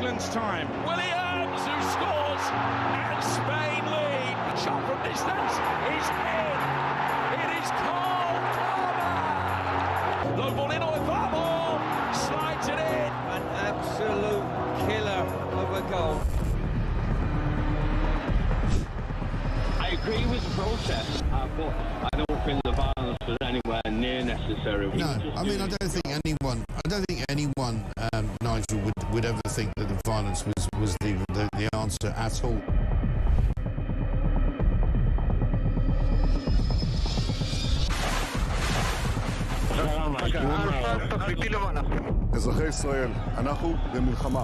England's time. Williams, who scores, and Spain lead. The shot from distance is in. It is Cole Palmer. Low ball in or far ball, slides it in. An absolute killer of a goal. I agree with the protest, but I don't think the violence was anywhere near necessary. No, I mean, I don't think anyone, Nigel, would ever think that the violence was the answer at all. אזרחי ישראל, אנחנו במלחמה.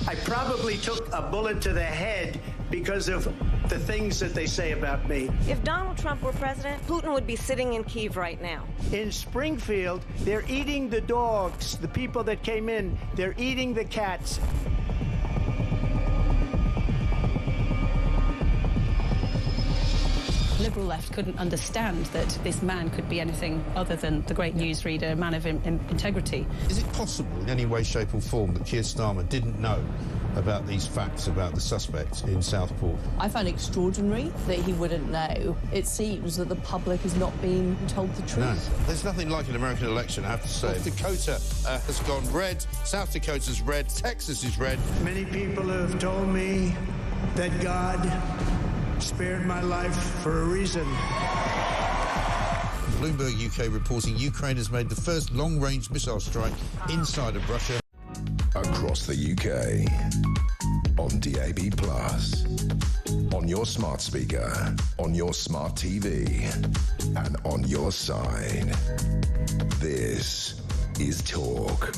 I probably took a bullet to the head because of the things that they say about me. If Donald Trump were president, Putin would be sitting in Kyiv right now. In Springfield, they're eating the dogs, the people that came in, they're eating the cats. Liberal left couldn't understand that this man could be anything other than the great newsreader, a man of integrity. Is it possible in any way, shape or form that Keir Starmer didn't know about these facts about the suspect in Southport? I find it extraordinary that he wouldn't know. It seems that the public has not been told the truth. No. There's nothing like an American election, I have to say. North Dakota has gone red, South Dakota's red, Texas is red. Many people have told me that God spared my life for a reason. Bloomberg UK reporting Ukraine has made the first long-range missile strike inside of Russia. Across the UK, on DAB+, on your smart speaker, on your smart TV, and on your side. This is Talk.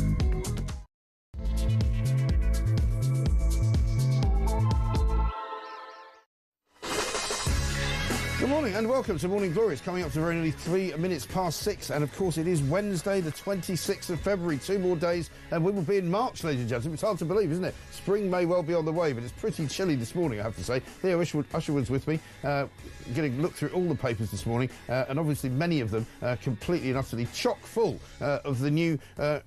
Good morning and welcome to Morning Glory. It's coming up to very nearly 3 minutes past 6, and of course it is Wednesday the 26th of February. 2 more days and we will be in March, ladies and gentlemen. It's hard to believe, isn't it? Spring may well be on the way, but it's pretty chilly this morning, I have to say. Theo Usherwood's with me, getting a look through all the papers this morning, and obviously many of them completely and utterly chock full of the new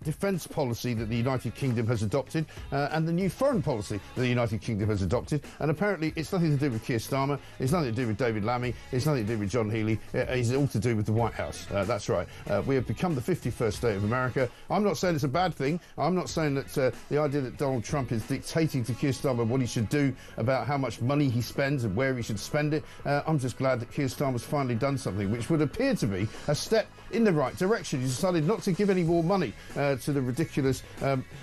defence policy that the United Kingdom has adopted, and the new foreign policy that the United Kingdom has adopted. And apparently it's nothing to do with Keir Starmer, it's nothing to do with David Lammy, it's nothing to do with John Healey, it's all to do with the White House. That's right. We have become the 51st state of America. I'm not saying it's a bad thing. I'm not saying that the idea that Donald Trump is dictating to Keir Starmer what he should do about how much money he spends and where he should spend it. I'm just glad that Keir Starmer's finally done something which would appear to be a step in the right direction. He decided not to give any more money to the ridiculous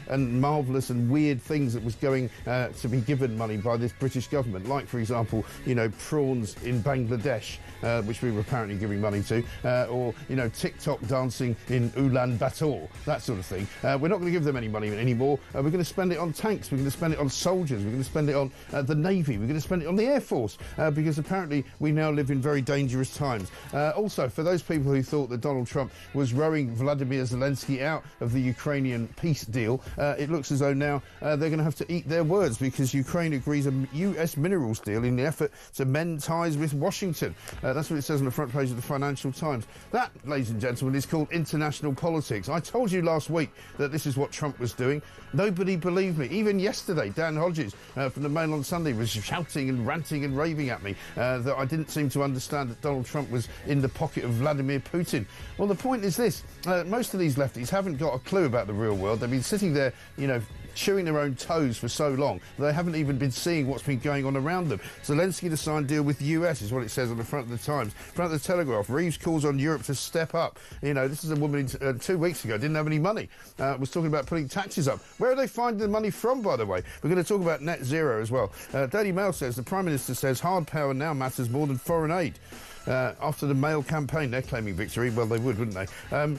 and marvellous and weird things that was going to be given money by this British government, like, for example, you know, prawns in Bangladesh, which we were apparently giving money to, or, you know, TikTok dancing in Ulaanbaatar, that sort of thing. We're not going to give them any money anymore. We're going to spend it on tanks, we're going to spend it on soldiers, we're going to spend it on the Navy, we're going to spend it on the Air Force, because apparently we now live in very dangerous times. Also, for those people who thought that Donald Trump was rowing Vladimir Zelensky out of the Ukrainian peace deal, it looks as though now they're going to have to eat their words, because Ukraine agrees a US minerals deal in the effort to mend ties with Washington. That's what it says on the front page of the Financial Times. That, ladies and gentlemen, is called international politics. I told you last week that this is what Trump was doing. Nobody believed me. Even yesterday, Dan Hodges from the Mail on Sunday was shouting and ranting and raving at me that I didn't seem to understand that Donald Trump was in the pocket of Vladimir Putin. Well, the point is this. Most of these lefties haven't got a clue about the real world. They've been sitting there, you know, chewing their own toes for so long, they haven't even been seeing what's been going on around them. Zelensky to sign deal with the US is what it says on the front of the Times. Front of the Telegraph, Reeves calls on Europe to step up. You know, this is a woman 2 weeks ago, didn't have any money, was talking about putting taxes up. Where are they finding the money from, by the way? We're going to talk about net zero as well. Daily Mail says the Prime Minister says hard power now matters more than foreign aid. After the Mail campaign, they're claiming victory. Well, they would, wouldn't they?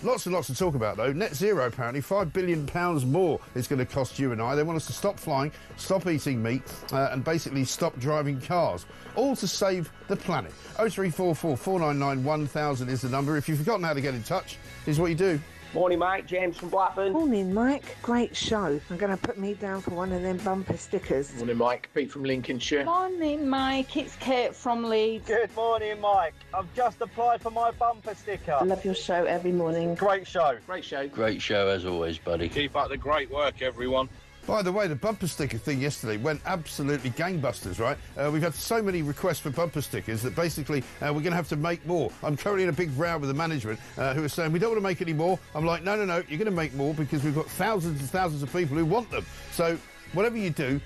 Lots and lots to talk about, though. Net zero, apparently, £5 billion more is going to cost you and I. They want us to stop flying, stop eating meat, and basically stop driving cars. All to save the planet. 0344 499 1000 is the number. If you've forgotten how to get in touch, here's what you do. Morning, Mike. James from Blackburn. Morning, Mike. Great show. I'm going to put me down for one of them bumper stickers. Morning, Mike. Pete from Lincolnshire. Morning, Mike. It's Kate from Leeds. Good morning, Mike. I've just applied for my bumper sticker. I love your show every morning. Great show. Great show. Great show as always, buddy. Keep up the great work, everyone. By the way, the bumper sticker thing yesterday went absolutely gangbusters, right? We've had so many requests for bumper stickers that basically we're going to have to make more. I'm currently in a big row with the management who are saying, we don't want to make any more. I'm like, no, you're going to make more because we've got thousands and thousands of people who want them. So whatever you do,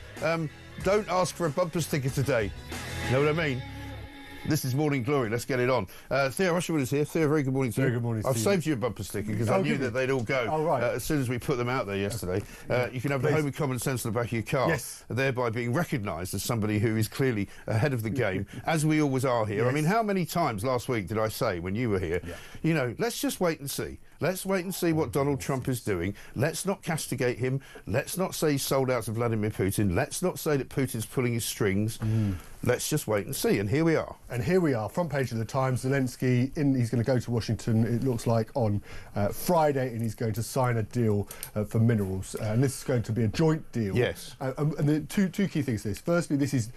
don't ask for a bumper sticker today. You know what I mean? This is Morning Glory. Let's get it on. Theo Usherwood is here. Theo, very good morning to you. Very good morning, I've Steve. saved you a bumper sticker because I knew that they'd all go as soon as we put them out there yesterday. You can have the home and common sense in the back of your car, thereby being recognised as somebody who is clearly ahead of the game, as we always are here. I mean, how many times last week did I say when you were here, you know, let's just wait and see. Let's wait and see what Donald Trump is doing. Let's not castigate him. Let's not say he's sold out to Vladimir Putin. Let's not say that Putin's pulling his strings. Let's just wait and see. And here we are. And here we are, front page of the Times. Zelensky, he's going to go to Washington, it looks like, on Friday, and he's going to sign a deal for minerals. And this is going to be a joint deal. Yes. And the two key things to this. Firstly, this is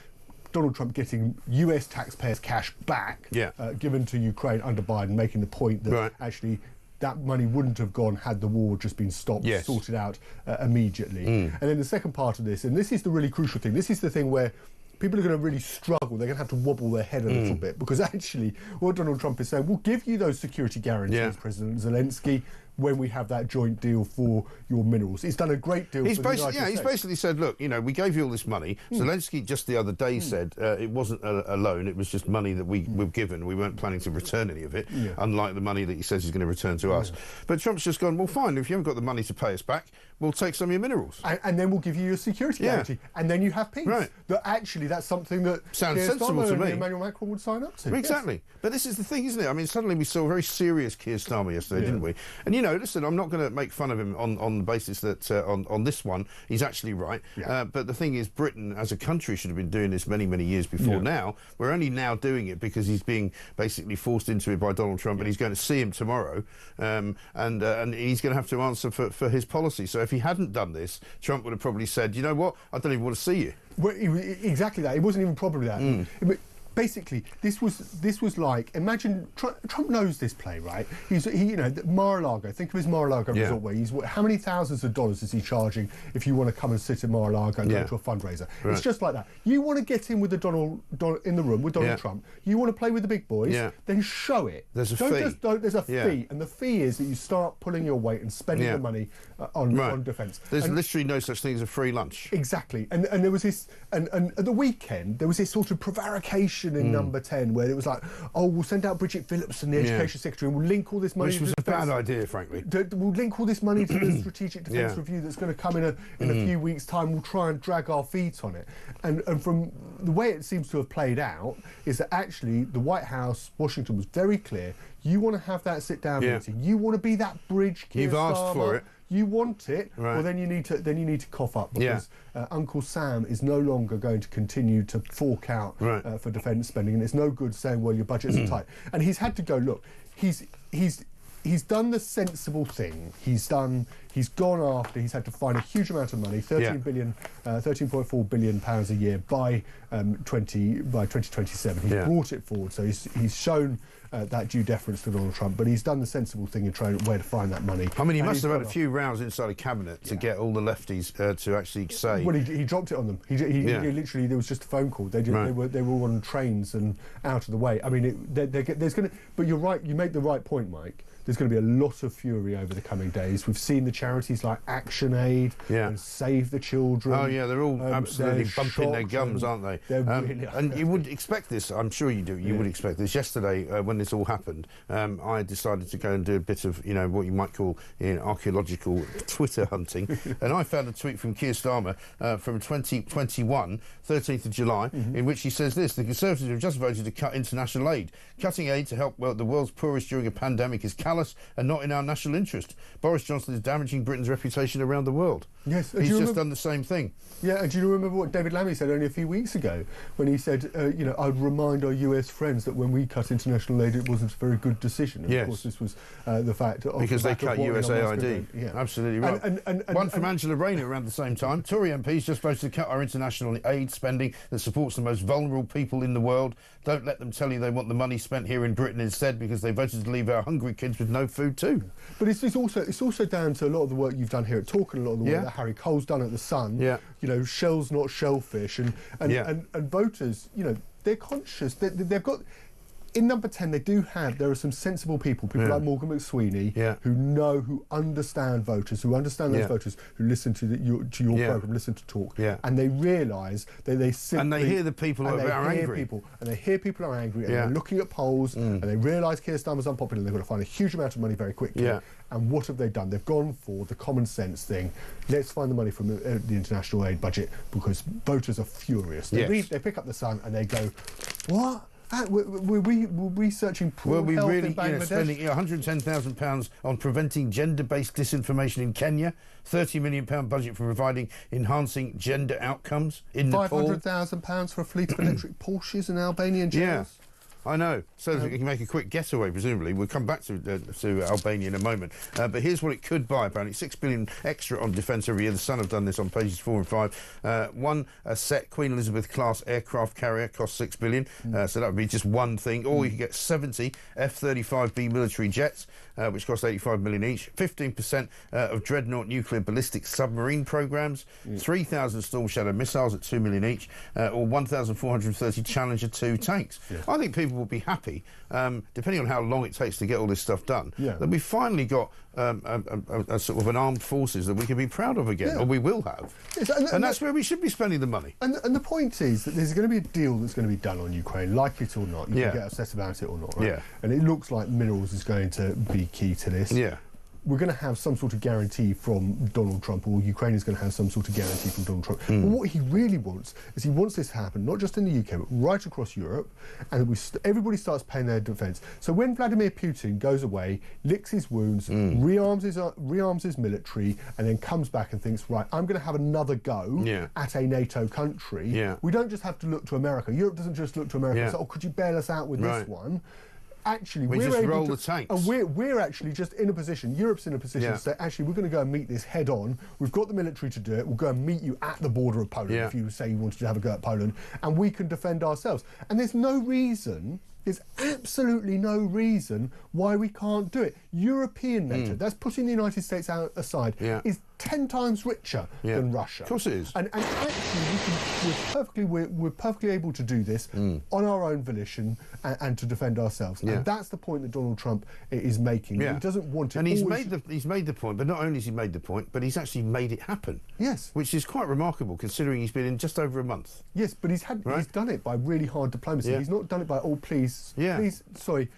Donald Trump getting US taxpayers' cash back given to Ukraine under Biden, making the point that actually that money wouldn't have gone had the war just been stopped, sorted out immediately. And then the second part of this, and this is the really crucial thing, this is the thing where people are going to really struggle. They're going to have to wobble their head a little bit, because actually what Donald Trump is saying, we'll give you those security guarantees, President Zelensky, when we have that joint deal for your minerals. He's done a great deal for the United States. He's basically said, look, you know, we gave you all this money. Zelensky just the other day said it wasn't a loan, it was just money that we were given. We weren't planning to return any of it, unlike the money that he says he's going to return to us. But Trump's just gone, well, fine, if you haven't got the money to pay us back, we'll take some of your minerals. And then we'll give you your security guarantee. And then you have peace. Right. That actually, that's something that sounds sensible to me. Emmanuel Macron would sign up to. Exactly. But this is the thing, isn't it? I mean, suddenly we saw a very serious Keir Starmer yesterday, didn't we? And, you know, listen, I'm not going to make fun of him on the basis that on this one, he's actually right. But the thing is, Britain as a country should have been doing this many, many years before now. We're only now doing it because he's being basically forced into it by Donald Trump, and he's going to see him tomorrow. And he's going to have to answer for his policy. So if he hadn't done this, Trump would have probably said, you know what, I don't even want to see you. Well, exactly that. It wasn't even probably that. But basically, this was like, imagine Trump knows this play, right? You know, Mar-a-Lago. Think of his Mar-a-Lago resort where how many thousands of dollars is he charging if you want to come and sit at Mar-a-Lago and go to a fundraiser? It's just like that. You want to get in with the Donald in the room with Donald Trump. You want to play with the big boys. Then show it. There's a fee. There's a fee, and the fee is that you start pulling your weight and spending the money on defence. There's literally no such thing as a free lunch. Exactly, and there was this, and at the weekend there was this sort of prevarication in Number 10 where it was like, oh, we'll send out Bridget Phillipson, the Education Secretary, and we'll link all this money. Which was a bad idea, frankly. We'll link all this money to the Strategic Defence Review that's going to come in a few weeks' time. We'll try and drag our feet on it. And from the way it seems to have played out is that actually the White House, Washington, was very clear. You want to have that sit-down meeting. You want to be that bridge. You've asked for it. You want it, well then you need to cough up, because Uncle Sam is no longer going to continue to fork out for defence spending, and it's no good saying, well, your budgets are tight. And he's had to go, look, he's done the sensible thing. He's gone after. He's had to find a huge amount of money, 13.4 billion pounds a year by 2027. He's brought it forward, so he's shown that due deference to Donald Trump, but he's done the sensible thing in trying where to find that money. I mean, he must have had a few rows inside a cabinet to get all the lefties to actually say. Well, he dropped it on them. He literally, there was just a phone call. They were all on trains and out of the way. I mean, there's going to. But you're right. You make the right point, Mike. There's going to be a lot of fury over the coming days. We've seen the charities like ActionAid and Save the Children. Oh, yeah, they're all absolutely bumping their gums, aren't they? Really and you would expect this, I'm sure you do, you would expect this. Yesterday, when this all happened, I decided to go and do a bit of, you know, what you might call archaeological Twitter hunting. And I found a tweet from Keir Starmer from 2021, 13th of July, in which he says this: the Conservatives have just voted to cut international aid. Cutting aid to help the world's poorest during a pandemic is callous and not in our national interest. Boris Johnson is damaging damaging Britain's reputation around the world. Yes. He's just done the same thing. Yeah, and do you remember what David Lammy said only a few weeks ago when he said, I'd remind our US friends that when we cut international aid, it wasn't a very good decision. And yes. Of course, this was the fact of... Because they cut USAID. Yeah. Absolutely right. And one from Angela Rayner around the same time. Tory MPs just supposed to cut our international aid spending that supports the most vulnerable people in the world. Don't let them tell you they want the money spent here in Britain instead, because they voted to leave our hungry kids with no food too. But it's also down to a lot of the work you've done here at Talk and a lot of the work that Harry Cole's done at The Sun. Yeah. Shells not shellfish, and voters, they're conscious. They've got... In number 10, there are some sensible people like Morgan McSweeney, who understand voters, who understand those voters, who listen to your programme, listen to Talk, and they realise that they simply... And they hear the people who are angry. And they hear people are angry, and they're looking at polls, and they realise Keir Starmer's unpopular, and they've got to find a huge amount of money very quickly. Yeah. And what have they done? They've gone for the common sense thing. Let's find the money from the international aid budget, because voters are furious. They pick up The Sun and they go, what? We're researching poor health in Bangladesh. Spending £110,000 on preventing gender-based disinformation in Kenya, £30 million budget for providing enhancing gender outcomes in Nepal. £500,000 for a fleet of electric Porsches in Albanian jails. I know. So that you can make a quick getaway, presumably. We'll come back to Albania in a moment. But here's what it could buy, apparently. £6 billion extra on defence every year. The Sun have done this on pages 4 and 5. One set Queen Elizabeth-class aircraft carrier costs £6 billion. So that would be just one thing. Or you could get 70 F-35B military jets, which cost £85 million each. 15% of Dreadnought nuclear ballistic submarine programmes. 3,000 Storm Shadow missiles at £2 million each. Or 1,430 Challenger 2 tanks. Yes. I think people will be happy, depending on how long it takes to get all this stuff done, that we finally got a sort of an armed forces that we can be proud of again, or we will have. Yes, and that's where we should be spending the money. And the point is that there's going to be a deal that's going to be done on Ukraine, like it or not. You can get upset about it or not, right? And it looks like minerals is going to be key to this. We're going to have some sort of guarantee from Donald Trump, or Ukraine is going to have some sort of guarantee from Donald Trump. But what he really wants is he wants this to happen, not just in the UK, but right across Europe, and that everybody starts paying their defence. So when Vladimir Putin goes away, licks his wounds, rearms his military, and then comes back and thinks, right, I'm going to have another go at a NATO country. We don't just have to look to America. Europe doesn't just look to America and say, oh, could you bail us out with this one? Actually, we're just roll the tanks. And we're actually just in a position, Europe's in a position to say, actually, we're going to go and meet this head on. We've got the military to do it. We'll go and meet you at the border of Poland if you say you wanted to have a go at Poland, and we can defend ourselves. And there's no reason, there's absolutely no reason why we can't do it. European NATO, that's putting the United States aside, is 10 times richer than Russia. Of course it is. And actually, we're perfectly able to do this on our own volition and to defend ourselves. And that's the point that Donald Trump is making. He doesn't want to... And he's made the point, but not only has he made the point, but he's actually made it happen. Yes. Which is quite remarkable, considering he's been in just over a month. Yes, but he's done it by really hard diplomacy. He's not done it by, oh, please, sorry,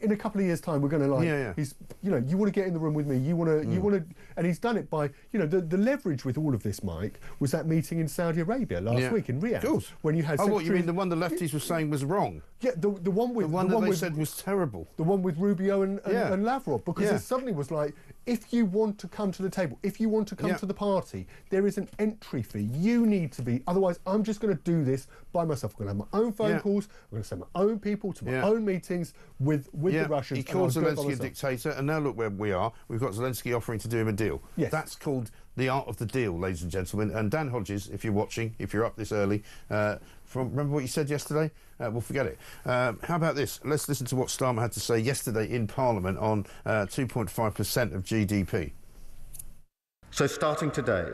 in a couple of years' time, we're going to he's, you want to get in the room with me. You want to, and he's done it by, the leverage with all of this, Mike, was that meeting in Saudi Arabia last week in Riyadh. Of course. When you had. Oh, what you mean the one the lefties were saying was wrong? Yeah, the one that they said was terrible. The one with Rubio and Lavrov, because it suddenly was like, if you want to come to the table, if you want to come to the party, there is an entry fee. You need to be. Otherwise, I'm just going to do this by myself. I'm going to have my own phone calls. I'm going to send my own people to my own meetings with the Russians. He called Zelensky a dictator, and now look where we are. We've got Zelensky offering to do him a deal. Yes. That's called the art of the deal, ladies and gentlemen. And Dan Hodges, if you're watching, if you're up this early, remember what you said yesterday? We'll forget it. How about this? Let's listen to what Starmer had to say yesterday in Parliament on 2.5% of GDP. So starting today,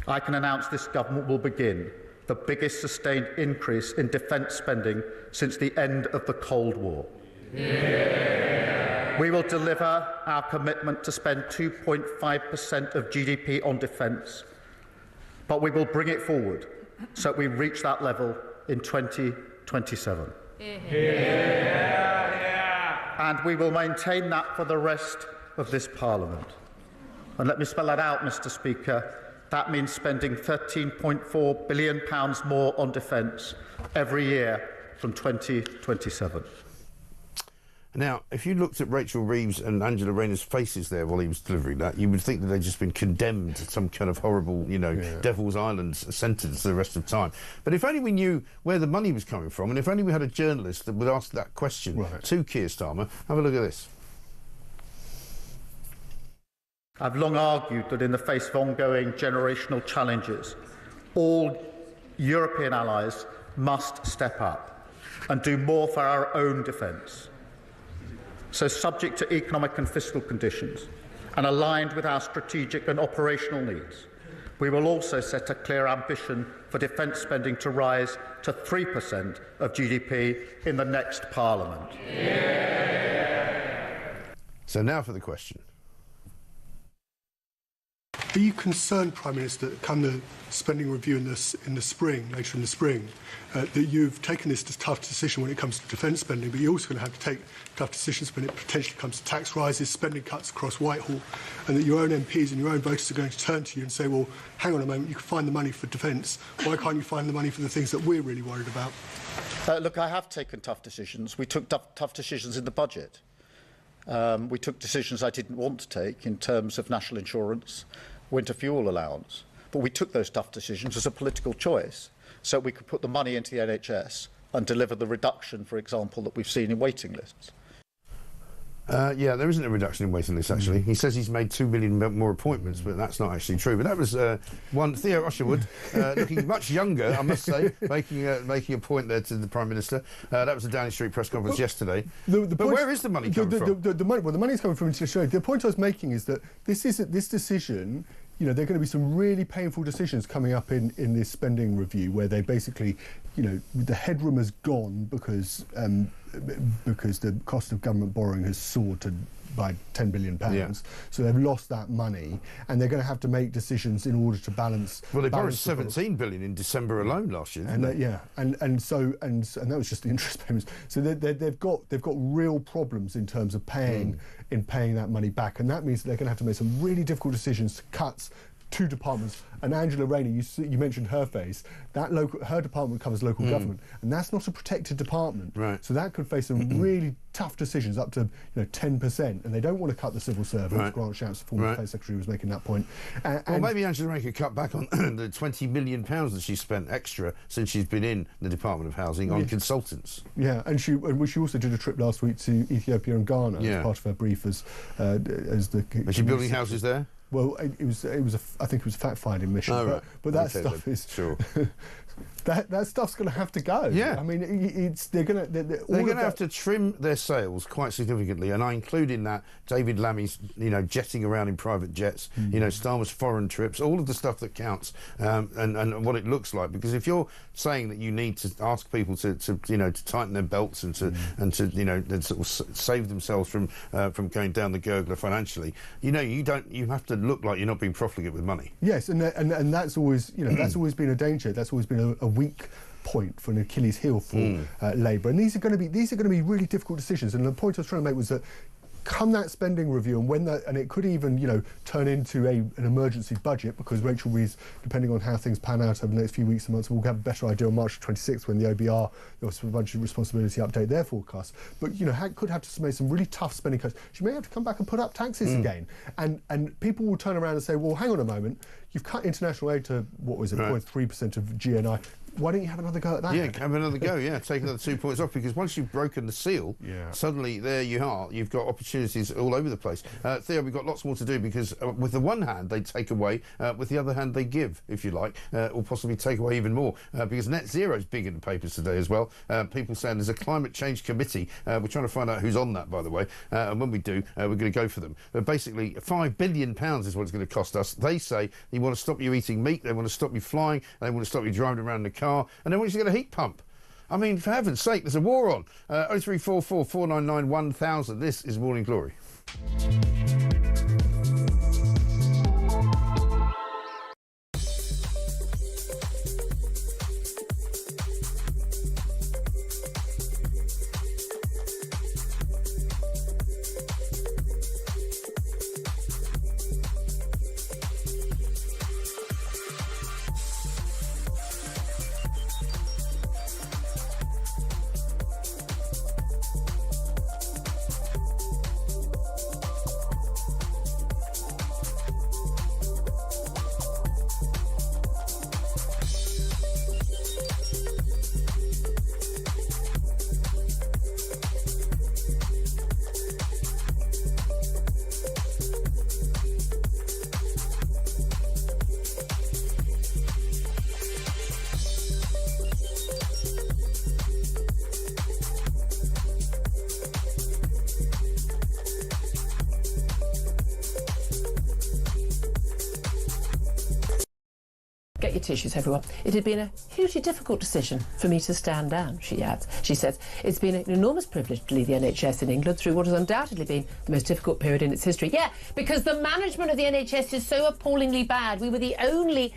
I can announce this government will begin the biggest sustained increase in defence spending since the end of the Cold War. We will deliver our commitment to spend 2.5% of GDP on defence, but we will bring it forward so that we reach that level in 2027. And we will maintain that for the rest of this Parliament. And let me spell that out, Mr. Speaker. That means spending £13.4 billion more on defence every year from 2027. Now, if you looked at Rachel Reeves and Angela Rayner's faces there while he was delivering that, you would think that they'd just been condemned to some kind of horrible, Devil's Island sentence for the rest of time. But if only we knew where the money was coming from, and if only we had a journalist that would ask that question to Keir Starmer. Have a look at this. I've long argued that in the face of ongoing generational challenges, all European allies must step up and do more for our own defence. So, subject to economic and fiscal conditions and aligned with our strategic and operational needs, we will also set a clear ambition for defence spending to rise to 3% of GDP in the next Parliament. So now for the question. Are you concerned, Prime Minister, that come the spending review in the spring, later in the spring, that you've taken this tough decision when it comes to defence spending, but you're also going to have to take tough decisions when it potentially comes to tax rises, spending cuts across Whitehall, and that your own MPs and your own voters are going to turn to you and say, well, hang on a moment, you can find the money for defence. Why can't you find the money for the things that we're really worried about? Look, I have taken tough decisions. We took tough decisions in the budget. We took decisions I didn't want to take in terms of national insurance, winter fuel allowance. But we took those tough decisions as a political choice so we could put the money into the NHS and deliver the reduction, for example, that we've seen in waiting lists. Yeah, there isn't a reduction in waiting lists, actually. He says he's made 2 million more appointments, but that's not actually true. But that was one, Theo Usherwood, looking much younger, I must say, making a point there to the Prime Minister. That was a Downing Street press conference yesterday. But where is the money coming from? The money's coming from international aid. The point I was making is that this decision, there are going to be some really painful decisions coming up in this spending review where they basically, the headroom has gone because the cost of government borrowing has soared by £10 billion. Yeah. So they've lost that money, and they're going to have to make decisions in order to balance. Well, they borrowed 17 billion in December alone last year, didn't they? Yeah, and that was just the interest payments. So they've got real problems in terms of paying that money back, and that means they're going to have to make some really difficult decisions, cuts to departments. And Angela Rayner, you mentioned her face. Her department covers local government, and that's not a protected department. Right. So that could face some really tough decisions, up to 10%. And they don't want to cut the civil servants. Right. Grant Shapps, the former Defence Secretary, was making that point. Well, maybe Angela Rayner could cut back on the £20 million that she's spent extra since she's been in the Department of Housing on consultants. Yeah, and she also did a trip last week to Ethiopia and Ghana as part of her brief as the. Is she building houses there? Well, I think it was a fact-finding mission, but that stuff is sure. that stuff's going to have to go. Yeah, I mean, they're going to have to trim their sails quite significantly, and I include in that David Lammy's, jetting around in private jets, Starmer's foreign trips, all of the stuff that counts, and what it looks like. Because if you're saying that you need to ask people to tighten their belts and to sort of save themselves from going down the gurgler financially, you have to look like you're not being profligate with money. Yes, and that's always that's always been a danger. That's always been a weak point for an Achilles heel for Labour. And these are going to be really difficult decisions. And the point I was trying to make was that come that spending review, and it could even turn into an emergency budget, because Rachel Reeves, depending on how things pan out over the next few weeks and months, will have a better idea on March 26th when the OBR, the Budget Responsibility, update their forecast. But could have to make some really tough spending cuts. She may have to come back and put up taxes again, and people will turn around and say, well, hang on a moment, you've cut international aid to 0.3% of GNI. Why don't you have another go at that? Yeah, have another go, take another 2 points off, because once you've broken the seal, suddenly there you are, you've got opportunities all over the place. Theo, we've got lots more to do, because with the one hand they take away, with the other hand they give, if you like, or possibly take away even more, because net zero is big in the papers today as well. People saying there's a climate change committee. We're trying to find out who's on that, by the way, and when we do, we're going to go for them. But basically, £5 billion is what it's going to cost us. They say they want to stop you eating meat, they want to stop you flying, they want to stop you driving around in the car, and they want you to get a heat pump. I mean, for heaven's sake, there's a war on. 0344 499 1000. This is Morning Glory. get your tissues, everyone. It had been a hugely difficult decision for me to stand down, she adds. She says, it's been an enormous privilege to lead the NHS in England through what has undoubtedly been the most difficult period in its history. Yeah, because the management of the NHS is so appallingly bad. We were the only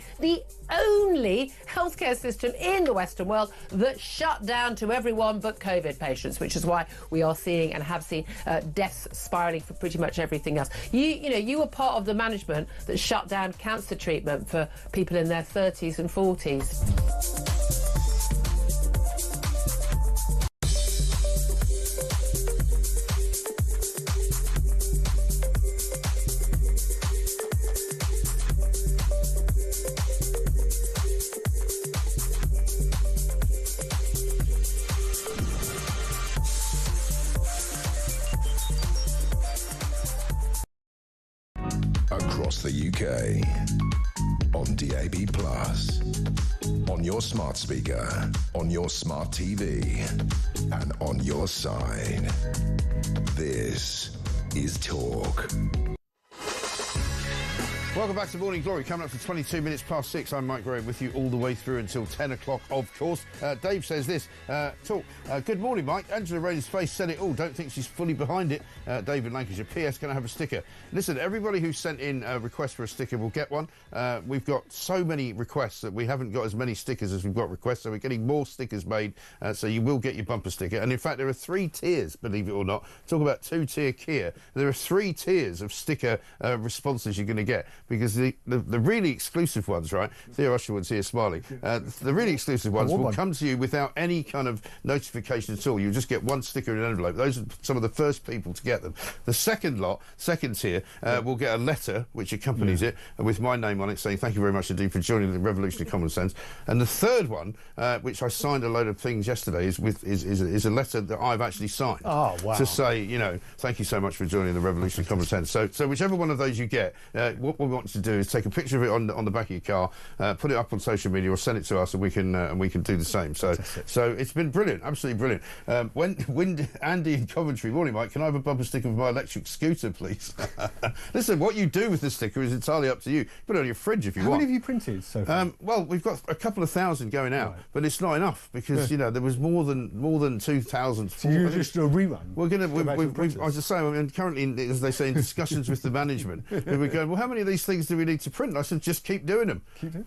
healthcare system in the Western world that shut down to everyone but COVID patients, which is why we are seeing and have seen deaths spiralling for pretty much everything else. You were part of the management that shut down cancer treatment for people in their 30s and 40s. Across the UK, on DAB+, on your smart speaker, on your smart TV, and on your side. This is Talk. Welcome back to Morning Glory. Coming up for 22 minutes past 6. I'm Mike Graham with you all the way through until 10 o'clock, of course. Dave says this. Talk. Good morning, Mike. Angela Rayner's face said it all. Don't think she's fully behind it. David Lancashire. P.S. Can I have a sticker? Listen, everybody who sent in a request for a sticker will get one. We've got so many requests that we haven't got as many stickers as we've got requests, so we're getting more stickers made, so you will get your bumper sticker. And in fact, there are 3 tiers, believe it or not. Talk about 2-tier Kia. There are 3 tiers of sticker responses you're going to get. Because the really exclusive ones, right? Theo Usherwood's here smiling. The really exclusive ones will come to you without any kind of notification at all. You'll just get one sticker in an envelope. Those are some of the first people to get them. The second tier, will get a letter which accompanies it with my name on it saying thank you very much indeed for joining the Revolutionary Common Sense. And the third one, which I signed a load of things yesterday, is a letter that I've actually signed. Oh, wow. To say, thank you so much for joining the Revolutionary Common Sense. So whichever one of those you get, what we want to do is take a picture of it on the back of your car, put it up on social media or send it to us, and we can do the same. So it's been brilliant, absolutely brilliant. When Andy in Coventry, morning Mike, can I have a bumper sticker for my electric scooter, please? Listen, what you do with the sticker is entirely up to you. Put it on your fridge if you want. How many have you printed so far? Well, we've got a couple of thousand going out, but it's not enough because there was more than 2,000. So you're just a rerun. We're as I say, I mean, currently, as they say, in discussions with the management, we're going, well, how many of these things do we need to print? And I said, just keep doing them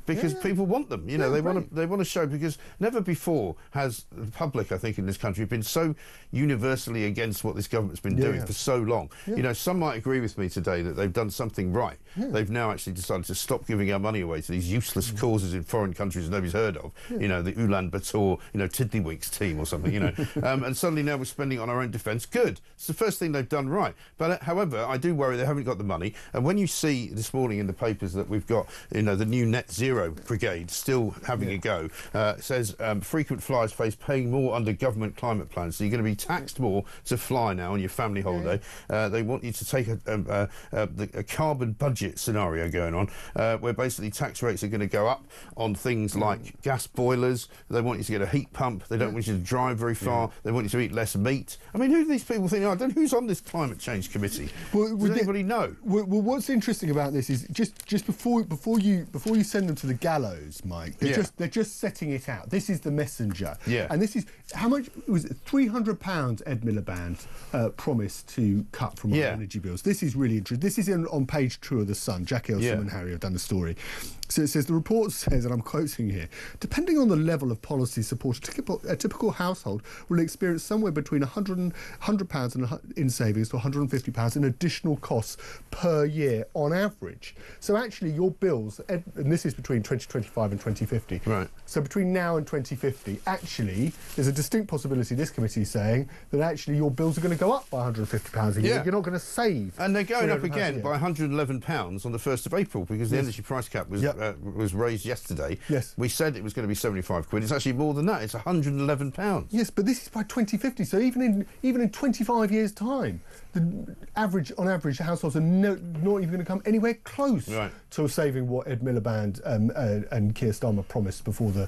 because people want them. They want to show, because never before has the public, I think, in this country been so universally against what this government's been doing for so long. Some might agree with me today that they've done something right. They've now actually decided to stop giving our money away to these useless causes in foreign countries nobody's heard of. The Ulaanbaatar, Tiddlywinks team or something. And suddenly now we're spending on our own defence. Good. It's the first thing they've done right. But however, I do worry they haven't got the money. And when you see this morning in the papers that we've got, the new net zero brigade still having a go, it says frequent flyers face paying more under government climate plans. So you're going to be taxed more to fly now on your family holiday. They want you to take a carbon budget scenario going on, where basically tax rates are going to go up on things like gas boilers. They want you to get a heat pump. They don't want you to drive very far. They want you to eat less meat. I mean, who do these people think? I don't know who's on this climate change committee. Does anybody know? Well, what's interesting about this is just before you send them to the gallows, Mike, they're just setting it out. This is the messenger. And this is how much was it? £300 Ed Miliband promised to cut from our energy bills. This is really interesting. This is on page 2 of The Sun. Jack Elsom and Harry have done the story. So it says, the report says, and I'm quoting here, depending on the level of policy support, a typical household will experience somewhere between £100 in savings to £150 in additional costs per year on average. So actually your bills, and this is between 2025 and 2050. Right. So between now and 2050, actually, there's a distinct possibility, this committee is saying, that actually your bills are going to go up by £150 a year. You're not going to save. And they're going up again by £111 on the 1st of April because the energy price cap was raised yesterday. We said it was going to be 75 quid. It's actually more than that. It's £111. Yes, but this is by 2050. So even in 25 years' time, on average, households are not even going to come anywhere close to saving what Ed Miliband and Keir Starmer promised before the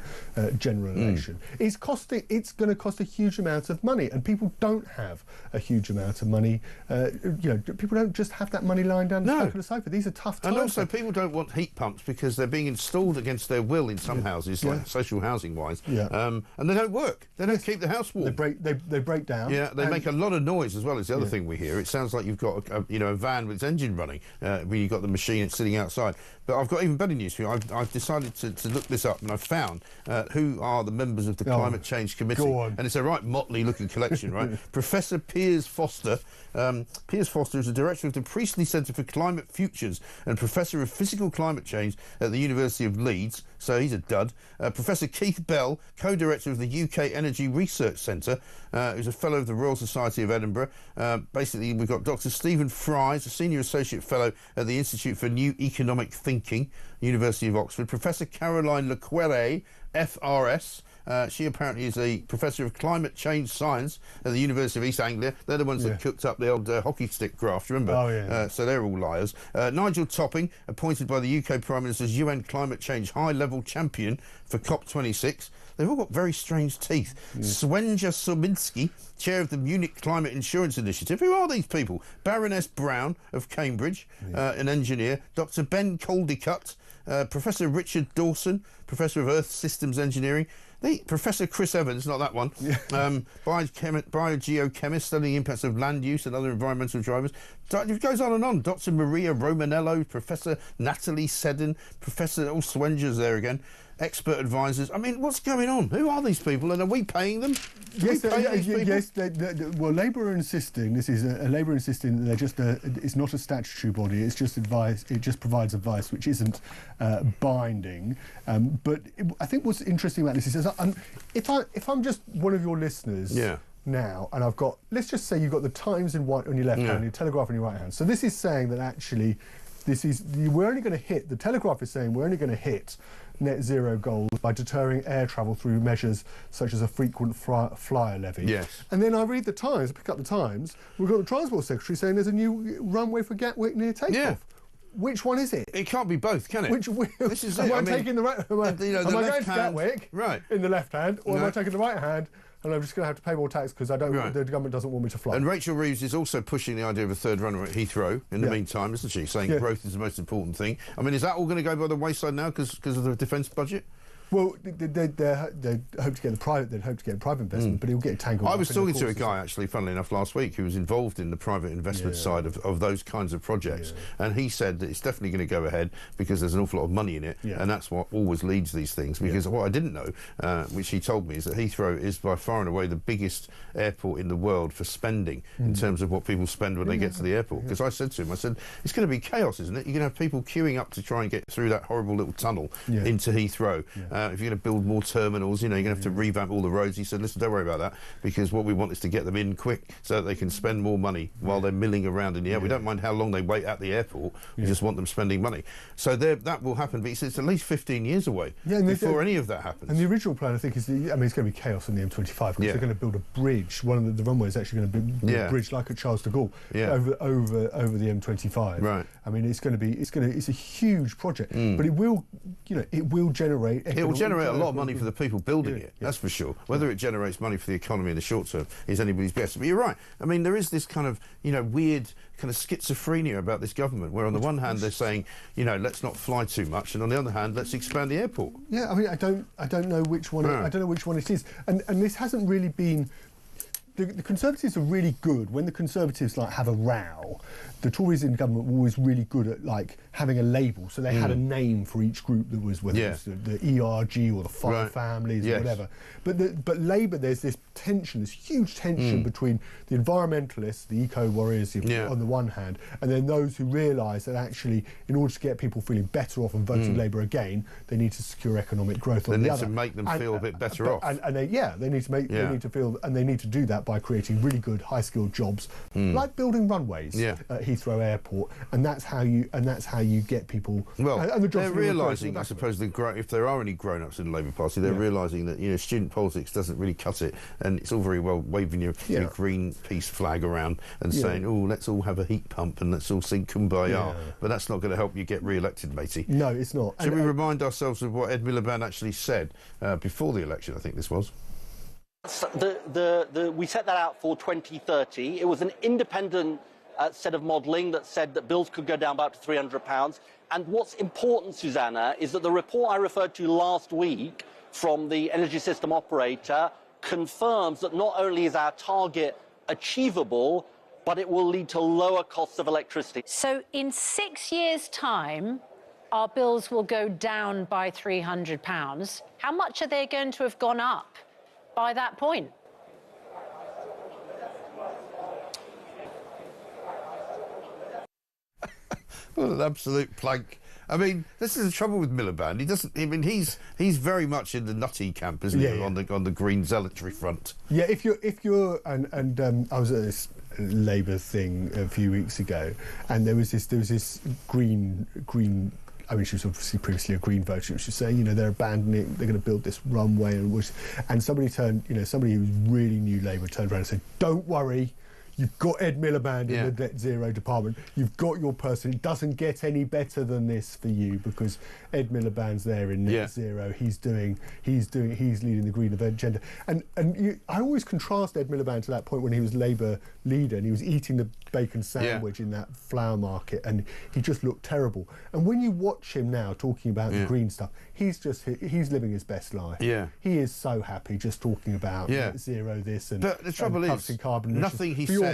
general election. It's going to cost a huge amount of money, and people don't have a huge amount of money. People don't just have that money lying down the sofa. These are tough times. And also, people don't want heat pumps because they're being installed against their will in some houses, like social housing-wise, and they don't work. They don't keep the house warm. They break down. Yeah, they make a lot of noise as well. Is the other thing we hear. It sounds like you've got a van with its engine running when you've got the machine sitting outside. But I've got even better news for you. I've decided to look this up, and I've found who are the members of the Climate Change Committee. Go on. And it's a right motley-looking collection, right? Professor Piers Foster. Piers Foster is the director of the Priestley Centre for Climate Futures and Professor of Physical Climate Change at the University of Leeds, so he's a dud. Professor Keith Bell, co-director of the UK Energy Research Centre, who's a fellow of the Royal Society of Edinburgh. Basically, we've got Dr Stephen Fries, a senior associate fellow at the Institute for New Economic Thinking, University of Oxford. Professor Caroline Lequere, FRS. She apparently is a professor of climate change science at the University of East Anglia. They're the ones that cooked up the old hockey stick graft, remember? Oh, yeah. So they're all liars. Nigel Topping, appointed by the UK Prime Minister's UN Climate Change high-level champion for COP26. They've all got very strange teeth. Swenja Sominski, chair of the Munich Climate Insurance Initiative. Who are these people? Baroness Brown of Cambridge, an engineer. Dr Ben Caldicott, Professor Richard Dawson, Professor of Earth Systems Engineering. Professor Chris Evans, not that one, biogeochemist studying impacts of land use and other environmental drivers. It goes on and on. Dr Maria Romanello, Professor Natalie Seddon, Professor Swenger's there again. Expert advisors. I mean, what's going on? Who are these people, and are we paying them? Yes, well, Labour are insisting, this is a Labour insisting that they're just it's not a statutory body, it's just advice, it just provides advice which isn't binding. But I think what's interesting about this is, if I'm just one of your listeners now, and I've got, let's just say you've got the Times on your left hand, your Telegraph on your right hand. So this is saying that actually, we're only going to hit, the Telegraph is saying we're only going to hit net zero goals by deterring air travel through measures such as a frequent flyer levy. Yes. And then I read the Times, pick up the Times, we've got the Transport Secretary saying there's a new runway for Gatwick near takeoff. Yeah. Which one is it? It can't be both, can it? This is am it. I taking the right? Am I going to Gatwick in the left hand, or am I taking the right hand? And I'm just going to have to pay more tax because the government doesn't want me to fly. And Rachel Reeves is also pushing the idea of a third runway at Heathrow in the meantime, isn't she? Saying growth is the most important thing. I mean, is that all going to go by the wayside now because of the defence budget? Well, they hope to get private investment, but he'll get tangled. I was talking to a guy, actually, funnily enough, last week, who was involved in the private investment side of those kinds of projects, and he said that it's definitely going to go ahead because there's an awful lot of money in it, and that's what always leads these things. Because what I didn't know, which he told me, is that Heathrow is by far and away the biggest airport in the world for spending in terms of what people spend when they get to the airport. Because I said to him, it's going to be chaos, isn't it? You're going to have people queuing up to try and get through that horrible little tunnel into Heathrow. If you're going to build more terminals, you're going to have to revamp all the roads. He said, listen, don't worry about that, because what we want is to get them in quick so that they can spend more money while they're milling around in the air. We don't mind how long they wait at the airport. We just want them spending money. So that will happen, but he said it's at least 15 years away before any of that happens. And the original plan, I think, is, it's going to be chaos on the M25 because they're going to build a bridge. One of the runways is actually going to be a bridge like at Charles de Gaulle over the M25. Right. I mean, it's a huge project, but it will generate. It will generate a lot of money for the people building it. That's for sure. Whether it generates money for the economy in the short term is anybody's guess. But you're right. I mean, there is this kind of weird kind of schizophrenia about this government, where on the one hand they're saying, let's not fly too much, and on the other hand, let's expand the airport. Yeah, I mean, I don't know which one. I don't know which one it is, and this hasn't really been. The Conservatives are really good when the Conservatives have a row. The Tories in government were always really good at having a label, so they had a name for each group that was whether it was the ERG or the Five Families or whatever. But Labour, there's this tension, this huge tension between the environmentalists, the eco warriors on the one hand, and then those who realise that actually, in order to get people feeling better off and voting Labour again, they need to secure economic growth on the other. They need to make them feel a bit better off. And they need to make they need to feel, and they need to do that by creating really good high-skilled jobs, like building runways at Heathrow Airport, and that's how you get people. Well, and the they're realising, I suppose, if there are any grown-ups in the Labour Party, they're realising that student politics doesn't really cut it, and it's all very well waving your Greenpeace flag around and saying, "Oh, let's all have a heat pump and let's all sing Kumbaya," but that's not going to help you get re-elected, matey. No, it's not. Should we remind ourselves of what Ed Miliband actually said before the election? I think this was. We set that out for 2030. It was an independent set of modelling that said that bills could go down by up to £300. And what's important, Susanna, is that the report I referred to last week from the energy system operator confirms that not only is our target achievable, but it will lead to lower costs of electricity. So in 6 years' time, our bills will go down by £300. How much are they going to have gone up by that point? What an absolute plank. I mean, this is the trouble with Miliband. He doesn't. I mean, he's very much in the nutty camp, isn't he? On the green zealotry front. Yeah, if you're and I was at this Labour thing a few weeks ago, and there was this green. I mean, she was obviously previously a Green voter. She was saying, they're abandoning, they're going to build this runway, and somebody somebody who really knew Labour turned around and said, "Don't worry. You've got Ed Miliband in the net zero department. You've got your person. It doesn't get any better than this for you because Ed Miliband's there in net zero. He's leading the green agenda." And I always contrast Ed Miliband to that point when he was Labour leader and he was eating the bacon sandwich in that flower market, and he just looked terrible. And when you watch him now talking about the green stuff, he's living his best life. Yeah, he is so happy just talking about net zero this and. But the trouble is, carbon nothing he says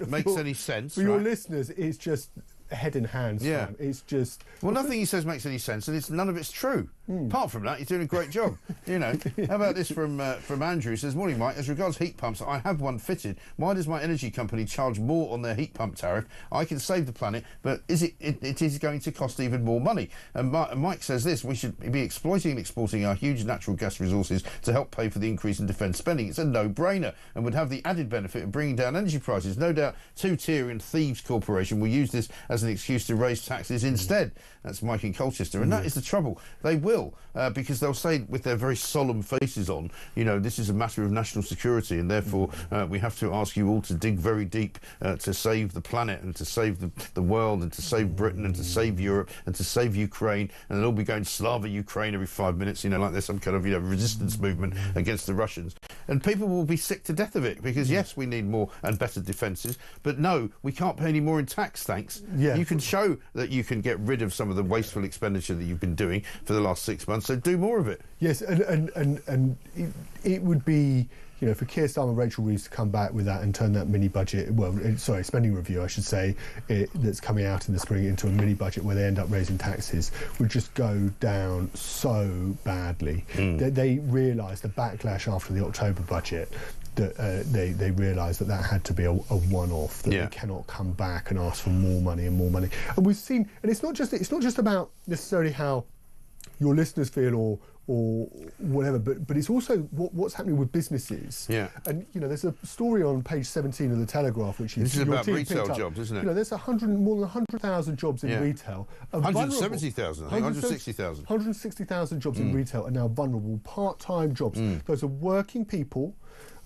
makes any sense. For your listeners, it's just head in hand. Yeah, it's just. Well, nothing he says makes any sense, and none of it's true. Apart from that, he's doing a great job. How about this from Andrew? He says, "Morning, Mike. As regards heat pumps, I have one fitted. Why does my energy company charge more on their heat pump tariff? I can save the planet, but it is going to cost even more money." And Mike says this: "We should be exploiting and exporting our huge natural gas resources to help pay for the increase in defence spending. It's a no-brainer and would have the added benefit of bringing down energy prices. No doubt, two-tier and thieves corporation will use this as an excuse to raise taxes instead." That's Mike in Colchester, and that is the trouble. They will, because they'll say with their very solemn faces on, this is a matter of national security, and therefore we have to ask you all to dig very deep to save the planet and to save the world and to save Britain and to save Europe and to save Ukraine, and they'll all be going Slava Ukraine every 5 minutes, like there's some kind of resistance movement against the Russians, and people will be sick to death of it because yes, we need more and better defences, but no, we can't pay any more in tax. Thanks. Yeah. You can show that you can get rid of some of the wasteful expenditure that you've been doing for the last 6 months, so do more of it. Yes, and it would be, for Keir Starmer and Rachel Reeves to come back with that and turn that spending review, I should say, that's coming out in the spring into a mini budget where they end up raising taxes, would just go down so badly. They realised the backlash after the October budget that they realised that had to be a one-off, that they cannot come back and ask for more money and more money. And we've seen, and it's not just about necessarily how your listeners feel or whatever, but it's also what's happening with businesses. Yeah. And there's a story on page 17 of the Telegraph, which is about retail jobs, isn't it? There's more than 100,000 jobs in retail. 170,000, I think, 160,000. 160,000 jobs in retail are now vulnerable, part-time jobs. Those are working people.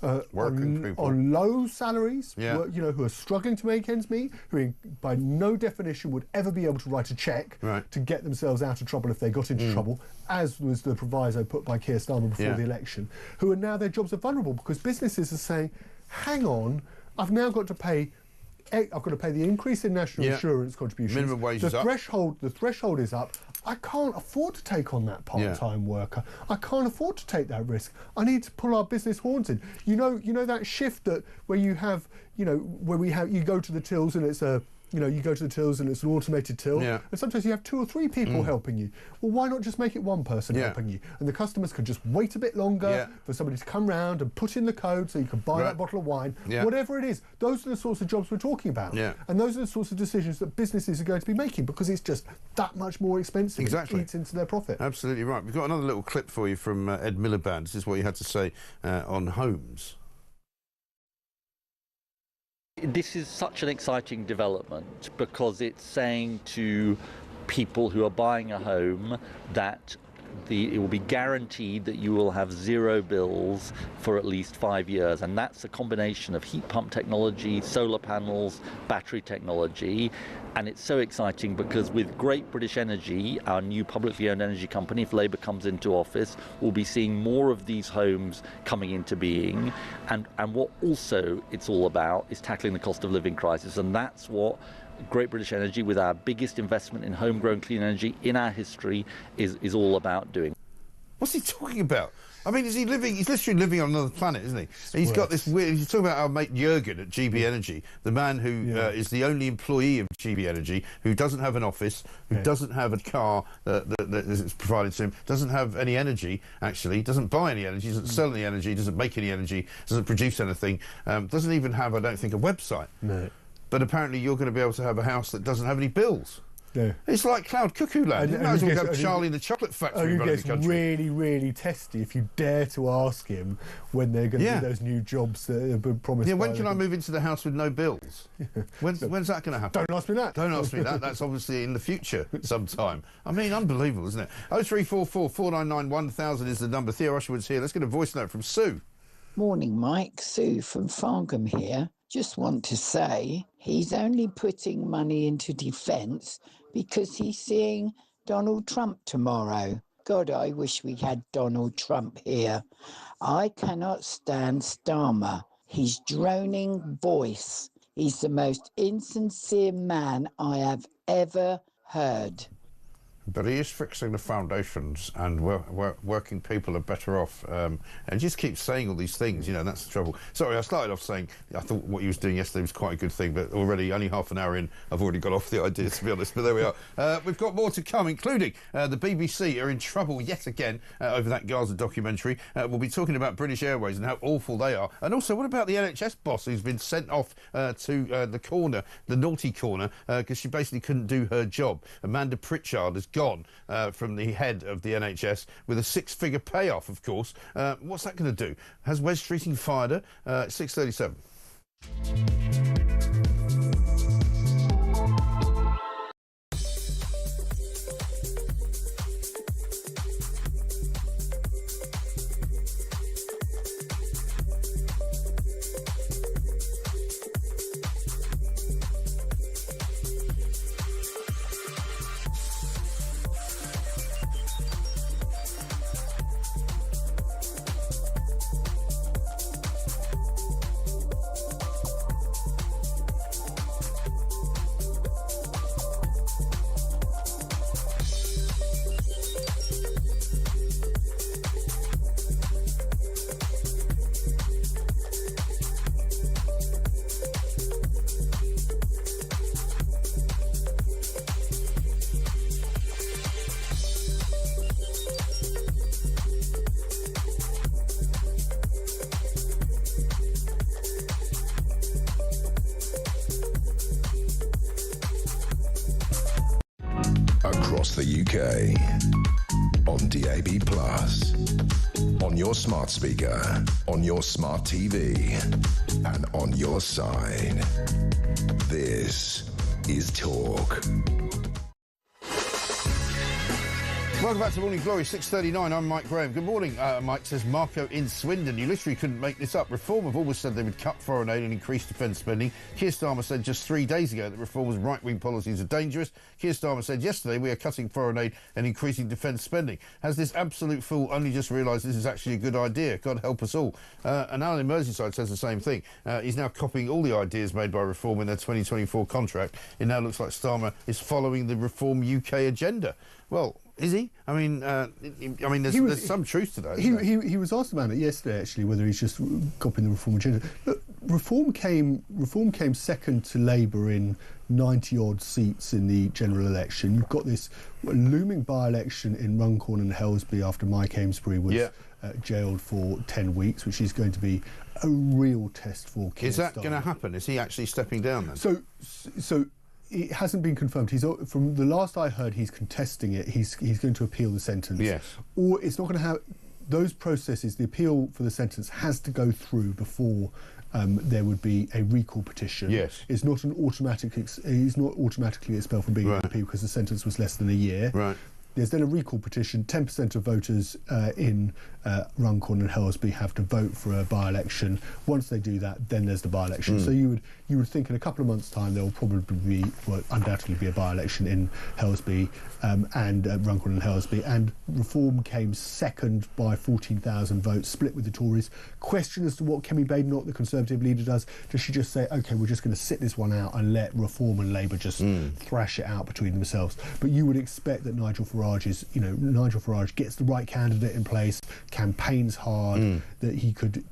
On low salaries, who are struggling to make ends meet, who by no definition would ever be able to write a cheque to get themselves out of trouble if they got into trouble, as was the proviso put by Keir Starmer before the election, who are now, their jobs are vulnerable because businesses are saying, hang on, I've now got to pay the increase in national insurance contributions. Minimum wage is up. The threshold is up. I can't afford to take on that part-time worker. I can't afford to take that risk. I need to pull our business horns in. You know that shift where you have, you go to the tills and it's you go to the tills and it's an automated till, and sometimes you have 2 or 3 people helping you. Well, why not just make it one person helping you? And the customers can just wait a bit longer for somebody to come round and put in the code so you can buy that bottle of wine, whatever it is. Those are the sorts of jobs we're talking about. And those are the sorts of decisions that businesses are going to be making because it's just that much more expensive. Exactly. It eats into their profit. Absolutely right. We've got another little clip for you from Ed Miliband. This is what he had to say on homes. This is such an exciting development because it's saying to people who are buying a home that it will be guaranteed that you will have zero bills for at least 5 years, and that's a combination of heat pump technology, solar panels, battery technology. And it's so exciting because with Great British Energy, our new publicly owned energy company, if Labour comes into office, we'll be seeing more of these homes coming into being. And what also it's all about is tackling the cost of living crisis, and that's what Great British Energy, with our biggest investment in homegrown clean energy in our history, is all about doing. What's he talking about? I mean, is he living? He's literally living on another planet, isn't he? He's got this weird. He's talking about our mate Jürgen at GB Energy, the man who is the only employee of GB Energy, who doesn't have an office, who doesn't have a car that is provided to him, doesn't have any energy. Actually, doesn't buy any energy, doesn't sell any energy, doesn't make any energy, doesn't produce anything, doesn't even have, I don't think, a website. No. But apparently, you're going to be able to have a house that doesn't have any bills. Yeah. It's like cloud cuckoo land. You might as well have Charlie in the Chocolate Factory running the country. Really, really testy if you dare to ask him when they're going to do those new jobs that have been promised. Yeah, when can I move into the house with no bills? When's that going to happen? Don't ask me that. Don't ask me that. That's obviously in the future sometime. I mean, unbelievable, isn't it? 0344 499 1000 is the number. Theo Usherwood's here. Let's get a voice note from Sue. Morning, Mike. Sue from Farnham here. Just want to say he's only putting money into defence because he's seeing Donald Trump tomorrow. God, I wish we had Donald Trump here. I cannot stand Starmer. His droning voice. He's the most insincere man I have ever heard. But he is fixing the foundations, and working people are better off. And just keeps saying all these things, you know, that's the trouble. Sorry, I started off saying I thought what he was doing yesterday was quite a good thing, but already, only half an hour in, I've already got off the idea, to be honest. But there we are. We've got more to come, including the BBC are in trouble yet again over that Gaza documentary. We'll be talking about British Airways and how awful they are. And also, what about the NHS boss who's been sent off to the corner, the naughty corner, because she basically couldn't do her job? Amanda Pritchard has gone from the head of the NHS with a six-figure payoff, of course. What's that going to do? Has Wes Streeting fired her? 6:37. Across the UK, on DAB+, on your smart speaker, on your smart TV, and on your side. This is Talk. Welcome back to Morning Glory, 6:39. I'm Mike Graham. Good morning. Mike says, Marco in Swindon. You literally couldn't make this up. Reform have always said they would cut foreign aid and increase defence spending. Keir Starmer said just 3 days ago that Reform's right-wing policies are dangerous. Keir Starmer said yesterday we are cutting foreign aid and increasing defence spending. Has this absolute fool only just realised this is actually a good idea? God help us all. And Alan in Merseyside says the same thing. He's now copying all the ideas made by Reform in their 2024 contract. It now looks like Starmer is following the Reform UK agenda. Well, is he? I mean, there's some truth to that. He was asked about it yesterday, actually, whether he's just copying the Reform agenda. Look, Reform came second to Labour in 90-odd seats in the general election. You've got this looming by-election in Runcorn and Helsby after Mike Amesbury was jailed for 10 weeks, which is going to be a real test for Keir Starmer. Is that going to happen? Is he actually stepping down then? So it hasn't been confirmed. From the last I heard, he's contesting it. He's going to appeal the sentence. Yes. Or it's not going to have those processes. The appeal for the sentence has to go through before there would be a recall petition. Yes. It's not an automatic. He's not automatically expelled from being an appeal because the sentence was less than a year. Right. There's then a recall petition. 10% of voters in Runcorn and Helsby have to vote for a by-election. Once they do that, then there's the by-election. So you would think in a couple of months' time there will probably undoubtedly be a by-election in Helsby and Runcorn and Helsby. And Reform came second by 14,000 votes, split with the Tories. Question as to what Kemi Badenoch, the Conservative leader, does. Does she just say, OK, we're just going to sit this one out and let Reform and Labour just thrash it out between themselves? But you would expect that Nigel Farage gets the right candidate in place, campaigns hard, that he could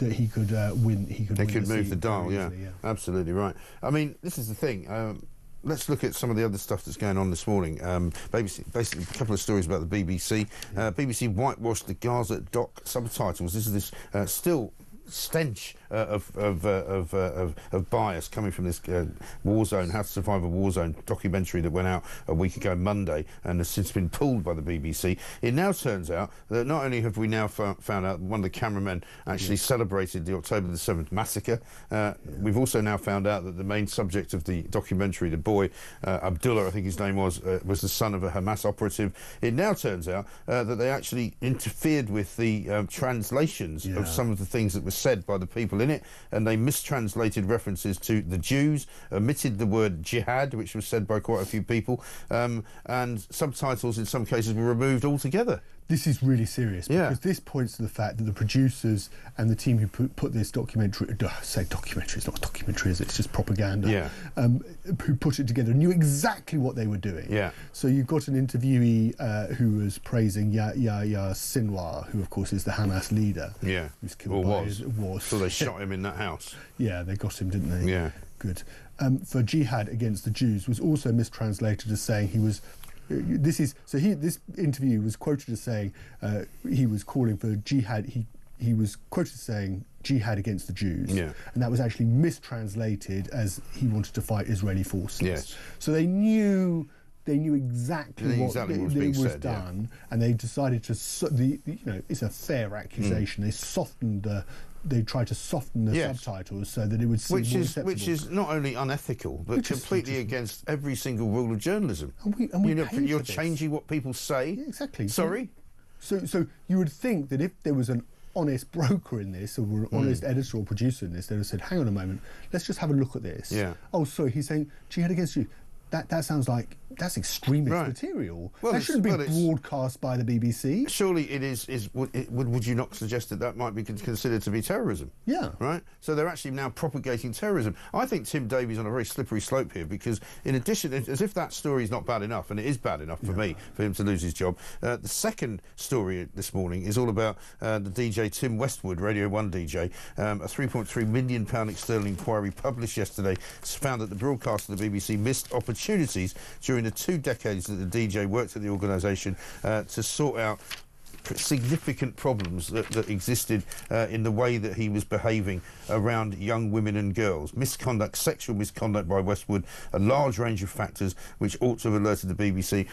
win. They could move the dial. Yeah, absolutely right. I mean, this is the thing. Let's look at some of the other stuff that's going on this morning. Basically, a couple of stories about the BBC. BBC whitewashed the Gaza doc subtitles. This is still stench of bias coming from this war zone, How to Survive a War Zone documentary that went out a week ago Monday and has since been pulled by the BBC. It now turns out that not only have we now found out one of the cameramen actually celebrated the October the 7th massacre, we've also now found out that the main subject of the documentary, the boy Abdullah, I think his name was the son of a Hamas operative. It now turns out that they actually interfered with the translations of some of the things that were said by the people in it, and they mistranslated references to the Jews, omitted the word jihad, which was said by quite a few people, and subtitles in some cases were removed altogether. This is really serious, because this points to the fact that the producers and the team who put this documentary, say documentary, it's not a documentary, is it? It's just propaganda, who put it together knew exactly what they were doing. So you've got an interviewee who was praising Yahya Sinwar, who of course is the Hamas leader. Who's killed was. So they shot him in that house. Yeah, they got him, didn't they? Yeah. Good. For jihad against the Jews was also mistranslated as saying he was... This interview was quoted as saying he was calling for jihad. He was quoted as saying jihad against the Jews, and that was actually mistranslated as he wanted to fight Israeli forces. So they knew exactly what was done, and they decided to. It's a fair accusation. They softened They tried to soften the subtitles so that it would seem more acceptable. Which is not only unethical, but completely against every single rule of journalism. You're changing what people say. Yeah, exactly. Sorry? So you would think that if there was an honest broker in this, or an honest editor or producer in this, they'd have said, hang on a moment, let's just have a look at this. Oh, sorry, he's saying jihad against you. That sounds like that's extremist material. Well, that shouldn't be broadcast by the BBC. Surely it is. Would you not suggest that might be considered to be terrorism? Yeah. Right. So they're actually now propagating terrorism. I think Tim Davies on a very slippery slope here, because in addition, as if that story is not bad enough, and it is bad enough for me for him to lose his job. The second story this morning is all about the DJ Tim Westwood, Radio 1 DJ. A £3.3 million external inquiry published yesterday found that the broadcast of the BBC missed opportunities during the 2 decades that the DJ worked at the organisation to sort out significant problems that existed in the way that he was behaving around young women and girls. Misconduct, sexual misconduct by Westwood, a large range of factors which ought to have alerted the BBC.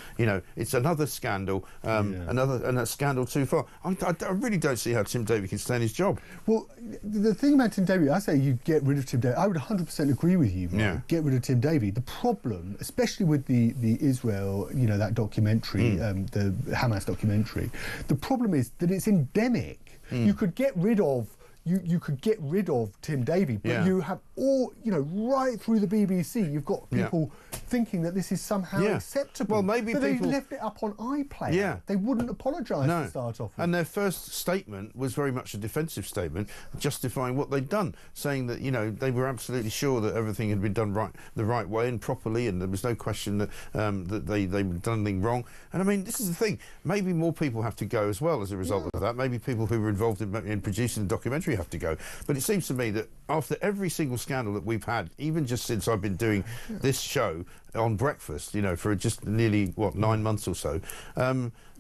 It's another scandal, and a scandal too far. I really don't see how Tim Davie can stay in his job. Well, the thing about Tim Davie, I say you get rid of Tim Davie. I would 100% agree with you, Mark. Get rid of Tim Davie. The problem, especially with the Israel, that documentary, the Hamas documentary, the problem is that it's endemic. You could get rid of you could get rid of Tim Davie, but you have all, right through the BBC, you've got people thinking that this is somehow acceptable. Well, maybe they left it up on iPlayer. Yeah. They wouldn't apologise to start off with. And their first statement was very much a defensive statement, justifying what they'd done, saying that, they were absolutely sure that everything had been done the right way and properly, and there was no question that that they'd done anything wrong. And I mean, this is the thing. Maybe more people have to go as well as a result of that. Maybe people who were involved in producing the documentary have to go. But it seems to me that after every single scandal that we've had, even just since I've been doing this show on breakfast, for just nearly 9 months or so,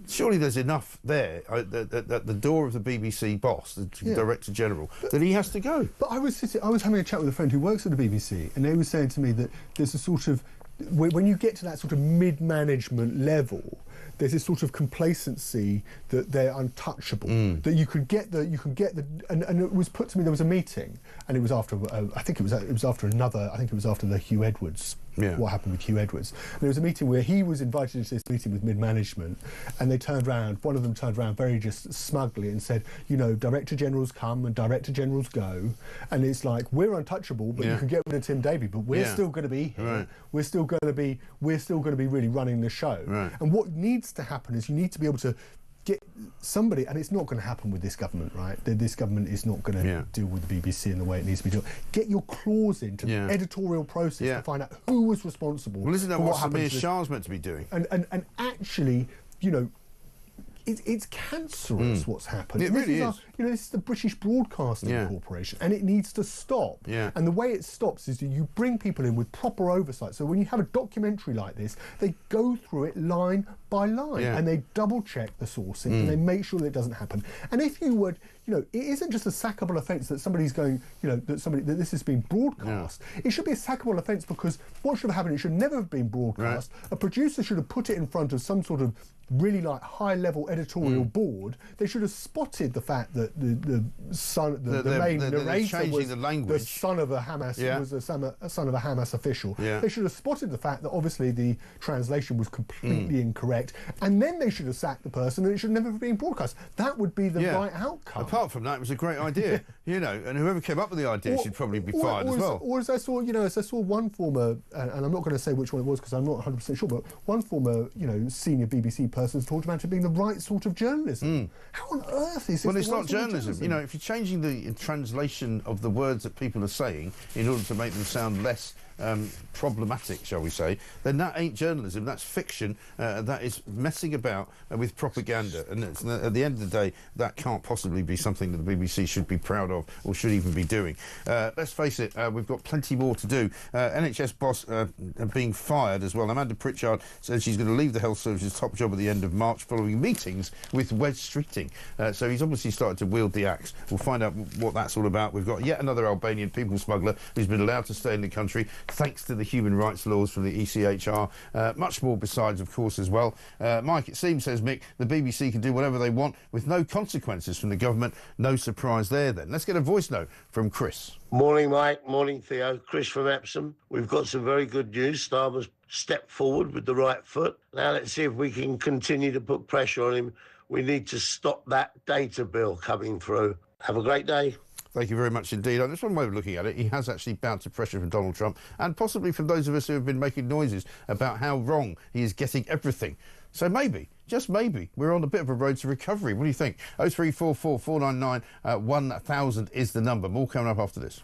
surely there's enough there at the door of the BBC boss, the Director General, that he has to go. But I was having a chat with a friend who works at the BBC, and they were saying to me that there's a sort of, when you get to that sort of mid-management level, there's this sort of complacency that they're untouchable. That you could get the, and it was put to me. There was a meeting, and it was after I think it was after the Hugh Edwards. What happened with Hugh Edwards? And there was a meeting where he was invited into this meeting with mid-management, and they turned round. One of them turned round very just smugly and said, you know, Director Generals come and Director Generals go, and it's like, we're untouchable, but you can get rid of Tim Davey, but we're still going to be here. Right. We're still going to be really running the show. Right. And what needs to happen is you need to be able to get somebody, and it's not going to happen with this government, right? This government is not going to deal with the BBC in the way it needs to be done. Get your claws into the editorial process to find out who was responsible. Well, isn't that what Samir Shah's meant to be doing? And actually, you know, it's cancerous what's happened. It really is. You know, this is the British Broadcasting Corporation, and it needs to stop. And the way it stops is you bring people in with proper oversight. So when you have a documentary like this, they go through it line by line, and they double-check the sourcing, and they make sure that it doesn't happen. And if you would, you know, it isn't just a sackable offence that somebody's going, you know, that this has been broadcast. It should be a sackable offence because what should have happened, it should never have been broadcast. A producer should have put it in front of some sort of really like high-level editorial board. They should have spotted the fact that the main narrator was the son of a Hamas was the son of a Hamas official. They should have spotted the fact that obviously the translation was completely incorrect, and then they should have sacked the person, and it should never have been broadcast. That would be the right outcome. Apart from that, it was a great idea, you know, and whoever came up with the idea should probably be fired as well. Or as I saw, one former, and I'm not going to say which one it was because I'm not 100% sure, but one former, you know, senior BBC person's talked about it being the right sort of journalism. How on earth is this? Well, it's not journalism. You know, if you're changing the translation of the words that people are saying in order to make them sound less problematic, shall we say, then that ain't journalism, that's fiction, that is messing about with propaganda, and at the end of the day, that can't possibly be something that the BBC should be proud of or should even be doing. Let's face it, we've got plenty more to do. NHS boss being fired as well. Amanda Pritchard says she's going to leave the health service's top job at the end of March following meetings with Wes Streeting. So he's obviously started to wield the axe. We'll find out what that's all about. We've got yet another Albanian people smuggler who's been allowed to stay in the country thanks to the human rights laws from the ECHR. Much more besides, of course, as well. Mike, it seems, says Mick, the BBC can do whatever they want with no consequences from the government. No surprise there, then. Let's get a voice note from Chris. Morning, Mike. Morning, Theo. Chris from Epsom. We've got some very good news. Starmer's stepped forward with the right foot. Now let's see if we can continue to put pressure on him. We need to stop that data bill coming through. Have a great day. Thank you very much indeed. That's one way of looking at it. He has actually bowed to pressure from Donald Trump and possibly from those of us who have been making noises about how wrong he is getting everything. So maybe, just maybe, we're on a bit of a road to recovery. What do you think? 0344 499 1000 is the number. More coming up after this.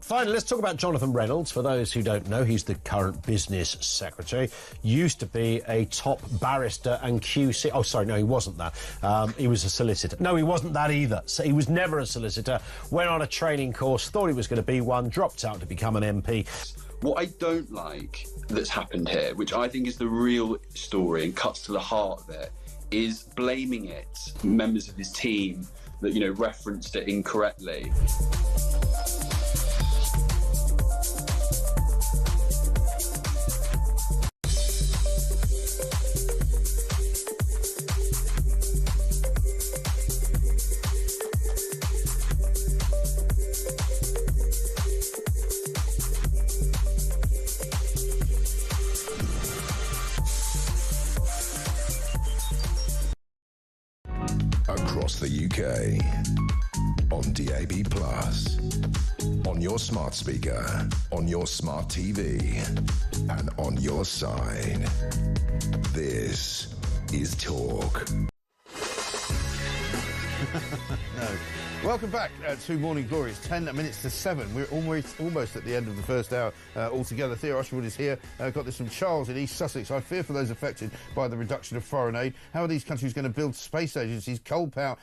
Finally, let's talk about Jonathan Reynolds. For those who don't know, he's the current business secretary. Used to be a top barrister and QC. Oh, sorry, no, he wasn't that. He was a solicitor. No, he wasn't that either. So he was never a solicitor. Went on a training course, thought he was going to be one, dropped out to become an MP. What I don't like that's happened here, which I think is the real story and cuts to the heart of it, is blaming it members of his team that, you know, referenced it incorrectly. UK. On DAB+, on your smart speaker, on your smart TV, and on your side. This is Talk. No. Welcome back to Morning Glory. It's 10 minutes to 7. We're almost at the end of the first hour altogether. Theo Usherwood is here. Got this from Charles in East Sussex. I fear for those affected by the reduction of foreign aid. How are these countries going to build space agencies, coal-powered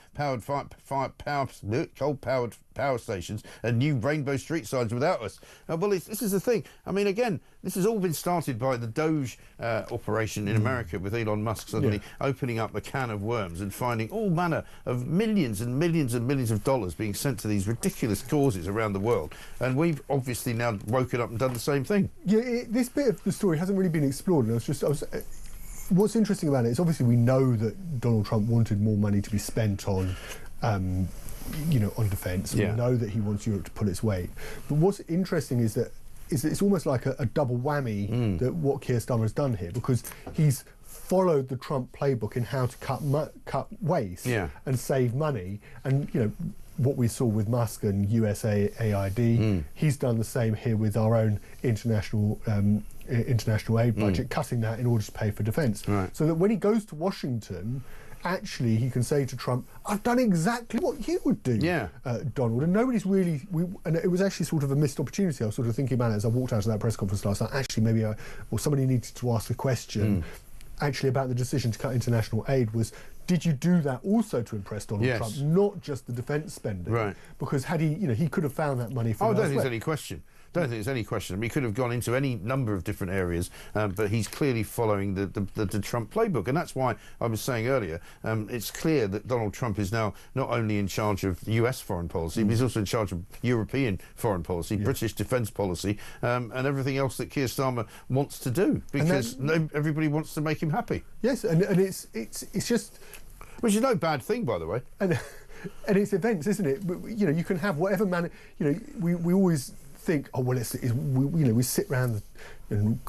power stations and new rainbow street signs without us? Well, this is the thing. I mean, again, this has all been started by the Doge operation in America, with Elon Musk suddenly opening up a can of worms and finding all manner of millions and millions and millions of dollars being sent to these ridiculous causes around the world. And we've obviously now woken up and done the same thing. Yeah, this bit of the story hasn't really been explored. And what's interesting about it is obviously we know that Donald Trump wanted more money to be spent on on defence. We know that he wants Europe to pull its weight. But what's interesting is that it's almost like a double whammy that what Keir Starmer has done here, because he's followed the Trump playbook in how to cut waste and save money. And what we saw with Musk and USAID, he's done the same here with our own international aid budget, cutting that in order to pay for defence. So that when he goes to Washington, actually he can say to Trump, I've done exactly what you would do, Donald. And nobody's really, and it was actually sort of a missed opportunity. I was sort of thinking about it as I walked out of that press conference last night. Actually, maybe somebody needed to ask a question actually about the decision to cut international aid was, did you do that also to impress Donald Trump, not just the defence spending? Because had he could have found that money from elsewhere. I don't think there's any question. I mean, he could have gone into any number of different areas, but he's clearly following the Trump playbook. And that's why I was saying earlier, it's clear that Donald Trump is now not only in charge of US foreign policy, but he's also in charge of European foreign policy, British defence policy, and everything else that Keir Starmer wants to do, because everybody wants to make him happy. Yes, and it's just... Which is no bad thing, by the way. And it's events, isn't it? You can have whatever we always think, oh well, we sit around and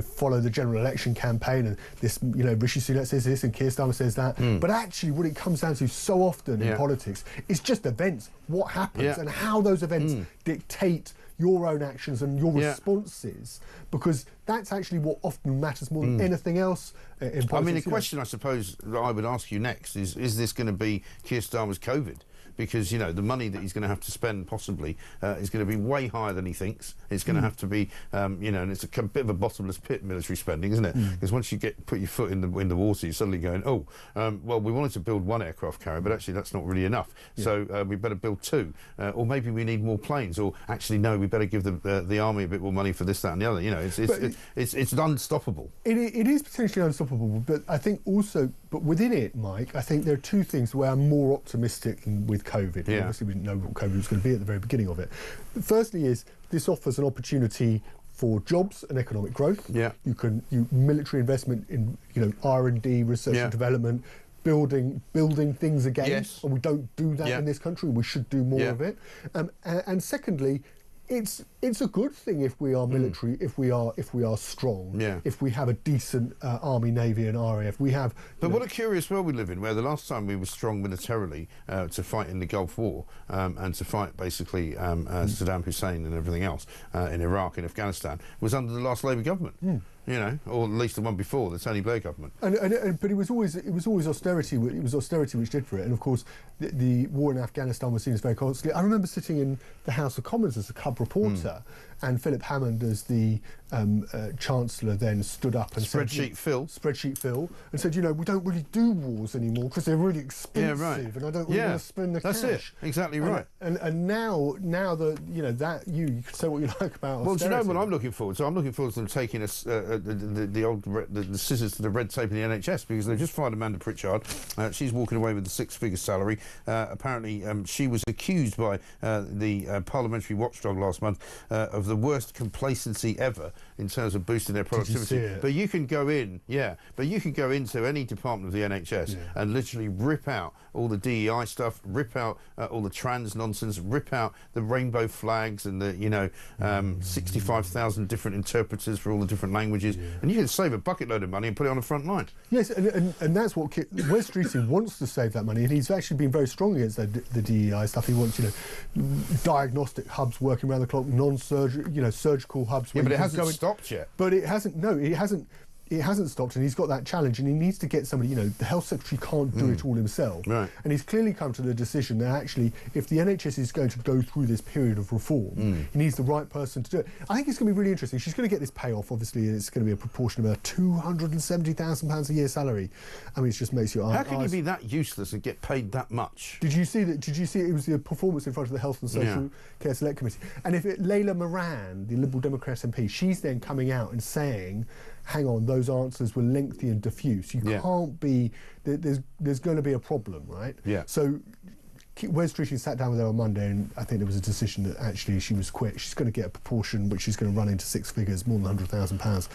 follow the general election campaign, and this Rishi Sunak says this and Keir Starmer says that, but actually what it comes down to so often in politics is just events, what happens and how those events dictate your own actions and your responses, because that's actually what often matters more than anything else in politics. I mean, the question I suppose that I would ask you next is this going to be Keir Starmer's COVID? Because, the money that he's going to have to spend possibly is going to be way higher than he thinks. It's going to have to be, and it's a bit of a bottomless pit, military spending, isn't it? Because once you put your foot in the water, you're suddenly going, well, we wanted to build one aircraft carrier, but actually that's not really enough. So we better build two. Or maybe we need more planes. Or actually, no, we better give the army a bit more money for this, that and the other. It's unstoppable. It is potentially unstoppable, but I think also, but within it, Mike, I think there are two things where I'm more optimistic than with COVID. Obviously, we didn't know what COVID was going to be at the very beginning of it. Firstly is this offers an opportunity for jobs and economic growth. You military investment in R&D, research and development, building things again. And we don't do that in this country. We should do more of it. And secondly, it's a good thing if we are military, if we are strong, if we have a decent army, navy, and RAF. We have. But what a curious world we live in, where the last time we were strong militarily to fight in the Gulf War and to fight basically Saddam Hussein and everything else in Iraq and Afghanistan was under the last Labour government. Or at least the one before, the Tony Blair government. But it was always austerity. It was austerity which did for it. And of course, the war in Afghanistan was seen as very costly. I remember sitting in the House of Commons as a cub reporter, and Philip Hammond, as the Chancellor, then stood up and said, Spreadsheet Phil, and said, we don't really do wars anymore because they're really expensive, and I don't really want to spend the cash. That's it, exactly right. And now that you could say what you like about austerity. Well, do you know what I'm looking forward to? I'm looking forward to them taking us the scissors to the red tape in the NHS, because they've just fired Amanda Pritchard. She's walking away with a six-figure salary. Apparently, she was accused by the parliamentary watchdog last month of the worst complacency ever in terms of boosting their productivity. But you can go in, into any department of the NHS and literally rip out all the DEI stuff, rip out all the trans nonsense, rip out the rainbow flags and the 65,000 different interpreters for all the different languages wages, and you can save a bucket load of money and put it on the front line. Yes, and that's what Wes Streeting wants to save that money, and he's actually been very strong against the DEI stuff. He wants, diagnostic hubs working around the clock, non-surgical, surgical hubs. Yeah, but it hasn't stopped yet. But it hasn't. No, it hasn't. It hasn't stopped, and he's got that challenge, and he needs to get somebody. The health secretary can't do it all himself, right? And he's clearly come to the decision that actually, if the NHS is going to go through this period of reform, he needs the right person to do it. I think it's going to be really interesting. She's going to get this payoff, obviously, and it's going to be a proportion of her £270,000 a year salary. I mean, it just makes your eyes. How can you be that useless and get paid that much? Did you see that? Did you see it was the performance in front of the Health and Social Care Select Committee? And Layla Moran, the Liberal Democrat MP, she's then coming out and saying, hang on, those answers were lengthy and diffuse. You can't be... There's going to be a problem, right? Yeah. So Wes Streeting sat down with her on Monday, and I think there was a decision that actually she was quit. She's going to get a proportion which is going to run into six figures, more than £100,000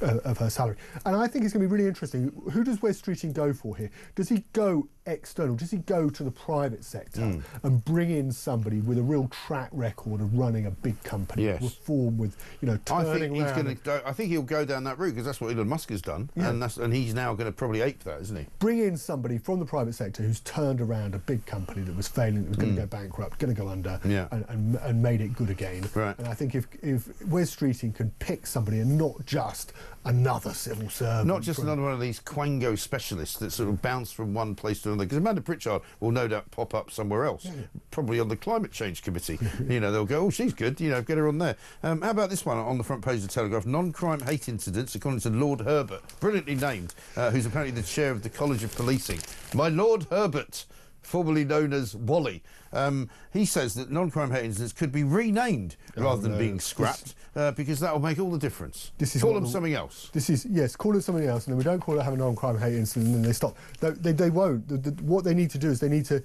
of her salary. And I think it's going to be really interesting. Who does Wes Streeting go for here? Does he go external? Does he go to the private sector and bring in somebody with a real track record of running a big company, reform with, turning around? I think he'll go down that route, because that's what Elon Musk has done, and he's now going to probably ape that, isn't he? Bring in somebody from the private sector who's turned around a big company that was failing, that was going to go bankrupt, going to go under, and made it good again. Right. And I think if Wes Streeting can pick somebody and not just another civil servant. Not just another one of these Quango specialists that sort of bounce from one place to another. Because Amanda Pritchard will no doubt pop up somewhere else, probably on the Climate Change Committee. They'll go, oh, she's good, get her on there. How about this one on the front page of the Telegraph? Non-crime hate incidents, according to Lord Herbert, brilliantly named, who's apparently the chair of the College of Policing. My Lord Herbert, formerly known as Wally. He says that non-crime hate incidents could be renamed rather than being scrapped, because that will make all the difference. Call them something else. Call it something else, and then we don't call it having a non-crime hate incident, and then they stop. They won't. What they need to do is they need to...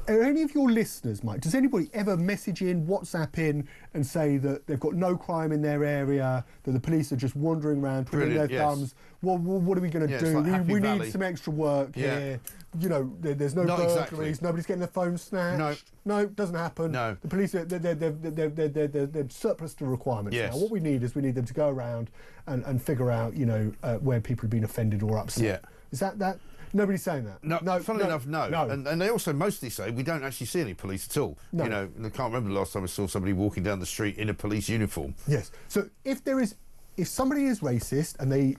Are any of your listeners, Mike, does anybody ever message in, WhatsApp in, and say that they've got no crime in their area, that the police are just wandering around, twiddling their thumbs? Well, what are we going to do? Like we need some extra work here. There's no burglaries, nobody's getting their phone snatched. No, it doesn't happen. No. The police, they're surplus to requirements now. What we need is them to go around and figure out, where people have been offended or upset. Yeah. Is that... Nobody's saying that. No, funnily enough, no. And they also mostly say we don't actually see any police at all. I can't remember the last time I saw somebody walking down the street in a police uniform. Yes. So if somebody is racist and they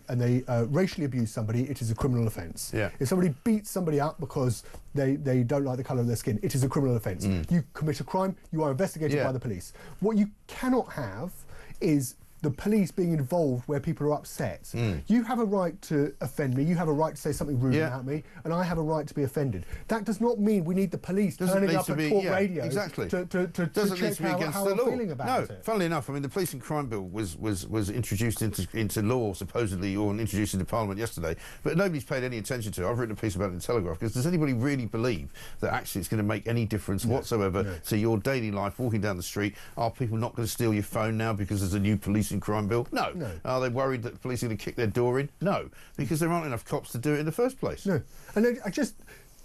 racially abuse somebody, it is a criminal offence. Yeah. If somebody beats somebody up because they don't like the colour of their skin, it is a criminal offence. You commit a crime, you are investigated by the police. What you cannot have is the police being involved where people are upset. You have a right to offend me, you have a right to say something rude about me, and I have a right to be offended. That does not mean we need the police turning up at court radio to check how I'm feeling about it. No, funnily enough, I mean, the Police and Crime Bill was introduced into law, supposedly, or introduced into Parliament yesterday, but nobody's paid any attention to it. I've written a piece about it in the Telegraph, because does anybody really believe that actually it's going to make any difference whatsoever to your daily life, walking down the street? Are people not going to steal your phone now because there's a new police and crime bill? No. Are they worried that the police are going to kick their door in? No, because there aren't enough cops to do it in the first place. No, and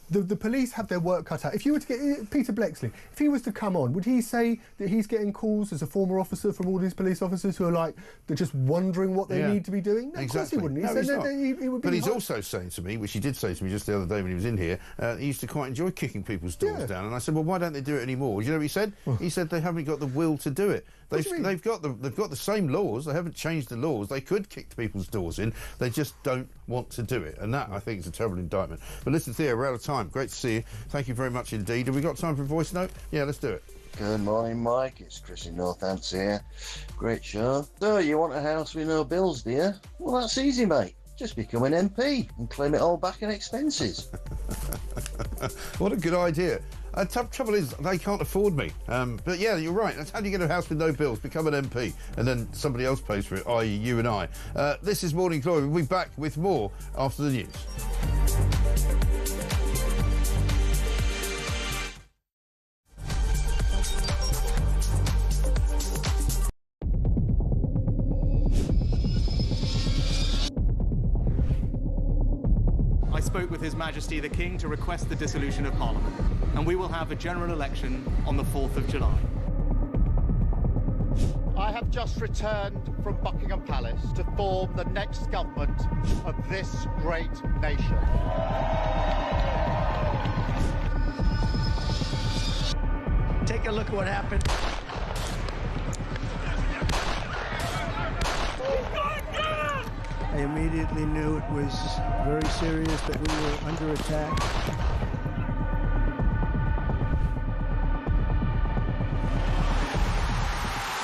the police have their work cut out. If you were to get Peter Blexley, if he was to come on, would he say that he's getting calls as a former officer from all these police officers who are like, they're just wondering what they need to be doing? No, exactly. Of course he wouldn't. He would be but he's also saying to me, which he did say to me just the other day when he was in here, he used to quite enjoy kicking people's doors down. And I said, well, why don't they do it anymore? You know what he said? He said they haven't got the will to do it. They've got the same laws. They haven't changed the laws. They could kick people's doors in. They just don't want to do it. And that, I think, is a terrible indictment. But listen, Theo, we're out of time. Great to see you. Thank you very much indeed. Have we got time for a voice note? Yeah, let's do it. Good morning, Mike. It's Chris in Northampton here. Great show. So, you want a house with no bills, do you? Well, that's easy, mate. Just become an MP and claim it all back in expenses. What a good idea. Trouble is, they can't afford me. But yeah, you're right. That's how do you get a house with no bills? Become an MP, and then somebody else pays for it, i.e. you and I. This is Morning Glory. We'll be back with more after the news. I spoke with His Majesty the King to request the dissolution of Parliament, and we will have a general election on the 4th of July. I have just returned from Buckingham Palace to form the next government of this great nation. Take a look at what happened. I immediately knew it was very serious, that we were under attack.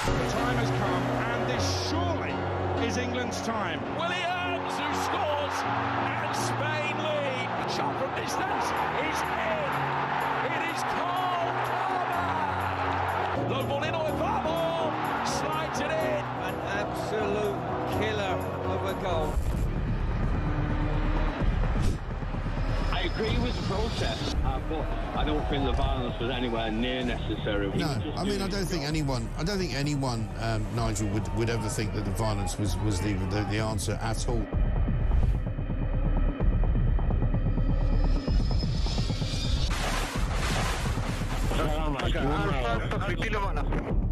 The time has come, and this surely is England's time. Williams, who scores, and Spain lead. Shot from distance is in. It is Cole Palmer. Low ball in, Whitehall slides it in. An absolute killer of a goal. I agree with the process, but I don't think the violence was anywhere near necessary. No, I mean, I don't think anyone, Nigel, would ever think that the violence was the answer at all.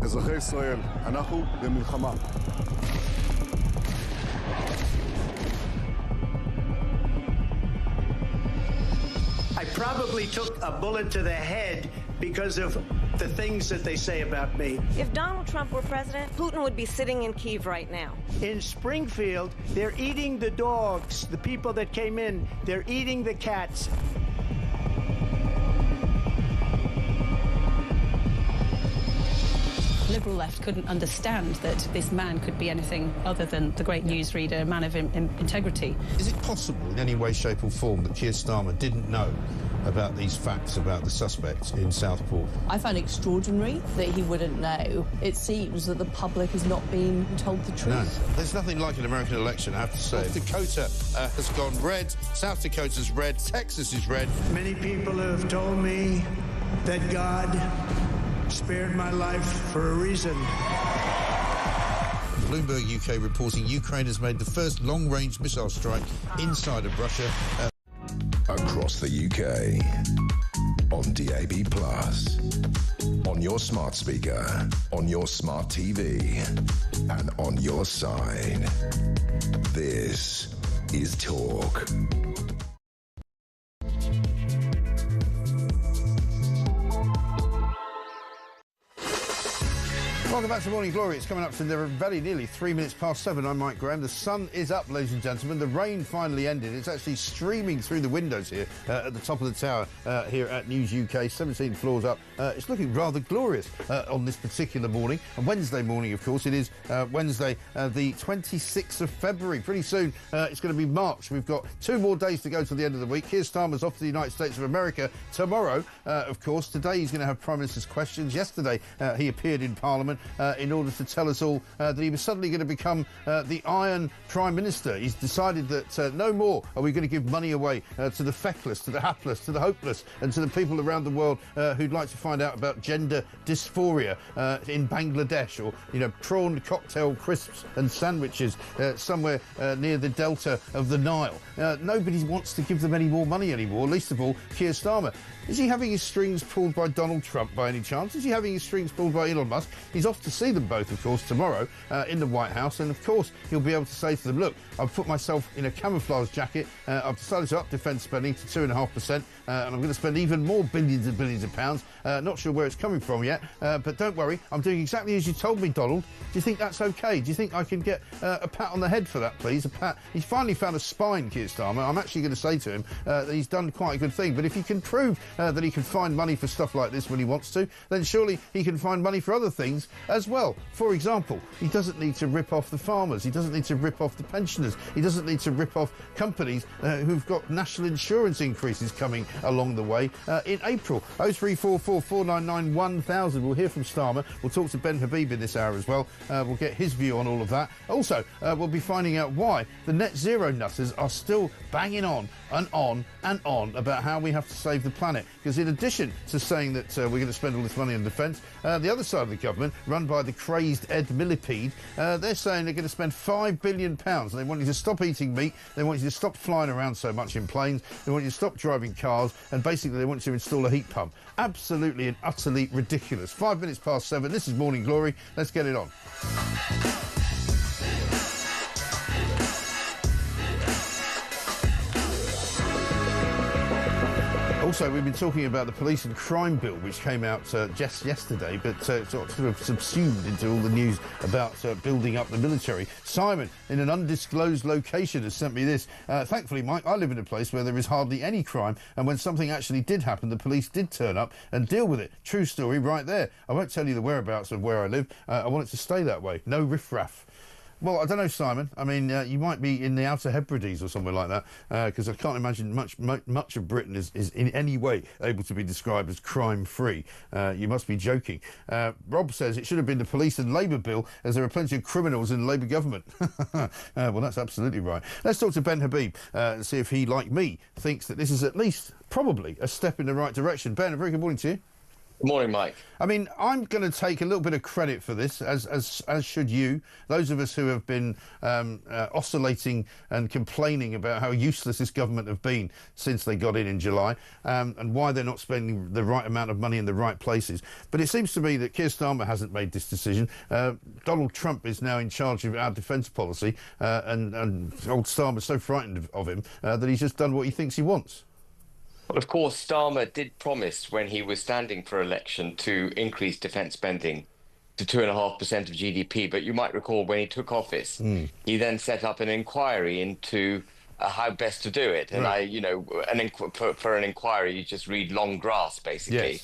אזרחי ישראל, אנחנו במלחמה. I probably took a bullet to the head because of the things that they say about me. If Donald Trump were president, Putin would be sitting in Kyiv right now. In Springfield, they're eating the dogs, the people that came in, they're eating the cats. Liberal left couldn't understand that this man could be anything other than the great newsreader, a man of integrity. Is it possible in any way, shape or form that Keir Starmer didn't know about these facts about the suspects in Southport? I find it extraordinary that he wouldn't know. It seems that the public has not been told the truth. No, there's nothing like an American election, I have to say. North Dakota has gone red, South Dakota's red, Texas is red. Many people have told me that God spared my life for a reason. Bloomberg UK reporting Ukraine has made the first long-range missile strike inside of Russia. Across the UK, on DAB+, on your smart speaker, on your smart TV, and on your side. This is Talk. Welcome back to Morning Glory. It's coming up to very nearly 3 minutes past 7. I'm Mike Graham. The sun is up, ladies and gentlemen. The rain finally ended. It's actually streaming through the windows here at the top of the tower here at News UK, 17 floors up. It's looking rather glorious on this particular morning. And Wednesday morning, of course. It is Wednesday, the 26th of February. Pretty soon, it's going to be March. We've got 2 more days to go to the end of the week. Keir Starmer's off to the United States of America tomorrow, of course. Today, he's going to have Prime Minister's questions. Yesterday, he appeared in Parliament in order to tell us all that he was suddenly going to become the Iron Prime Minister. He's decided that no more are we going to give money away to the feckless, to the hapless, to the hopeless, and to the people around the world who'd like to find out about gender dysphoria in Bangladesh, or, you know, prawn cocktail crisps and sandwiches somewhere near the delta of the Nile. Nobody wants to give them any more money anymore, least of all Keir Starmer. Is he having his strings pulled by Donald Trump by any chance? Is he having his strings pulled by Elon Musk? He's off to see them both, of course, tomorrow in the White House. And, of course, he'll be able to say to them, look, I've put myself in a camouflage jacket. I've decided to up defence spending to 2.5%. And I'm going to spend even more billions and billions of pounds. Not sure where it's coming from yet. But don't worry, I'm doing exactly as you told me, Donald. Do you think that's OK? Do you think I can get a pat on the head for that, please? A pat. He's finally found a spine, Keir Starmer. I'm actually going to say to him that he's done quite a good thing. But if he can prove that he can find money for stuff like this when he wants to, then surely he can find money for other things as well. For example, he doesn't need to rip off the farmers. He doesn't need to rip off the pensioners. He doesn't need to rip off companies who've got national insurance increases coming along the way in April. 0344 499 1000. We'll hear from Starmer. We'll talk to Ben Habib in this hour as well. We'll get his view on all of that. Also, we'll be finding out why the net zero nutters are still banging on and on and on about how we have to save the planet. Because in addition to saying that we're going to spend all this money on defence, the other side of the government run by the crazed Ed Miliband. They're saying they're going to spend £5 billion. They want you to stop eating meat. They want you to stop flying around so much in planes. They want you to stop driving cars. And basically, they want you to install a heat pump. Absolutely and utterly ridiculous. 5 minutes past 7. This is Morning Glory. Let's get it on. Also, we've been talking about the police and crime bill, which came out just yesterday, but sort of subsumed into all the news about building up the military. Simon, in an undisclosed location, has sent me this. Thankfully, Mike, I live in a place where there is hardly any crime, and when something actually did happen, the police did turn up and deal with it. True story right there. I won't tell you the whereabouts of where I live. I want it to stay that way. No riffraff. Well, I don't know, Simon. I mean, you might be in the Outer Hebrides or somewhere like that, because I can't imagine much of Britain is in any way able to be described as crime-free. You must be joking. Rob says it should have been the police and Labour bill, as there are plenty of criminals in the Labour government. Well, that's absolutely right. Let's talk to Ben Habib and see if he, like me, thinks that this is at least probably a step in the right direction. Ben, a very good morning to you. Good morning, Mike. I mean, I'm going to take a little bit of credit for this, as should you. Those of us who have been oscillating and complaining about how useless this government have been since they got in July, and why they're not spending the right amount of money in the right places. But it seems to me that Keir Starmer hasn't made this decision. Donald Trump is now in charge of our defence policy, and old Starmer's so frightened of him that he's just done what he thinks he wants. Well, of course, Starmer did promise when he was standing for election to increase defence spending to 2.5% of GDP. But you might recall when he took office, he then set up an inquiry into how best to do it. And right. For an inquiry, you just read long grass, basically.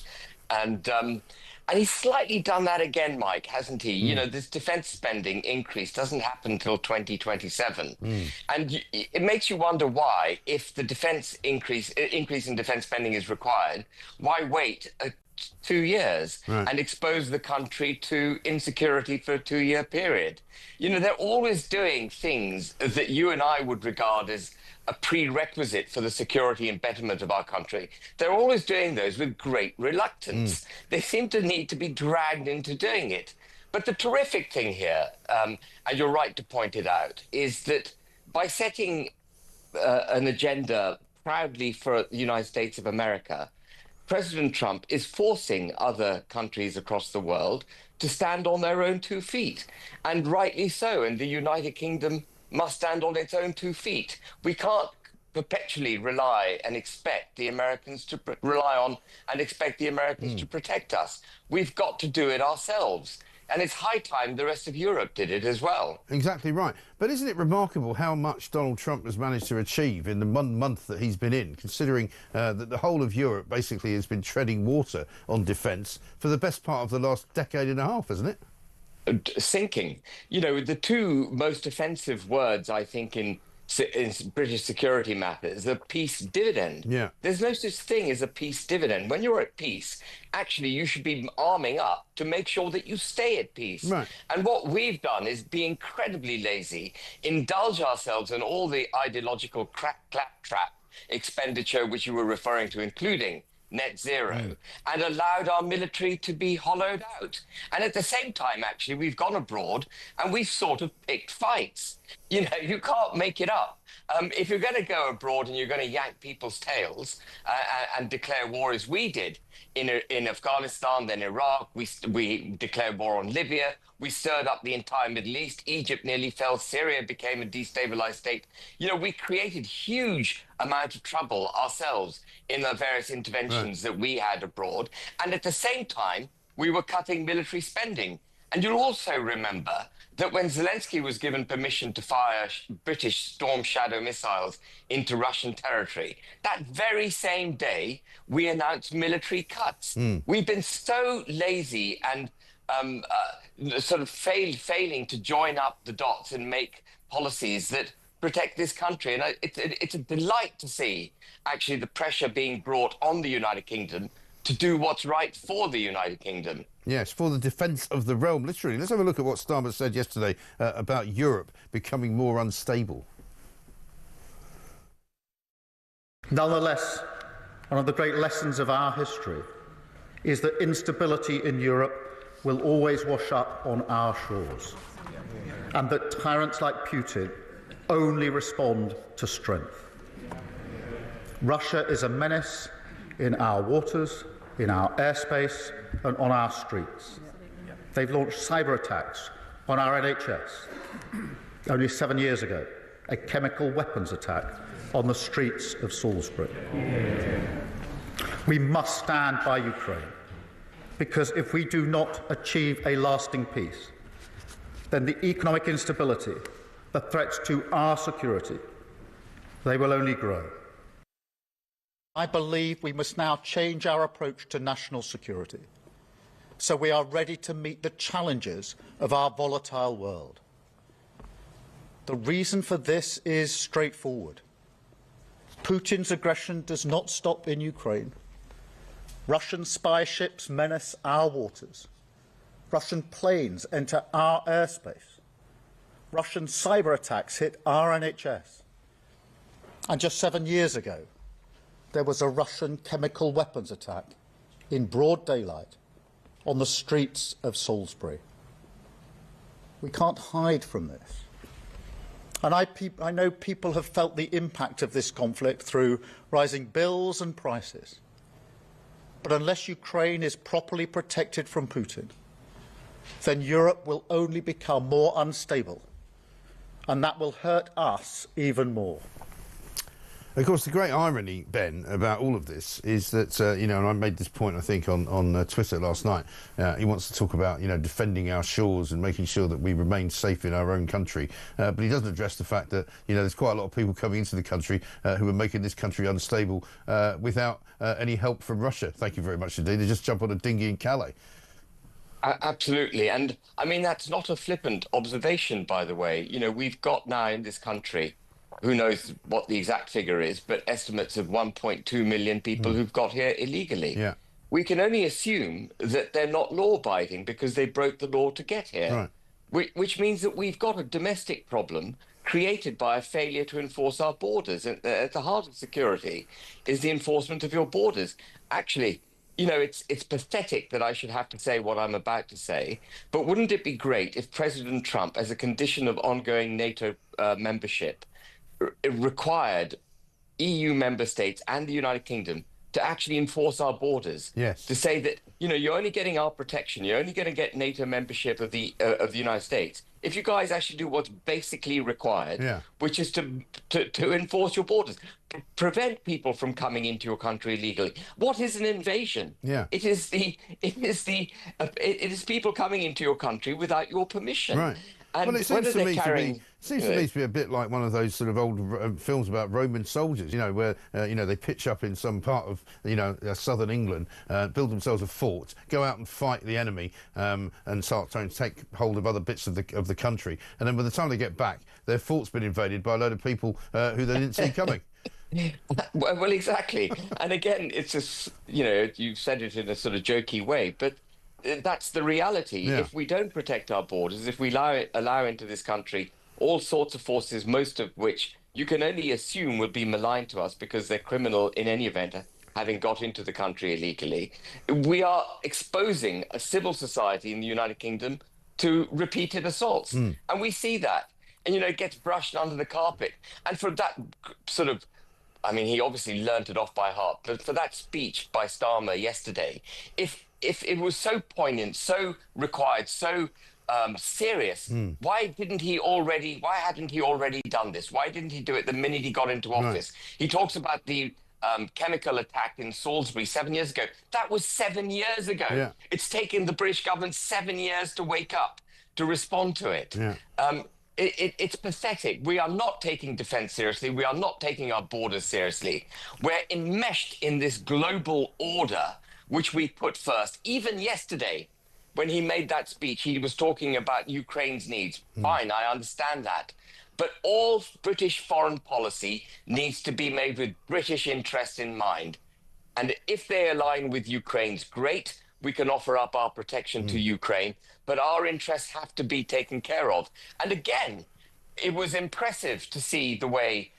Yes. And he's slightly done that again, Mike, hasn't he? You know, this defence spending increase doesn't happen until 2027. And it makes you wonder why, if the increase in defence spending is required, why wait 2 years and expose the country to insecurity for a 2-year period? You know, they're always doing things that you and I would regard as a prerequisite for the security and betterment of our country. They're always doing those with great reluctance. They seem to need to be dragged into doing it. But the terrific thing here, and you're right to point it out, is that by setting an agenda proudly for the United States of America, President Trump is forcing other countries across the world to stand on their own 2 feet, and rightly so. And the United Kingdom must stand on its own 2 feet. We can't perpetually rely and expect the Americans to protect us. We've got to do it ourselves. And it's high time the rest of Europe did it as well. Exactly right. But isn't it remarkable how much Donald Trump has managed to achieve in the 1 month that he's been in, considering that the whole of Europe basically has been treading water on defence for the best part of the last decade and a half, hasn't it? Sinking. You know, the two most offensive words, I think, in British security matters, the peace dividend. Yeah. There's no such thing as a peace dividend. When you're at peace, actually, you should be arming up to make sure that you stay at peace. Right. And what we've done is be incredibly lazy, indulge ourselves in all the ideological claptrap expenditure which you were referring to, including net zero, and allowed our military to be hollowed out. And at the same time, actually, we've gone abroad and we've sort of picked fights. You know, you can't make it up. If you're going to go abroad and you're going to yank people's tails and declare war as we did in Afghanistan, then Iraq, we declared war on Libya, we stirred up the entire Middle East, Egypt nearly fell, Syria became a destabilized state. You know, we created huge amount of trouble ourselves in the various interventions that we had abroad. And at the same time, we were cutting military spending. And you'll also remember that when Zelensky was given permission to fire British Storm Shadow missiles into Russian territory, that very same day, we announced military cuts. We've been so lazy and sort of failing to join up the dots and make policies that protect this country. And it's a delight to see, actually, the pressure being brought on the United Kingdom to do what's right for the United Kingdom. Yes, for the defence of the realm, literally. Let's have a look at what Starmer said yesterday about Europe becoming more unstable. Nonetheless, one of the great lessons of our history is that instability in Europe will always wash up on our shores, and that tyrants like Putin only respond to strength. Russia is a menace in our waters, in our airspace, and on our streets. They've launched cyber attacks on our NHS. Only 7 years ago, a chemical weapons attack on the streets of Salisbury. We must stand by Ukraine, because if we do not achieve a lasting peace, then the economic instability, the threats to our security, they will only grow. I believe we must now change our approach to national security, so we are ready to meet the challenges of our volatile world. The reason for this is straightforward. Putin's aggression does not stop in Ukraine. Russian spy ships menace our waters. Russian planes enter our airspace. Russian cyber attacks hit our NHS. And just 7 years ago, there was a Russian chemical weapons attack in broad daylight on the streets of Salisbury. We can't hide from this. And I know people have felt the impact of this conflict through rising bills and prices. But unless Ukraine is properly protected from Putin, then Europe will only become more unstable, and that will hurt us even more. Of course, the great irony, Ben, about all of this is that, and I made this point, I think, on Twitter last night. He wants to talk about, defending our shores and making sure that we remain safe in our own country. But he doesn't address the fact that, there's quite a lot of people coming into the country who are making this country unstable without any help from Russia. Thank you very much indeed. They just jump on a dinghy in Calais. Absolutely. And, I mean, that's not a flippant observation, by the way. We've got now in this country, who knows what the exact figure is, but estimates of 1.2 million people who've got here illegally. Yeah. We can only assume that they're not law-abiding because they broke the law to get here, which means that we've got a domestic problem created by a failure to enforce our borders. And at the heart of security is the enforcement of your borders. Actually, it's pathetic that I should have to say what I'm about to say, but wouldn't it be great if President Trump, as a condition of ongoing NATO membership, required EU member states and the United Kingdom to actually enforce our borders? Yes. To say that, you're only getting our protection, you're only going to get NATO membership of the United States if you guys actually do what's basically required, which is to enforce your borders, prevent people from coming into your country illegally. What is an invasion? It is people coming into your country without your permission. Right. And well, it seems to me to be a bit like one of those sort of old films about Roman soldiers, where they pitch up in some part of southern England, build themselves a fort, go out and fight the enemy, and start trying to take hold of other bits of the country, and then by the time they get back, their fort's been invaded by a load of people who they didn't see coming. Well, exactly. And again, it's just you said it in a sort of jokey way, but that's the reality. Yeah. If we don't protect our borders, if we allow into this country all sorts of forces, most of which you can only assume will be maligned to us because they're criminal in any event, having got into the country illegally, we are exposing a civil society in the United Kingdom to repeated assaults. And we see that. And, it gets brushed under the carpet. And for that sort of, he obviously learnt it off by heart, but for that speech by Starmer yesterday, if it was so poignant, so required, so serious, why hadn't he already done this? Why didn't he do it the minute he got into office? He talks about the chemical attack in Salisbury 7 years ago. That was 7 years ago. Yeah. It's taken the British government 7 years to wake up, to respond to it. Yeah. It's pathetic. We are not taking defence seriously. We are not taking our borders seriously. We're enmeshed in this global order, which we put first. Even yesterday, when he made that speech, he was talking about Ukraine's needs. Fine, I understand that. But all British foreign policy needs to be made with British interests in mind. And if they align with Ukraine's, great, we can offer up our protection to Ukraine, but our interests have to be taken care of. And again, it was impressive to see the way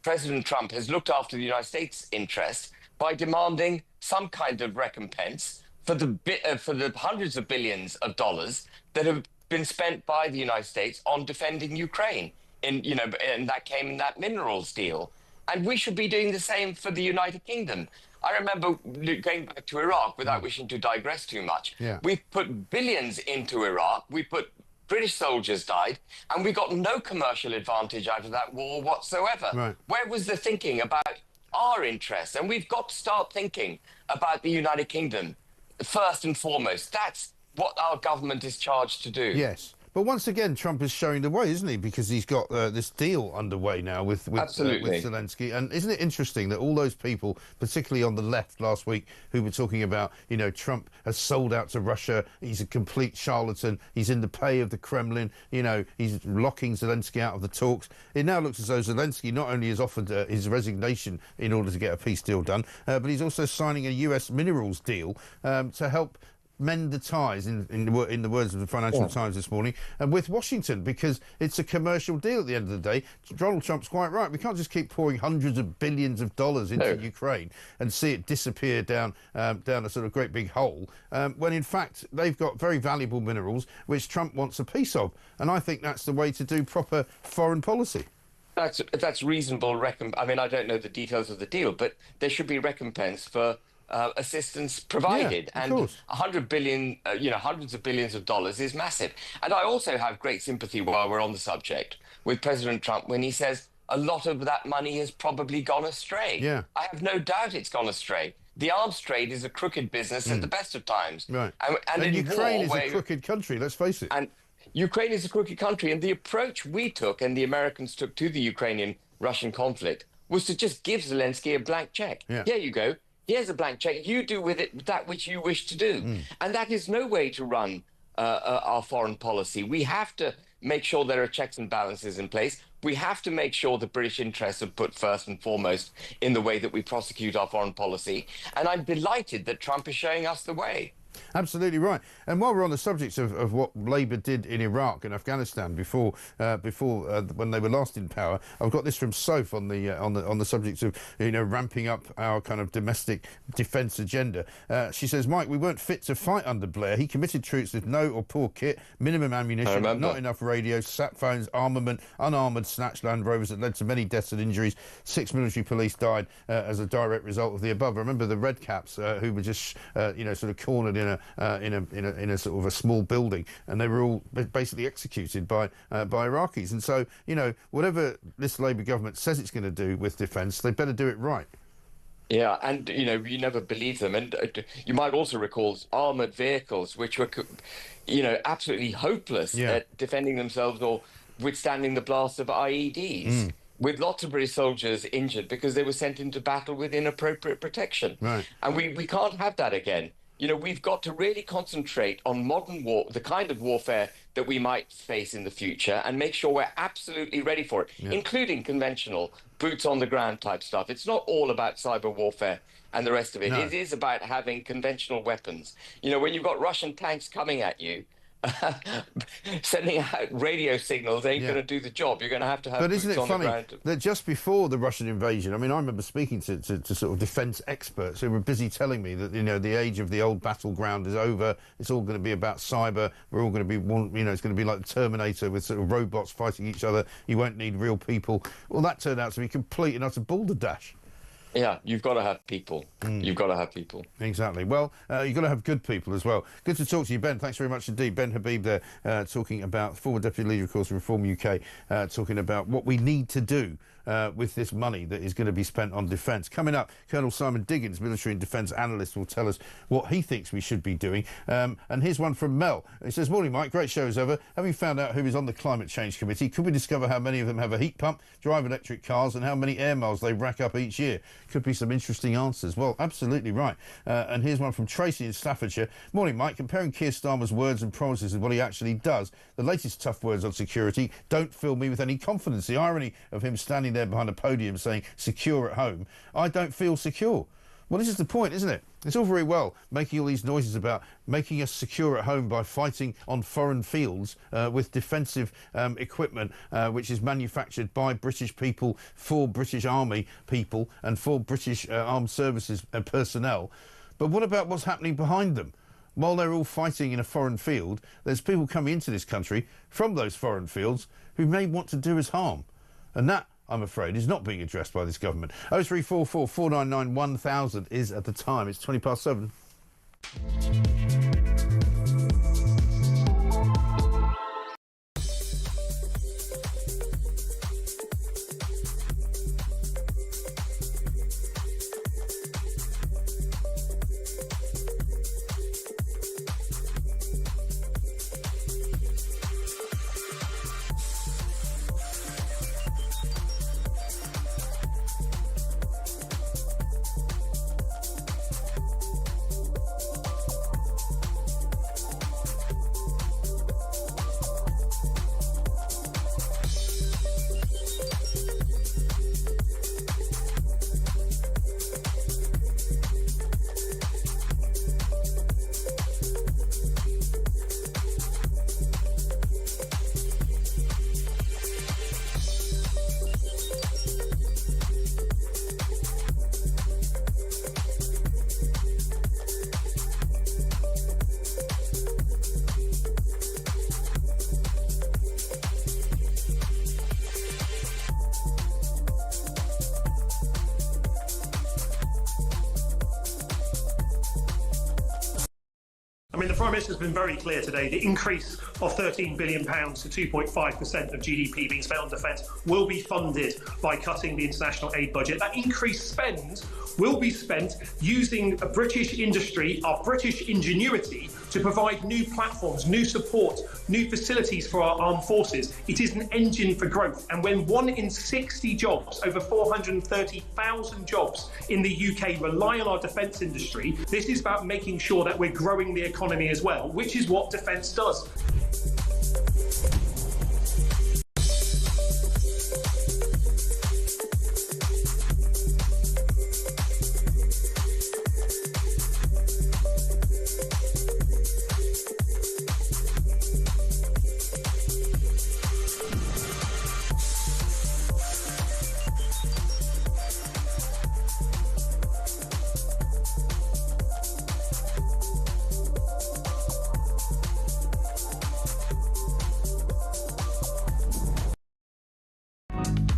President Trump has looked after the United States' interests by demanding some kind of recompense for the hundreds of billions of dollars that have been spent by the United States on defending Ukraine. And that came in that minerals deal. And we should be doing the same for the United Kingdom. I remember going back to Iraq, without wishing to digress too much. Yeah. We put billions into Iraq. British soldiers died, and we got no commercial advantage out of that war whatsoever. Right. Where was the thinking about our interests? And we've got to start thinking about the United Kingdom first and foremost. That's what our government is charged to do. Yes. But once again, Trump is showing the way, isn't he? Because he's got this deal underway now with Zelensky. And isn't it interesting that all those people, particularly on the left last week, who were talking about, Trump has sold out to Russia, he's a complete charlatan, he's in the pay of the Kremlin, he's locking Zelensky out of the talks. It now looks as though Zelensky not only has offered his resignation in order to get a peace deal done, but he's also signing a US minerals deal to help mend the ties, in the words of the Financial Times this morning, and with Washington, because it's a commercial deal at the end of the day. Donald Trump's quite right. We can't just keep pouring hundreds of billions of dollars into Ukraine and see it disappear down a sort of great big hole, when in fact they've got very valuable minerals which Trump wants a piece of. And I think that's the way to do proper foreign policy. That's reasonable. I mean, I don't know the details of the deal, but there should be recompense for assistance provided, and 100 billion, hundreds of billions of dollars is massive. And I also have great sympathy, while we're on the subject, with President Trump when he says a lot of that money has probably gone astray. Yeah. I have no doubt it's gone astray. The arms trade is a crooked business at the best of times. Right. And Ukraine is a crooked country, let's face it. And Ukraine is a crooked country, and the approach we took and the Americans took to the Ukrainian-Russian conflict was to just give Zelensky a blank check. Yeah. Here you go. Here's a blank check. You do with it that which you wish to do. And that is no way to run our foreign policy. We have to make sure there are checks and balances in place. We have to make sure the British interests are put first and foremost in the way that we prosecute our foreign policy. And I'm delighted that Trump is showing us the way. Absolutely right. And while we're on the subject of what Labour did in Iraq and Afghanistan before when they were last in power, I've got this from Soph on the subject of ramping up our kind of domestic defence agenda. She says, Mike, we weren't fit to fight under Blair. He committed troops with no or poor kit, minimum ammunition, not enough radios, sat phones, armament, unarmoured snatched Land Rovers that led to many deaths and injuries. 6 military police died as a direct result of the above. I remember the Red Caps who were just sort of cornered in a sort of a small building, and they were all basically executed by Iraqis. And so, whatever this Labour government says it's going to do with defence, they better do it right. Yeah, and, you never believe them. And you might also recall armoured vehicles, which were, absolutely hopeless at defending themselves or withstanding the blast of IEDs. With lots of British soldiers injured because they were sent into battle with inappropriate protection. Right. And we can't have that again. We've got to really concentrate on modern war, the kind of warfare that we might face in the future, and make sure we're absolutely ready for it, including conventional boots on the ground type stuff. It's not all about cyber warfare and the rest of it. No. It is about having conventional weapons. When you've got Russian tanks coming at you, sending out radio signals ain't going to do the job. You're going to have But isn't it funny ground. that just before the Russian invasion, I mean, I remember speaking to sort of defence experts who were busy telling me that, the age of the old battleground is over. It's all going to be about cyber. We're all going to be, it's going to be like the Terminator with sort of robots fighting each other. You won't need real people. Well, that turned out to be complete and utter balderdash. Yeah, you've got to have people. You've got to have people. Exactly. Well, you've got to have good people as well. Good to talk to you, Ben. Thanks very much indeed. Ben Habib there, talking about, former Deputy Leader, of course, of Reform UK, talking about what we need to do with this money that is going to be spent on defence. Coming up, Colonel Simon Diggins, military and defence analyst, will tell us what he thinks we should be doing. And here's one from Mel. He says, morning, Mike. Great show as ever. Having found out who is on the Climate Change Committee, could we discover how many of them have a heat pump, drive electric cars, and how many air miles they rack up each year? Could be some interesting answers. Well, absolutely right. And here's one from Tracy in Staffordshire. Morning, Mike. Comparing Keir Starmer's words and promises with what he actually does, the latest tough words on security don't fill me with any confidence. The irony of him standing there behind a podium saying secure at home, I don't feel secure. Well, this is the point, isn't it? It's all very well making all these noises about making us secure at home by fighting on foreign fields with defensive equipment which is manufactured by British people for British Army people and for British armed services personnel. But what about what's happening behind them? While they're all fighting in a foreign field, there's people coming into this country from those foreign fields who may want to do us harm. And that, I'm afraid, is not being addressed by this government. 0344 499 1000 is at the time. It's 7:20. I mean, the Prime Minister has been very clear today. The increase of £13 billion to 2.5% of GDP being spent on defence will be funded by cutting the international aid budget. That increased spend will be spent using a British industry, our British ingenuity, to provide new platforms, new support, new facilities for our armed forces. It is an engine for growth. And when 1 in 60 jobs, over 430,000 jobs in the UK rely on our defence industry, this is about making sure that we're growing the economy as well, which is what defence does.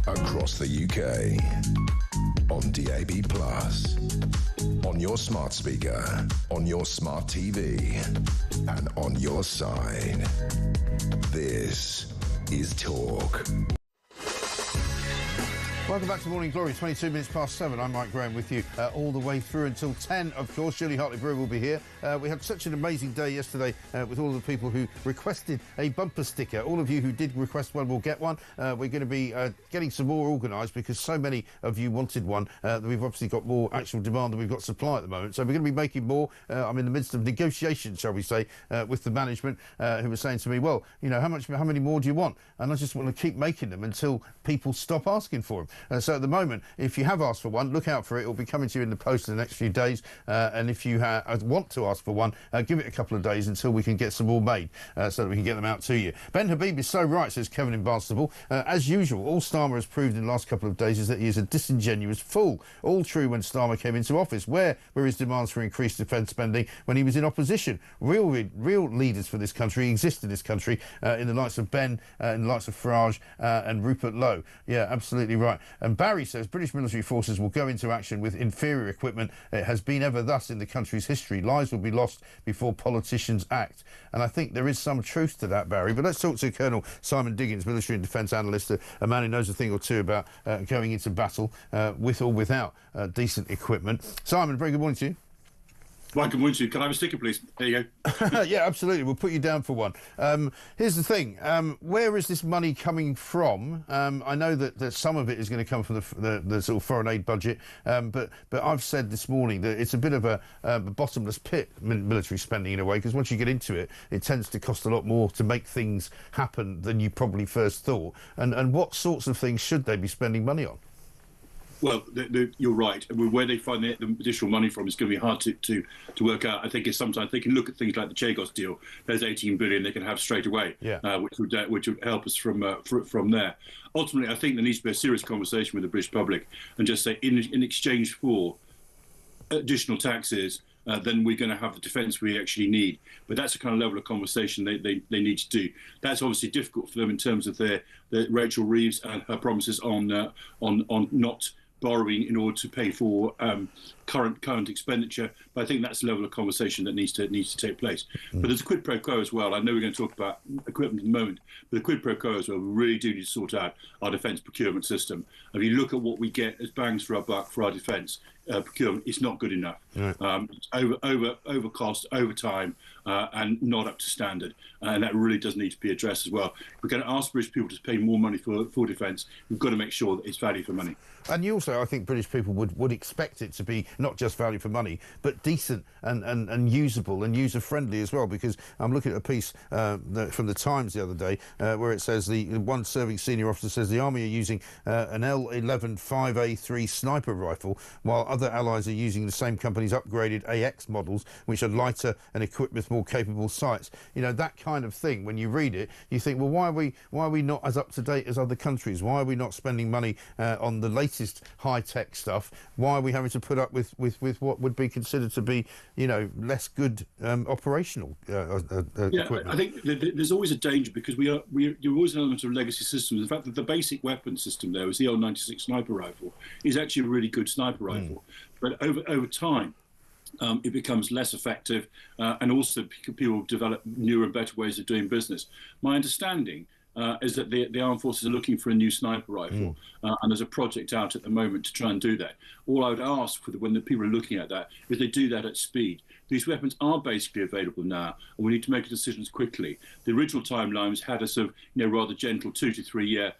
Across the UK, on DAB+, on your smart speaker, on your smart TV, and on your side. This is Talk. Welcome back to Morning Glory, 7:22. I'm Mike Graham with you all the way through until 10, of course. Julie Hartley-Brewer will be here. We had such an amazing day yesterday with all of the people who requested a bumper sticker. All of you who did request one will get one. We're going to be getting some more organised because so many of you wanted one that we've obviously got more actual demand than we've got supply at the moment. So we're going to be making more. I'm in the midst of negotiations, shall we say, with the management who were saying to me, well, you know, how many more do you want? And I just want to keep making them until people stop asking for them. So at the moment, if you have asked for one, look out for it. It will be coming to you in the post in the next few days. And if you want to ask for one, give it a couple of days until we can get some more made so that we can get them out to you. Ben Habib is so right, says Kevin in Barnstable. As usual, all Starmer has proved in the last couple of days is that he is a disingenuous fool. All true when Starmer came into office. Where were his demands for increased defence spending when he was in opposition? Real leaders for this country exist in this country, in the likes of Ben, in the likes of Farage and Rupert Lowe. Yeah, absolutely right. And Barry says British military forces will go into action with inferior equipment. It has been ever thus in the country's history. Lives will be lost before politicians act. And I think there is some truth to that, Barry. But let's talk to Colonel Simon Diggins, military and defence analyst, a man who knows a thing or two about going into battle with or without decent equipment. Simon, very good morning to you. Right, good morning to you. Can I have a sticker, please? There you go. Yeah, absolutely. We'll put you down for one. Here's the thing. Where is this money coming from? I know that some of it is going to come from the sort of foreign aid budget, but I've said this morning that it's a bit of a bottomless pit, military spending in a way, because once you get into it, it tends to cost a lot more to make things happen than you probably first thought. And what sorts of things should they be spending money on? Well, you're right. Where they find the additional money from is going to be hard to work out. I think it's sometimes they can look at things like the Chagos deal. There's 18 billion they can have straight away, which would help us from there. Ultimately, I think there needs to be a serious conversation with the British public and just say, in exchange for additional taxes then we're going to have the defence we actually need. But that's the kind of level of conversation they need to do. That's obviously difficult for them in terms of their Rachel Reeves and her promises on not borrowing in order to pay for current expenditure. But I think that's the level of conversation that needs to take place. But there's a quid pro quo as well. I know we're going to talk about equipment in a moment, but the quid pro quo as well, we really do need to sort out our defence procurement system. If you look at what we get as bangs for our buck for our defence procurement, it's not good enough. It's over cost, over time, and not up to standard. And that really does need to be addressed as well. If we're going to ask British people to pay more money for defence, we've got to make sure that it's value for money. And you also, I think, British people would expect it to be not just value for money, but decent and usable and user-friendly as well, because I'm looking at a piece from the Times the other day where it says the one serving senior officer says the Army are using an L11 5A3 sniper rifle, while other allies are using the same company's upgraded AX models, which are lighter and equipped with more capable sights. You know, that kind of thing. When you read it, you think, well, why are we not as up-to-date as other countries? Why are we not spending money on the latest high-tech stuff? Why are we having to put up with what would be considered to be, you know, less good operational equipment? I think there's always a danger, because you're always an element of legacy systems. In fact, that the basic weapon system there is the old 96 sniper rifle is actually a really good sniper rifle. But over time, it becomes less effective, and also people develop newer and better ways of doing business. My understanding is that the armed forces are looking for a new sniper rifle, and there's a project out at the moment to try and do that. All I would ask for when the people are looking at that is they do that at speed. These weapons are basically available now, and we need to make decisions quickly. The original timelines had a sort of, rather gentle 2 to 3 year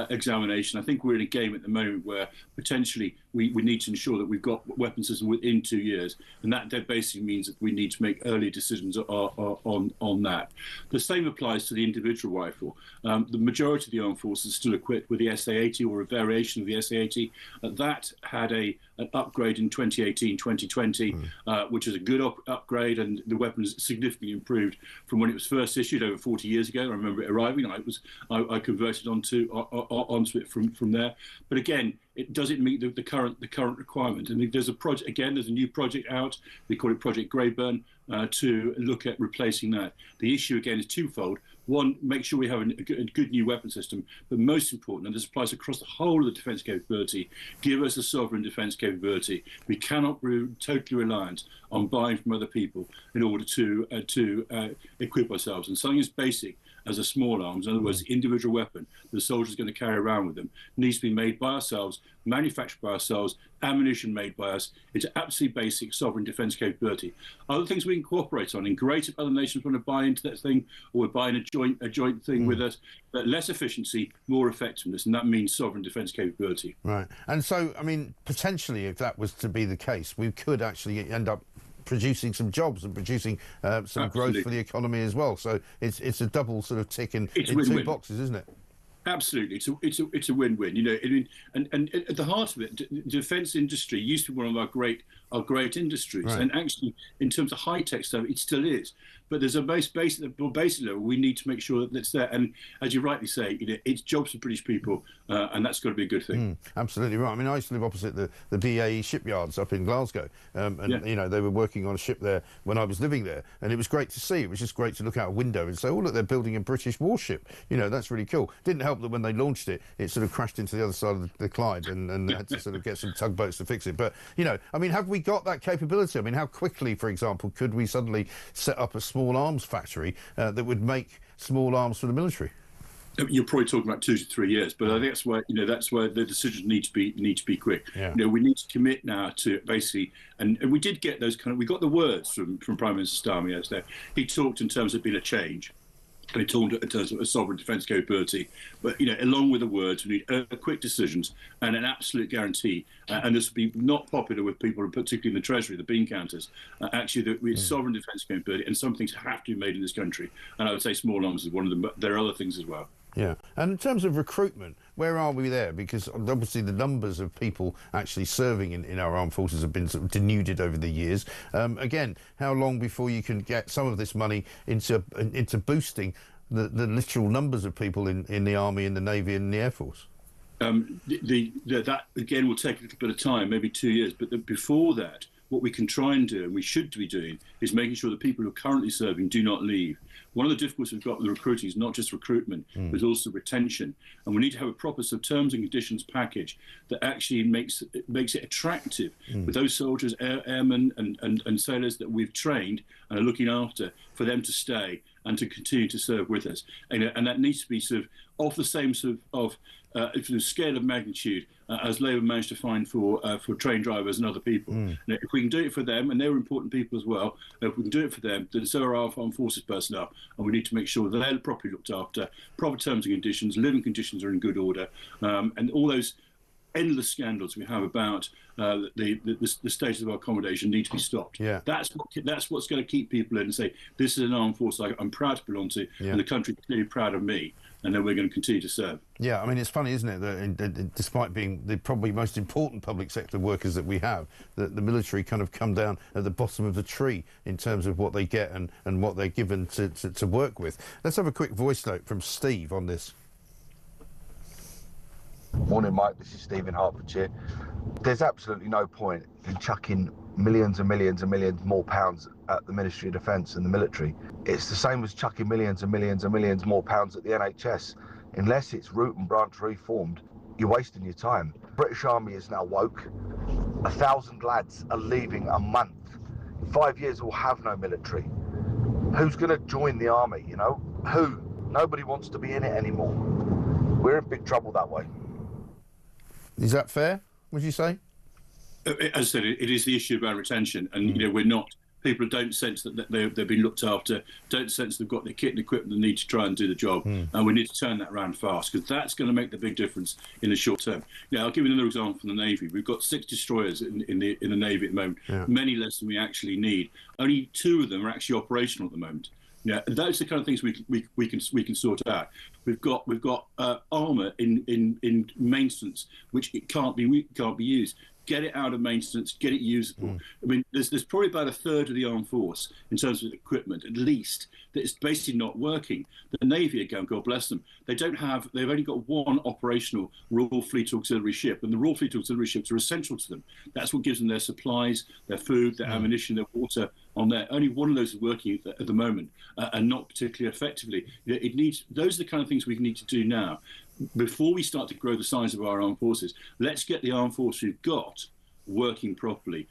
examination. I think we're in a game at the moment where potentially we need to ensure that we've got weapon systems within 2 years, and that basically means that we need to make early decisions on that. The same applies to the individual rifle. The majority of the armed forces are still equipped with the SA-80 or a variation of the SA-80. That had an upgrade in 2018-2020, which is a good upgrade, and the weapon is significantly improved from when it was first issued over 40 years ago. I remember it arriving. I converted onto it from there. But again, it doesn't meet the current requirement. And there's a project again. There's a new project out. They call it Project Greyburn, to look at replacing that. The issue again is twofold. One, make sure we have a good new weapon system, but most important, and this applies across the whole of the defence capability, give us a sovereign defence capability. We cannot be totally reliant on buying from other people in order to equip ourselves. And something as basic as a small arms, in other words, the individual weapon the soldier is going to carry around with them, needs to be made by ourselves, manufactured by ourselves, ammunition made by us. It's absolutely basic sovereign defence capability. Other things we can cooperate on. And great if other nations want to buy into that thing, or we're buying a joint thing with us. But less efficiency, more effectiveness, and that means sovereign defence capability. Right. And so, I mean, potentially, if that was to be the case, we could actually end up producing some jobs and producing some growth for the economy as well. So it's a double sort of tick in two boxes, isn't it? Absolutely, it's a win-win. And at the heart of it, the defence industry used to be one of our great industries, and actually, in terms of high-tech stuff, it still is. But there's a basic level we need to make sure that it's there. And as you rightly say, it's jobs for British people, and that's got to be a good thing. Absolutely right. I mean, I used to live opposite the BAE shipyards up in Glasgow, and they were working on a ship there when I was living there, and it was great to see. It was just great to look out a window and say, oh, look, they're building a British warship. That's really cool. Didn't help that when they launched it, it sort of crashed into the other side of the Clyde, and had to sort of get some tugboats to fix it. But, I mean, have we got that capability? I mean, how quickly, for example, could we suddenly set up a small arms factory that would make small arms for the military? You're probably talking about 2 to 3 years, but I think that's where the decisions need to be quick. We need to commit now to basically, and we did get those we got the words from Prime Minister Starmer yesterday. He talked in terms of being a change. And he talked in terms of a sovereign defence capability, but along with the words, we need quick decisions and an absolute guarantee. And this will be not popular with people, particularly in the Treasury, the bean counters. Actually, that we sovereign defence capability, and some things have to be made in this country. And I would say small arms is one of them, but there are other things as well. Yeah, and in terms of recruitment, where are we there? Because obviously the numbers of people actually serving in our armed forces have been sort of denuded over the years. Again, how long before you can get some of this money into boosting the literal numbers of people in the Army, in the Navy and in the Air Force? That, again, will take a little bit of time, maybe 2 years. But before that, what we can try and do, and we should be doing, is making sure that people who are currently serving do not leave. One of the difficulties we've got with recruiting is not just recruitment, but also retention. And we need to have a proper terms and conditions package that actually makes it attractive with those soldiers, airmen and sailors that we've trained and are looking after, for them to stay and to continue to serve with us. And that needs to be sort of the same sort of scale of magnitude as Labour managed to find for train drivers and other people. Now, if we can do it for them, and they're important people as well, if we can do it for them, then so are our armed forces personnel, and we need to make sure that they're properly looked after, proper terms and conditions, living conditions are in good order, and all those endless scandals we have about the status of our accommodation need to be stopped. Yeah. That's what's going to keep people in and say, this is an armed force I'm proud to belong to, and the country is clearly proud of me, and then we're going to continue to serve. Yeah, I mean, it's funny, isn't it, that despite being the probably most important public sector workers that we have, that the military kind of come down at the bottom of the tree in terms of what they get and what they're given to work with. Let's have a quick voice note from Steve on this. Morning, Mike. This is Steve in Hertfordshire. There's absolutely no point in chucking millions and millions and millions more pounds at the Ministry of Defence and the military. It's the same as chucking millions and millions and millions more pounds at the NHS. Unless it's root and branch reformed, you're wasting your time. The British Army is now woke. 1,000 lads are leaving a month. In 5 years, we'll have no military. Who's going to join the army, you know? Who? Nobody wants to be in it anymore. We're in big trouble that way. Is that fair, would you say? As I said, it is the issue about retention, and we're not. People don't sense that they've been looked after, don't sense they've got the kit and equipment they need to try and do the job, and we need to turn that around fast, because that's going to make the big difference in the short term. I'll give you another example from the Navy. We've got 6 destroyers in the Navy at the moment, many less than we actually need. Only 2 of them are actually operational at the moment. Those are the kind of things we can sort out. We've got armour in maintenance which it can't be used. Get it out of maintenance, get it usable. I mean, there's probably about a third of the armed force in terms of equipment, at least, that is basically not working. The Navy, again, God bless them, they've only got 1 operational Royal Fleet Auxiliary ship, and the Royal Fleet Auxiliary ships are essential to them. That's what gives them their supplies, their food, their ammunition, their water on there. Only 1 of those is working at the moment, and not particularly effectively. Those are the kind of things we need to do now. Before we start to grow the size of our armed forces, let's get the armed force we've got working properly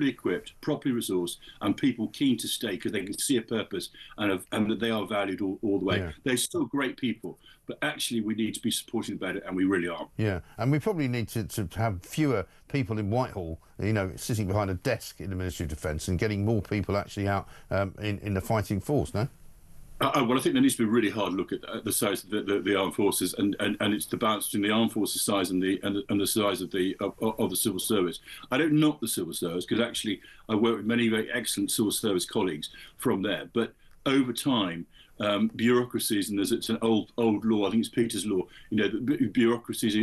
equipped, properly resourced, and people keen to stay because they can see a purpose and that they are valued all the way. Yeah. They're still great people, but actually we need to be supporting about it, and we really are. Yeah, and we probably need to have fewer people in Whitehall, sitting behind a desk in the Ministry of Defence, and getting more people actually out in the fighting force, no? Well, I think there needs to be a really hard look at the size of the armed forces, and it's the balance between the armed forces size and the size of the civil service. I don't knock the civil service, because actually I work with many very excellent civil service colleagues from there. But over time, bureaucracies, and it's an old law, I think it's Peter's law, the bureaucracies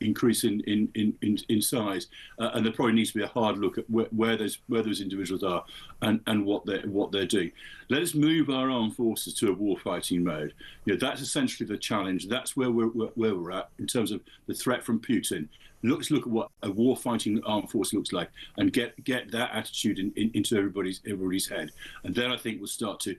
increase in size, and there probably needs to be a hard look at where those individuals are and what they're doing. Let us move our armed forces to a war-fighting mode. That's essentially the challenge. That's where we're at in terms of the threat from Putin. Let's look at what a war-fighting armed force looks like, and get that attitude into everybody's head, and then I think we'll start to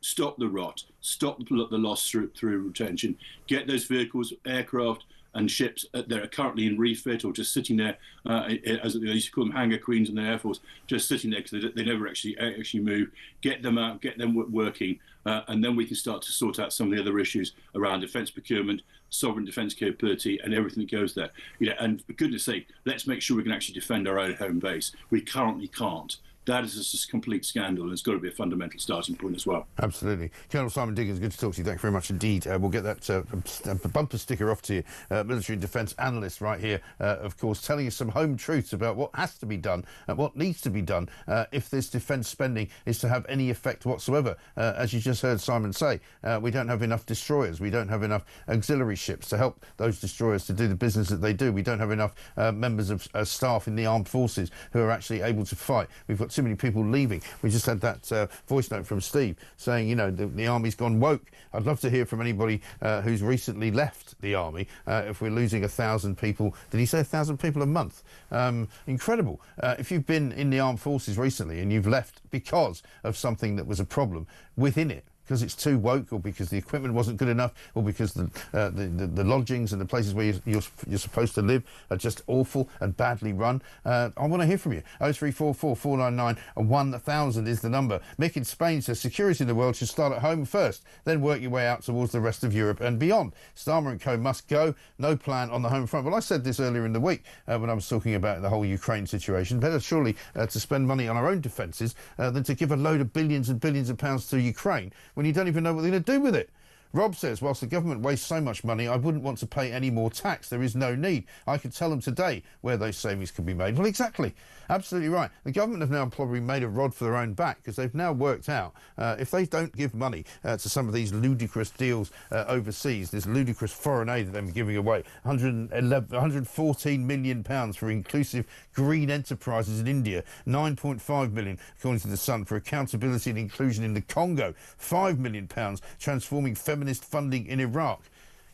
stop the rot, stop the loss through retention, get those vehicles, aircraft and ships that are currently in refit or just sitting there, as they used to call them, hangar queens in the Air Force, just sitting there because they never actually move, get them out, get them working, and then we can start to sort out some of the other issues around defence procurement, sovereign defence capability, and everything that goes there. And for goodness sake, let's make sure we can actually defend our own home base. We currently can't. That is just a complete scandal, and it's got to be a fundamental starting point as well. Absolutely. Colonel Simon Diggins, good to talk to you. Thank you very much indeed. We'll get that bumper sticker off to you. Military and Defence analyst right here, of course, telling us some home truths about what has to be done and what needs to be done if this defence spending is to have any effect whatsoever. As you just heard Simon say, we don't have enough destroyers. We don't have enough auxiliary ships to help those destroyers to do the business that they do. We don't have enough members of staff in the armed forces who are actually able to fight. We've got got too many people leaving. We just had that voice note from Steve saying, you know, the army's gone woke. I'd love to hear from anybody who's recently left the army. If we're losing 1,000 people, did he say 1,000 people a month? Incredible. If you've been in the armed forces recently and you've left because of something that was a problem within it, because it's too woke, or because the equipment wasn't good enough, or because the lodgings and the places where you're supposed to live are just awful and badly run, I want to hear from you. 0344 499 1000 is the number. Mick in Spain says security in the world should start at home first, then work your way out towards the rest of Europe and beyond. Starmer and co must go. No plan on the home front. Well, I said this earlier in the week when I was talking about the whole Ukraine situation. Better surely to spend money on our own defences than to give a load of billions and billions of pounds to Ukraine when you don't even know what they're going to do with it. Rob says, whilst the government wastes so much money, I wouldn't want to pay any more tax. There is no need. I could tell them today where those savings could be made. Well, exactly. Absolutely right. The government have now probably made a rod for their own back, because they've now worked out if they don't give money to some of these ludicrous deals overseas, this ludicrous foreign aid that they're giving away, 114 million pounds for inclusive green enterprises in India, 9.5 million, according to The Sun, for accountability and inclusion in the Congo, 5 million pounds transforming feminist funding in Iraq.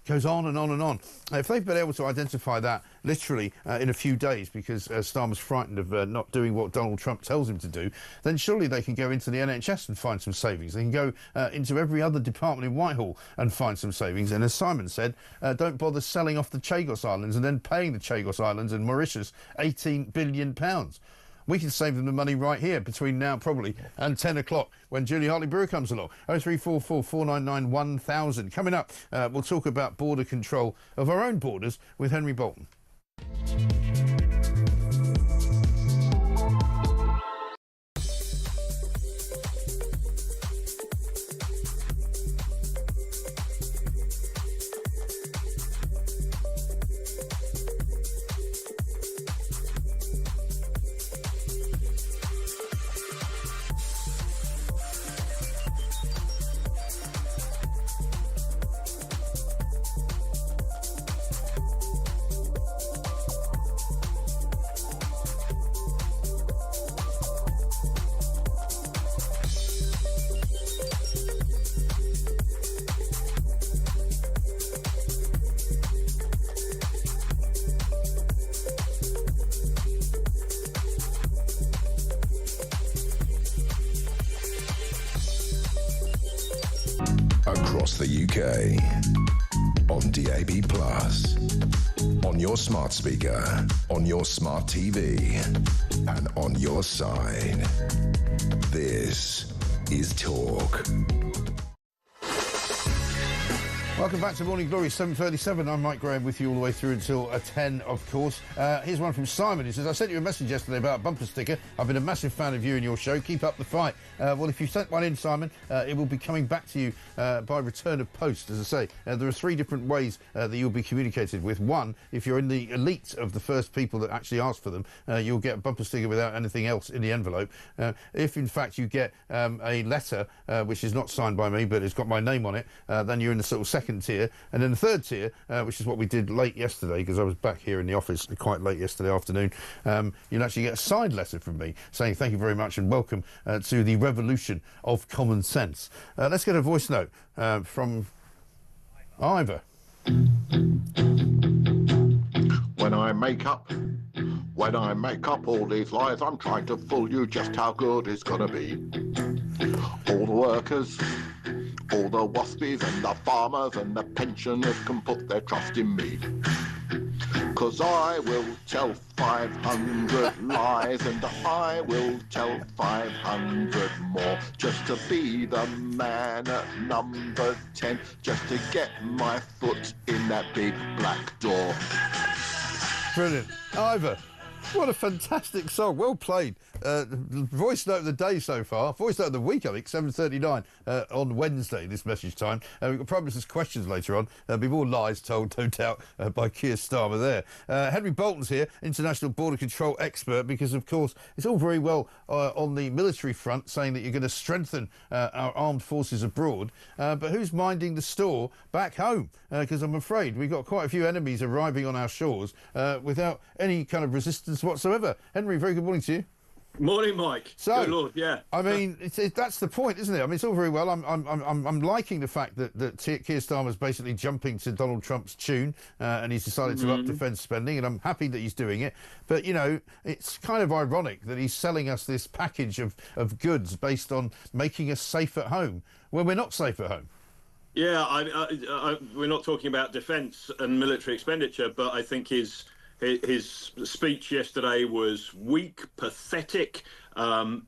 Goes on and on and on. If they've been able to identify that literally in a few days because Starmer's frightened of not doing what Donald Trump tells him to do, then surely they can go into the NHS and find some savings. They can go into every other department in Whitehall and find some savings. And as Simon said, don't bother selling off the Chagos Islands and then paying the Chagos Islands and Mauritius £18 billion. We can save them the money right here between now probably and 10 o'clock when Julie Hartley-Brewer comes along. 0344 499 1000. Coming up, we'll talk about border control of our own borders with Henry Bolton. Across the UK, on DAB+, on your smart speaker, on your smart TV, and on your side. This is Talk. Welcome back to Morning Glory, 7:37. I'm Mike Graham with you all the way through until 10, of course. Here's one from Simon. He says, I sent you a message yesterday about a bumper sticker. I've been a massive fan of you and your show. Keep up the fight. Well, if you sent one in, Simon, it will be coming back to you by return of post, as I say. There are 3 different ways that you'll be communicated with. One, if you're in the elite of the first people that actually ask for them, you'll get a bumper sticker without anything else in the envelope. If, in fact, you get a letter, which is not signed by me, but it's got my name on it, then you're in the sort of second tier. And then the third tier, which is what we did late yesterday, because I was back here in the office quite late yesterday afternoon, you'll actually get a signed letter from me saying thank you very much and welcome to the revolution of common sense. Let's get a voice note from Ivor. When I make up all these lies, I'm trying to fool you just how good it's gonna be. All the workers, all the waspies and the farmers and the pensioners can put their trust in me. 'Cause I will tell 500 lies and I will tell 500 more just to be the man at number 10, just to get my foot in that big black door. Brilliant. Ivor, what a fantastic song. Well played. Voice note of the day so far. Voice note of the week, I think, 7:39 on Wednesday, this message time. We've got Prime Minister's questions later on. There'll be more lies told, no doubt, by Keir Starmer there. Henry Bolton's here, international border control expert, because, of course, it's all very well on the military front saying that you're going to strengthen our armed forces abroad, but who's minding the store back home? Because I'm afraid we've got quite a few enemies arriving on our shores without any kind of resistance whatsoever. Henry, very good morning to you. Morning, Mike. So, good Lord, yeah. I mean, that's the point, isn't it? I mean, it's all very well. I'm liking the fact that Keir Starmer's basically jumping to Donald Trump's tune, and he's decided to up defence spending, and I'm happy that he's doing it. But, you know, it's kind of ironic that he's selling us this package of goods based on making us safe at home when we're not safe at home. Yeah, we're not talking about defence and military expenditure, but I think his speech yesterday was weak, pathetic,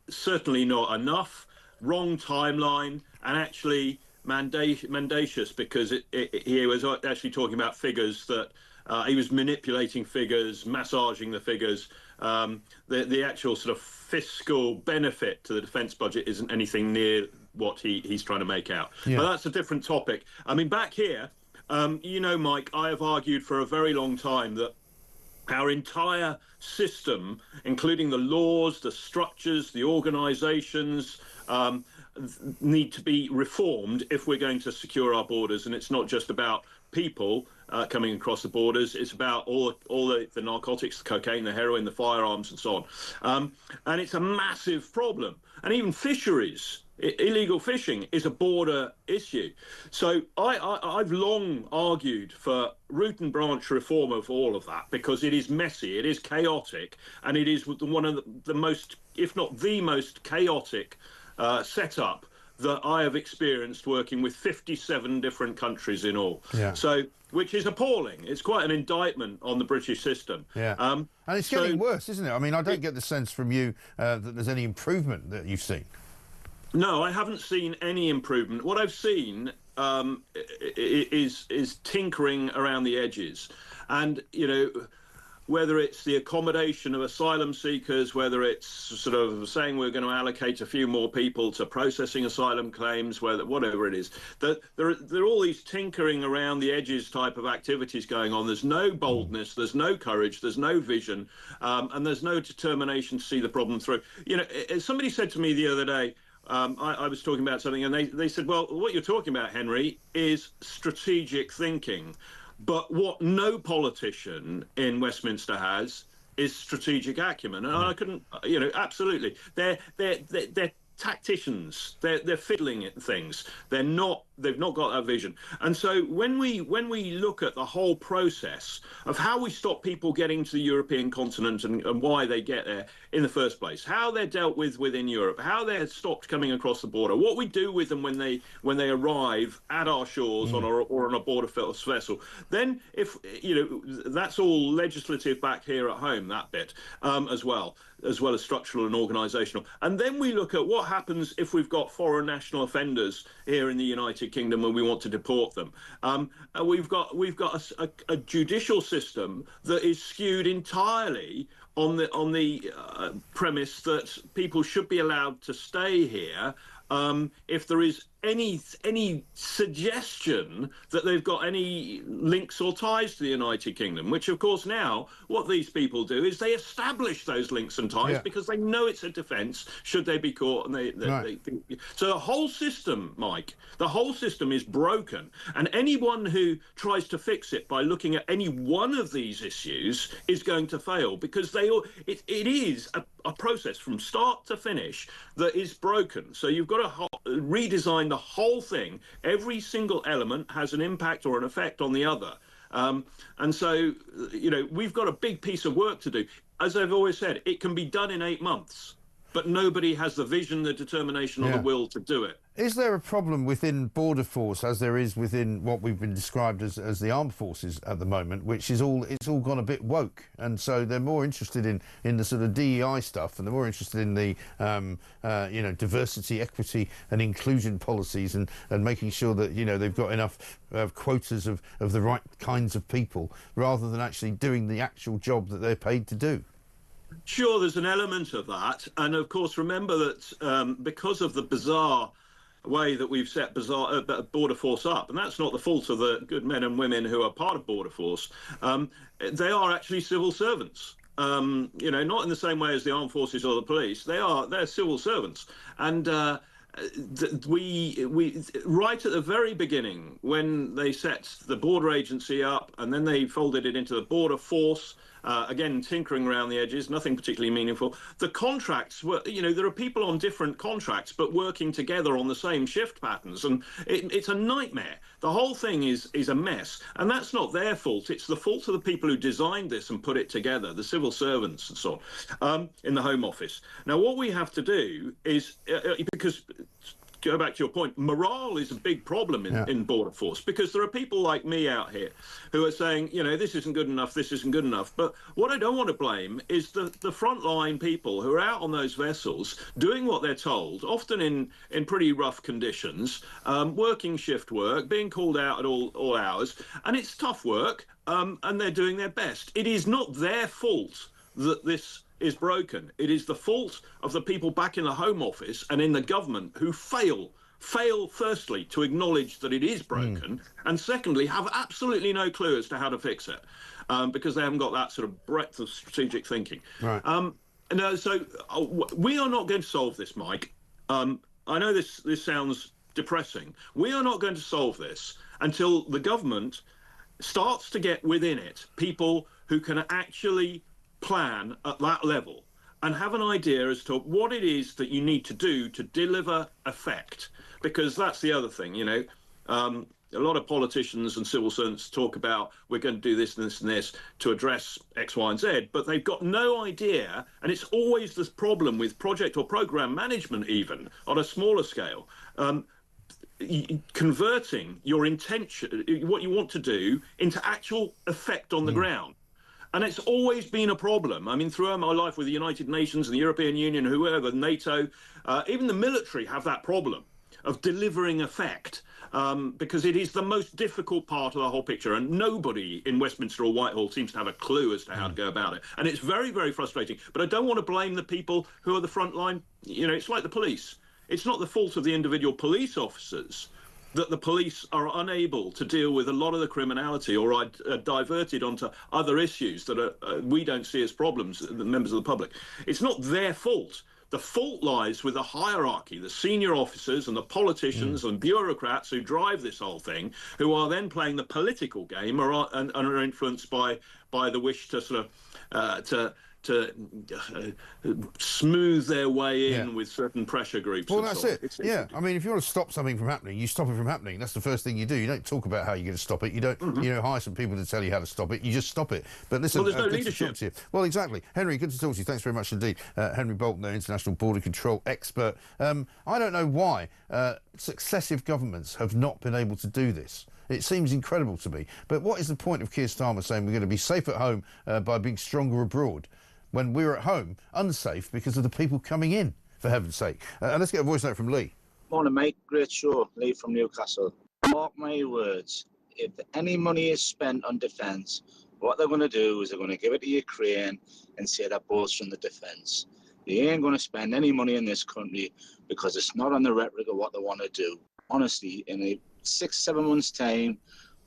certainly not enough, wrong timeline, and actually mendacious, because he was actually talking about figures that he was manipulating figures, massaging the figures. The actual sort of fiscal benefit to the defence budget isn't anything near what he's trying to make out. Yeah. But that's a different topic. I mean, back here, you know, Mike, I have argued for a very long time that our entire system, including the laws, the structures, the organisations, need to be reformed if we're going to secure our borders. And it's not just about people coming across the borders. It's about all the narcotics, the cocaine, the heroin, the firearms, and so on. And it's a massive problem. And even fisheries, illegal fishing, is a border issue. So I've long argued for root and branch reform of all of that, because it is messy, it is chaotic, and it is one of the most, if not the most chaotic setup that I have experienced working with 57 different countries in all. Yeah. So, which is appalling. It's quite an indictment on the British system. Yeah. And it's getting worse, isn't it? I mean, I don't get the sense from you that there's any improvement that you've seen. No, I haven't seen any improvement. What I've seen is tinkering around the edges. And, you know, whether it's the accommodation of asylum seekers, whether it's sort of saying we're going to allocate a few more people to processing asylum claims, whatever it is, there are all these tinkering around the edges type of activities going on. There's no boldness, there's no courage, there's no vision, and there's no determination to see the problem through. You know, somebody said to me the other day, I was talking about something, and they said, well, what you're talking about, Henry, is strategic thinking. But what no politician in Westminster has is strategic acumen. And I couldn't, you know, absolutely. They're tacticians. They're fiddling at things. They've not got that vision. And so when we look at the whole process of how we stop people getting to the European continent and why they get there in the first place, how they're dealt with within Europe, how they're stopped coming across the border, what we do with them when they arrive at our shores or on a border vessel, then if you know, that's all legislative back here at home, that bit as well as structural and organisational. And then we look at what happens if we've got foreign national offenders here in the United Kingdom and we want to deport them. We've got a judicial system that is skewed entirely on the premise that people should be allowed to stay here if there is any suggestion that they've got any links or ties to the United Kingdom, which of course now what these people do is they establish those links and ties because they know it's a defence should they be caught. And so the whole system, Mike, the whole system is broken, and anyone who tries to fix it by looking at any one of these issues is going to fail, because it is a process from start to finish that is broken. So you've got to redesign the whole thing. Every single element has an impact or an effect on the other. And so, you know, we've got a big piece of work to do. As I've always said, it can be done in 8 months, but nobody has the vision, the determination, or the will to do it. Is there a problem within Border Force, as there is within what we've been described as the armed forces at the moment, which is it's all gone a bit woke, and so they're more interested in the sort of DEI stuff, and they're more interested in the you know, diversity, equity, and inclusion policies, and making sure that, you know, they've got enough quotas of the right kinds of people, rather than actually doing the actual job that they're paid to do? Sure, there's an element of that, and of course remember that because of the bizarre way that we've set Border Force up, and that's not the fault of the good men and women who are part of Border Force, they are actually civil servants. You know, not in the same way as the armed forces or the police. They're civil servants, and we right at the very beginning, when they set the border agency up and then they folded it into the Border Force, Again, tinkering around the edges, nothing particularly meaningful. The contracts were, there are people on different contracts but working together on the same shift patterns, and it's a nightmare. The whole thing is a mess, and that's not their fault. It's the fault of the people who designed this and put it together, the civil servants and so on, in the Home Office. Now, what we have to do is, because go back to your point, morale is a big problem in Border Force, because there are people like me out here who are saying, this isn't good enough, this isn't good enough. But what I don't want to blame is the frontline people who are out on those vessels doing what they're told, often in pretty rough conditions, working shift work, being called out at all hours. And it's tough work, and they're doing their best. It is not their fault that this is broken. It is the fault of the people back in the Home Office and in the government who fail firstly to acknowledge that it is broken, and secondly have absolutely no clue as to how to fix it, because they haven't got that sort of breadth of strategic thinking. Right. So we are not going to solve this, Mike. I know this sounds depressing. We are not going to solve this until the government starts to get within it people who can actually plan at that level and have an idea as to what it is that you need to do to deliver effect. Because that's the other thing, a lot of politicians and civil servants talk about we're going to do this and this and this to address X, Y, and Z, but they've got no idea, and it's always this problem with project or program management, even on a smaller scale, converting your intention, what you want to do, into actual effect on the ground. And it's always been a problem. I mean, throughout my life with the United Nations and the European Union, whoever, NATO, even the military have that problem of delivering effect, because it is the most difficult part of the whole picture. And nobody in Westminster or Whitehall seems to have a clue as to how to go about it. And it's very, very frustrating. But I don't want to blame the people who are the front line. It's like the police. It's not the fault of the individual police officers that the police are unable to deal with a lot of the criminality, or are diverted onto other issues that we don't see as problems, the members of the public. It's not their fault. The fault lies with the hierarchy, the senior officers and the politicians and bureaucrats who drive this whole thing, who are then playing the political game and are influenced by the wish to sort of to smooth their way in with certain pressure groups. Well, that's it. I mean, if you want to stop something from happening, you stop it from happening. That's the first thing you do. You don't talk about how you're going to stop it. You don't, hire some people to tell you how to stop it. You just stop it. But listen, there's no good leadership. To talk to you. Well, exactly. Henry, good to talk to you. Thanks very much indeed. Henry Bolton, the international border control expert. I don't know why successive governments have not been able to do this. It seems incredible to me. But what is the point of Keir Starmer saying we're going to be safe at home by being stronger abroad, when we're at home unsafe because of the people coming in, for heaven's sake? And let's get a voice note from Lee. Morning, mate. Great show. Lee from Newcastle. Mark my words, if any money is spent on defence, what they're going to do is they're going to give it to Ukraine and say they're bolstering the defence. They ain't going to spend any money in this country because it's not on the rhetoric of what they want to do. Honestly, in a 6-7 months' time,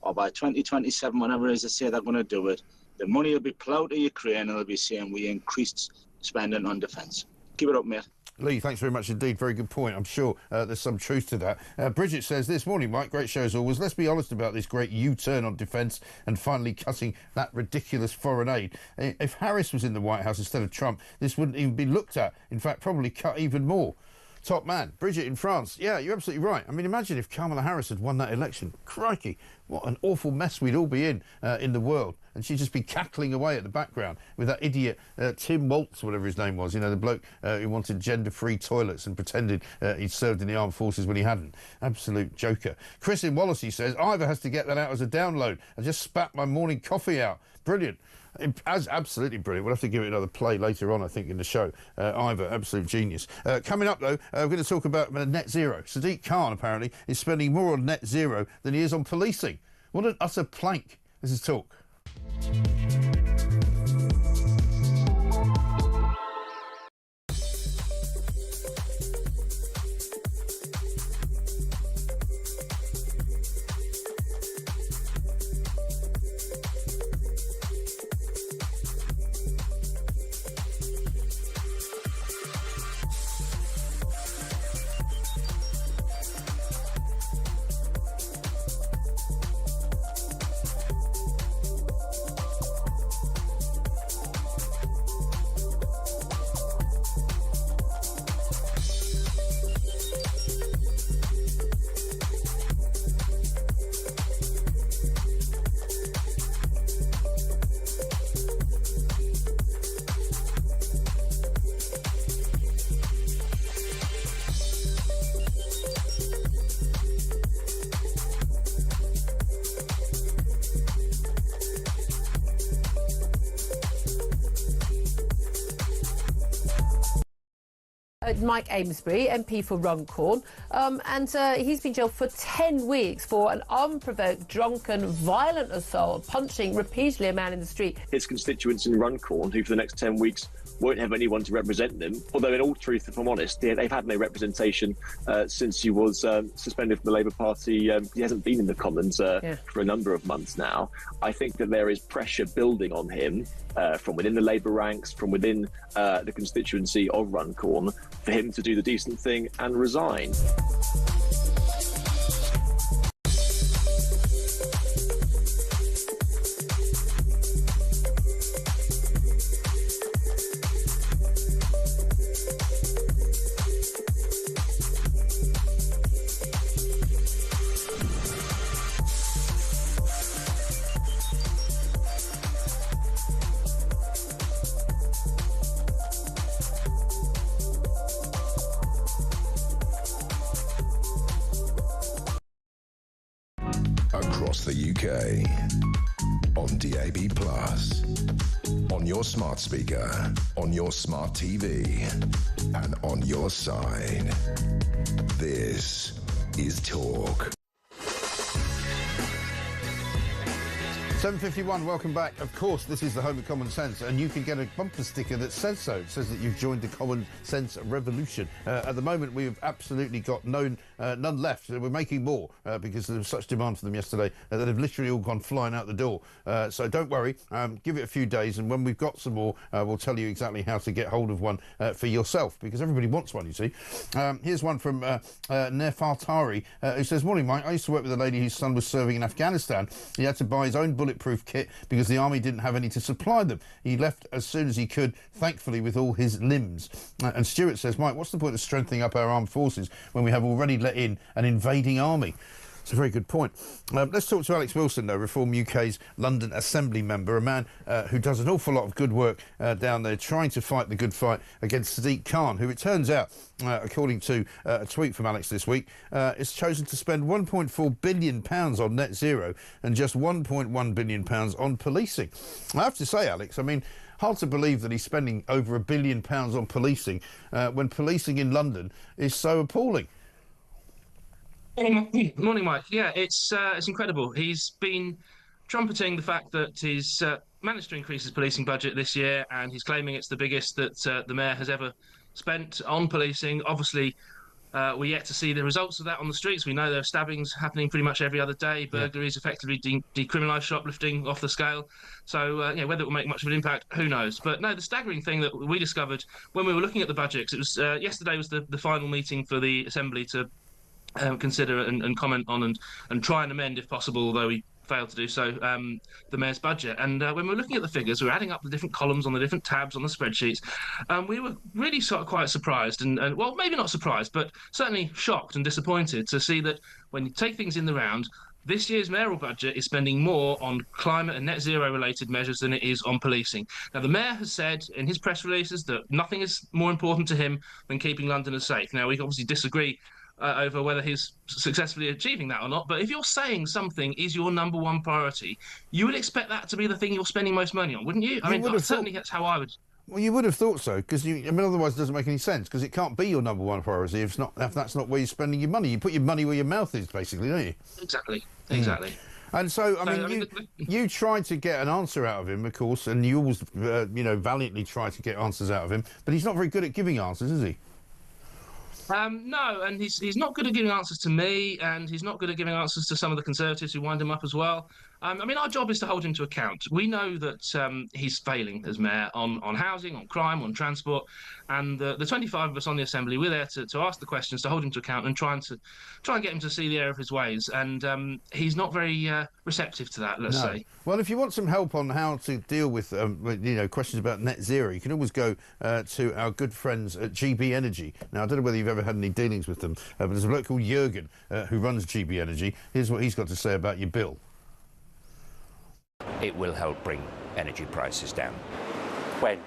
or by 2027, whenever it is they say they're going to do it, the money will be ploughed to Ukraine and they'll be saying we increased spending on defence. Keep it up, mate. Lee, thanks very much indeed. Very good point. I'm sure there's some truth to that. Bridget says, this morning, Mike, great show as always. Let's be honest about this great U-turn on defence and finally cutting that ridiculous foreign aid. If Harris was in the White House instead of Trump, this wouldn't even be looked at. In fact, probably cut even more. Top man. Bridget in France. Yeah, you're absolutely right. I mean, imagine if Kamala Harris had won that election. Crikey, what an awful mess we'd all be in the world. And she'd just be cackling away at the background with that idiot Tim Waltz, whatever his name was, the bloke who wanted gender-free toilets and pretended he'd served in the armed forces when he hadn't. Absolute joker. Chris in Wallasey says, Ivor has to get that out as a download. I just spat my morning coffee out. Brilliant. Absolutely brilliant. We'll have to give it another play later on, I think, in the show. Ivor, absolute genius. Coming up, though, we're going to talk about net zero. Sadiq Khan, apparently, is spending more on net zero than he is on policing. What an utter plank. This is Talk. Mike Amesbury, MP for Runcorn, and he's been jailed for 10 weeks for an unprovoked, drunken, violent assault, punching repeatedly a man in the street. His constituents in Runcorn, who for the next 10 weeks won't have anyone to represent them, although in all truth, if I'm honest, they've had no representation since he was suspended from the Labour Party. He hasn't been in the Commons for a number of months now. I think that there is pressure building on him from within the Labour ranks, from within the constituency of Runcorn, for him to do the decent thing and resign. Across the UK, on DAB+, on your smart speaker, on your smart TV, and on your side. This is Talk. 7:51, welcome back. Of course, this is the home of common sense, and you can get a bumper sticker that says so. It says that you've joined the common sense revolution. At the moment, we've absolutely got none left. We're making more because there was such demand for them yesterday that have literally all gone flying out the door. So don't worry, give it a few days, and when we've got some more, we'll tell you exactly how to get hold of one for yourself, because everybody wants one, you see. Here's one from Nefartari, who says, "Morning, Mike. I used to work with a lady whose son was serving in Afghanistan. He had to buy his own bulletproof kit because the army didn't have any to supply them. He left as soon as he could, thankfully with all his limbs." And Stuart says, "Mike, what's the point of strengthening up our armed forces when we have already let in an invading army?" It's a very good point. Let's talk to Alex Wilson, though, Reform UK's London Assembly member, a man who does an awful lot of good work down there trying to fight the good fight against Sadiq Khan, who it turns out, according to a tweet from Alex this week, is chosen to spend £1.4 billion on net zero and just £1.1 billion on policing. I have to say, Alex, I mean, hard to believe that he's spending over £1 billion on policing when policing in London is so appalling. Morning, Mike. Yeah, it's incredible. He's been trumpeting the fact that he's managed to increase his policing budget this year, and he's claiming it's the biggest that the mayor has ever spent on policing. Obviously, we're yet to see the results of that on the streets. We know there are stabbings happening pretty much every other day, burglaries effectively decriminalised, shoplifting off the scale. So, whether it will make much of an impact, who knows? But no, the staggering thing that we discovered when we were looking at the budget, 'cause it was yesterday was the final meeting for the Assembly to consider and comment on and try and amend, if possible, although we failed to do so, the mayor's budget. And when we were looking at the figures, we were adding up the different columns on the different tabs on the spreadsheets, and we were really sort of quite surprised and well, maybe not surprised, but certainly shocked and disappointed to see that when you take things in the round, this year's mayoral budget is spending more on climate and net zero related measures than it is on policing. Now, the mayor has said in his press releases that nothing is more important to him than keeping Londoners safe. Now, we obviously disagree over whether he's successfully achieving that or not, but if you're saying something is your number one priority, you would expect that to be the thing you're spending most money on, wouldn't you? I mean, certainly that's how I would. Well, you would have thought so, because otherwise it doesn't make any sense, because it can't be your number one priority if that's not where you're spending your money. You put your money where your mouth is, basically, don't you? Exactly. And so, I mean, you tried to get an answer out of him, of course, and you always, valiantly try to get answers out of him, but he's not very good at giving answers, is he? No, and he's not good at giving answers to me, and he's not good at giving answers to some of the Conservatives who wind him up as well. I mean, our job is to hold him to account. We know that he's failing as mayor on housing, on crime, on transport, and the 25 of us on the Assembly, we're there to ask the questions, to hold him to account, and try and get him to see the error of his ways. And he's not very receptive to that, let's say. Well, if you want some help on how to deal with questions about net zero, you can always go to our good friends at GB Energy. Now, I don't know whether you've ever had any dealings with them, but there's a bloke called Jürgen who runs GB Energy. Here's what he's got to say about your bill. It will help bring energy prices down. When?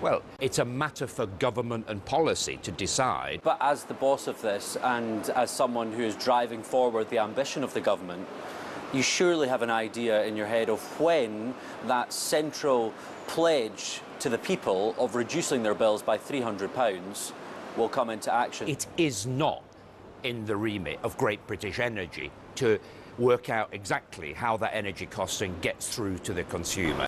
Well, it's a matter for government and policy to decide. But as the boss of this and as someone who is driving forward the ambition of the government, you surely have an idea in your head of when that central pledge to the people of reducing their bills by £300 will come into action. It is not in the remit of Great British Energy to work out exactly how that energy costing gets through to the consumer.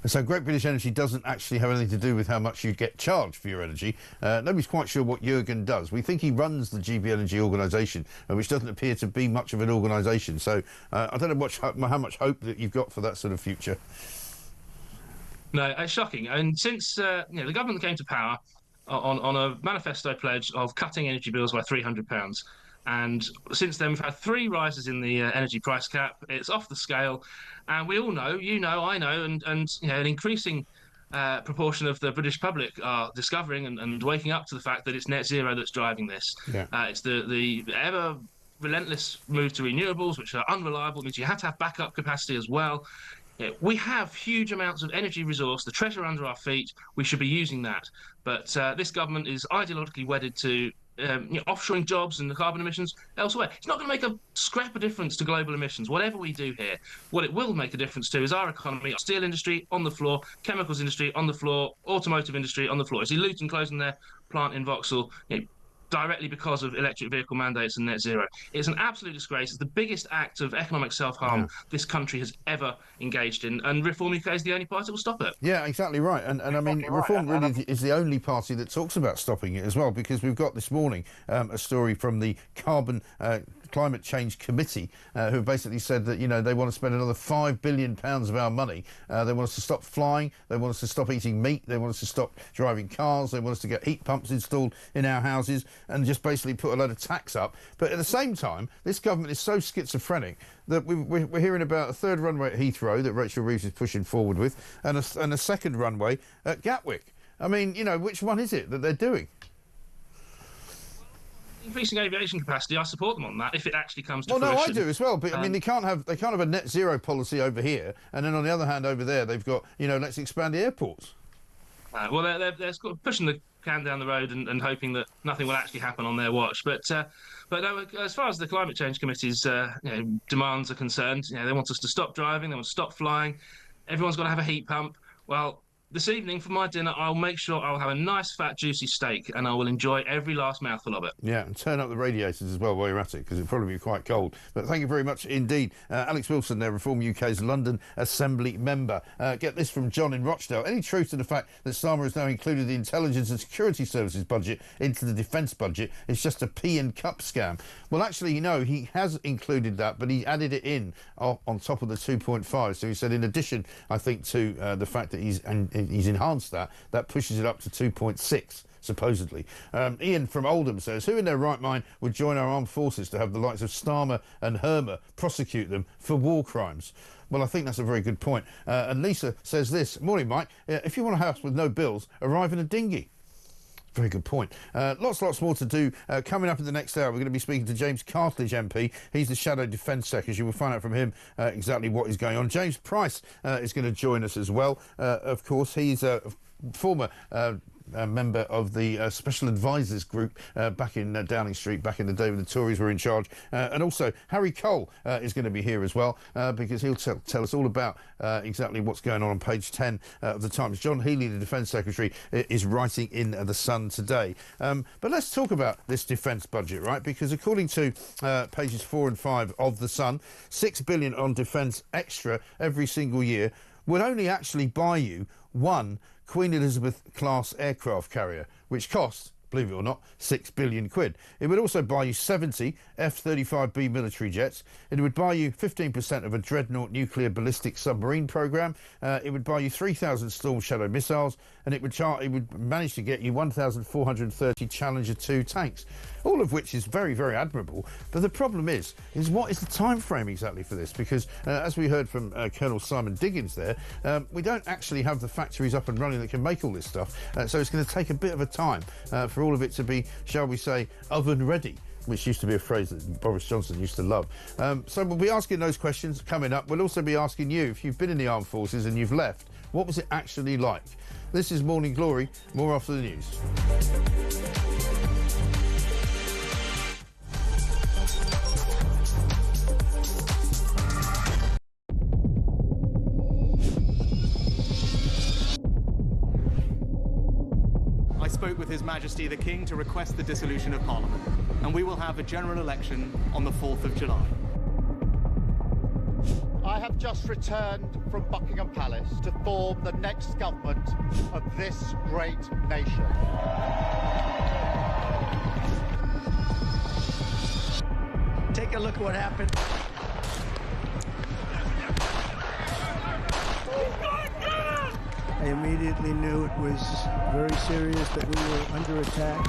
So Great British Energy doesn't actually have anything to do with how much you get charged for your energy. Nobody's quite sure what Jürgen does. We think he runs the GB Energy organisation, which doesn't appear to be much of an organisation. So I don't know how much hope that you've got for that sort of future. No, it's shocking. And since the government came to power on a manifesto pledge of cutting energy bills by £300, and since then we've had 3 rises in the energy price cap. It's off the scale, and we all know, you know, I know, and an increasing proportion of the British public are discovering and waking up to the fact that it's net zero that's driving this. Yeah. It's the ever relentless move to renewables, which are unreliable. It means you have to have backup capacity as well. We have huge amounts of energy resource, the treasure under our feet. We should be using that. But this government is ideologically wedded to offshoring jobs and the carbon emissions elsewhere. It's not going to make a scrap of difference to global emissions, whatever we do here. What it will make a difference to is our economy, our steel industry on the floor, chemicals industry on the floor, automotive industry on the floor. You see Luton closing their plant in Vauxhall, directly because of electric vehicle mandates and net zero. It's an absolute disgrace. It's the biggest act of economic self-harm this country has ever engaged in, and Reform UK is the only party that will stop it. Yeah, exactly right. And I mean, Reform really is the only party that talks about stopping it as well, because we've got this morning a story from the Climate Change Committee, who basically said that, they want to spend another £5 billion of our money. They want us to stop flying. They want us to stop eating meat. They want us to stop driving cars. They want us to get heat pumps installed in our houses and just basically put a load of tax up. But at the same time, this government is so schizophrenic that we're hearing about a 3rd runway at Heathrow that Rachel Reeves is pushing forward with, and a 2nd runway at Gatwick. I mean, which one is it that they're doing? Increasing aviation capacity, I support them on that if it actually comes to fruition. fruition. No, I do as well. But I mean, they can't have a net zero policy over here, and then on the other hand, over there, they've got let's expand the airports. Well, they're pushing the can down the road and hoping that nothing will actually happen on their watch. But no, as far as the Climate Change Committee's demands are concerned, they want us to stop driving, they want to stop flying. Everyone's got to have a heat pump. Well, this evening for my dinner, I'll make sure I'll have a nice, fat, juicy steak, and I will enjoy every last mouthful of it. Yeah, and turn up the radiators as well while you're at it, because it'll probably be quite cold. But thank you very much indeed. Alex Wilson there, Reform UK's London Assembly member. Get this from John in Rochdale. Any truth to the fact that Starmer has now included the Intelligence and Security Services budget into the defence budget? It's just a pea and cup scam. Well, actually, he has included that, but he added it in on top of the 2.5. So he said, in addition, I think, to the fact that he's enhanced that pushes it up to 2.6, supposedly. Ian from Oldham says, who in their right mind would join our armed forces to have the likes of Starmer and Hermer prosecute them for war crimes? Well, I think that's a very good point. And Lisa says this, morning, Mike, if you want a house with no bills, arrive in a dinghy. Very good point. Lots more to do. Coming up in the next hour, we're going to be speaking to James Cartledge MP. He's the Shadow Defence Secretary. We'll find out from him exactly what is going on. James Price is going to join us as well. Of course, he's a former member of the Special Advisors Group back in Downing Street, back in the day when the Tories were in charge. And also, Harry Cole is going to be here as well, because he'll tell us all about exactly what's going on page 10 of the Times. John Healey, the Defence Secretary, is writing in The Sun today. But let's talk about this defence budget, right? Because according to pages 4 and 5 of The Sun, £6 billion on defence extra every single year would only actually buy you one Queen Elizabeth class aircraft carrier, which costs, believe it or not, £6 billion. It would also buy you 70 F-35B military jets. It would buy you 15% of a Dreadnought nuclear ballistic submarine programme. It would buy you 3,000 Storm Shadow missiles, and it would manage to get you 1,430 Challenger 2 tanks, all of which is very, very admirable. But the problem is what is the time frame exactly for this? Because as we heard from Colonel Simon Diggins there, we don't actually have the factories up and running that can make all this stuff. So it's going to take a bit of a time for all of it to be, shall we say, oven ready, which used to be a phrase that Boris Johnson used to love. So we'll be asking those questions coming up. We'll also be asking you, if you've been in the armed forces and you've left, what was it actually like? This is Morning Glory. More after the news. spoke with His Majesty the King to request the dissolution of Parliament, and we will have a general election on the 4th of July. I have just returned from Buckingham Palace to form the next government of this great nation. Take a look at what happened. I immediately knew it was very serious, that we were under attack.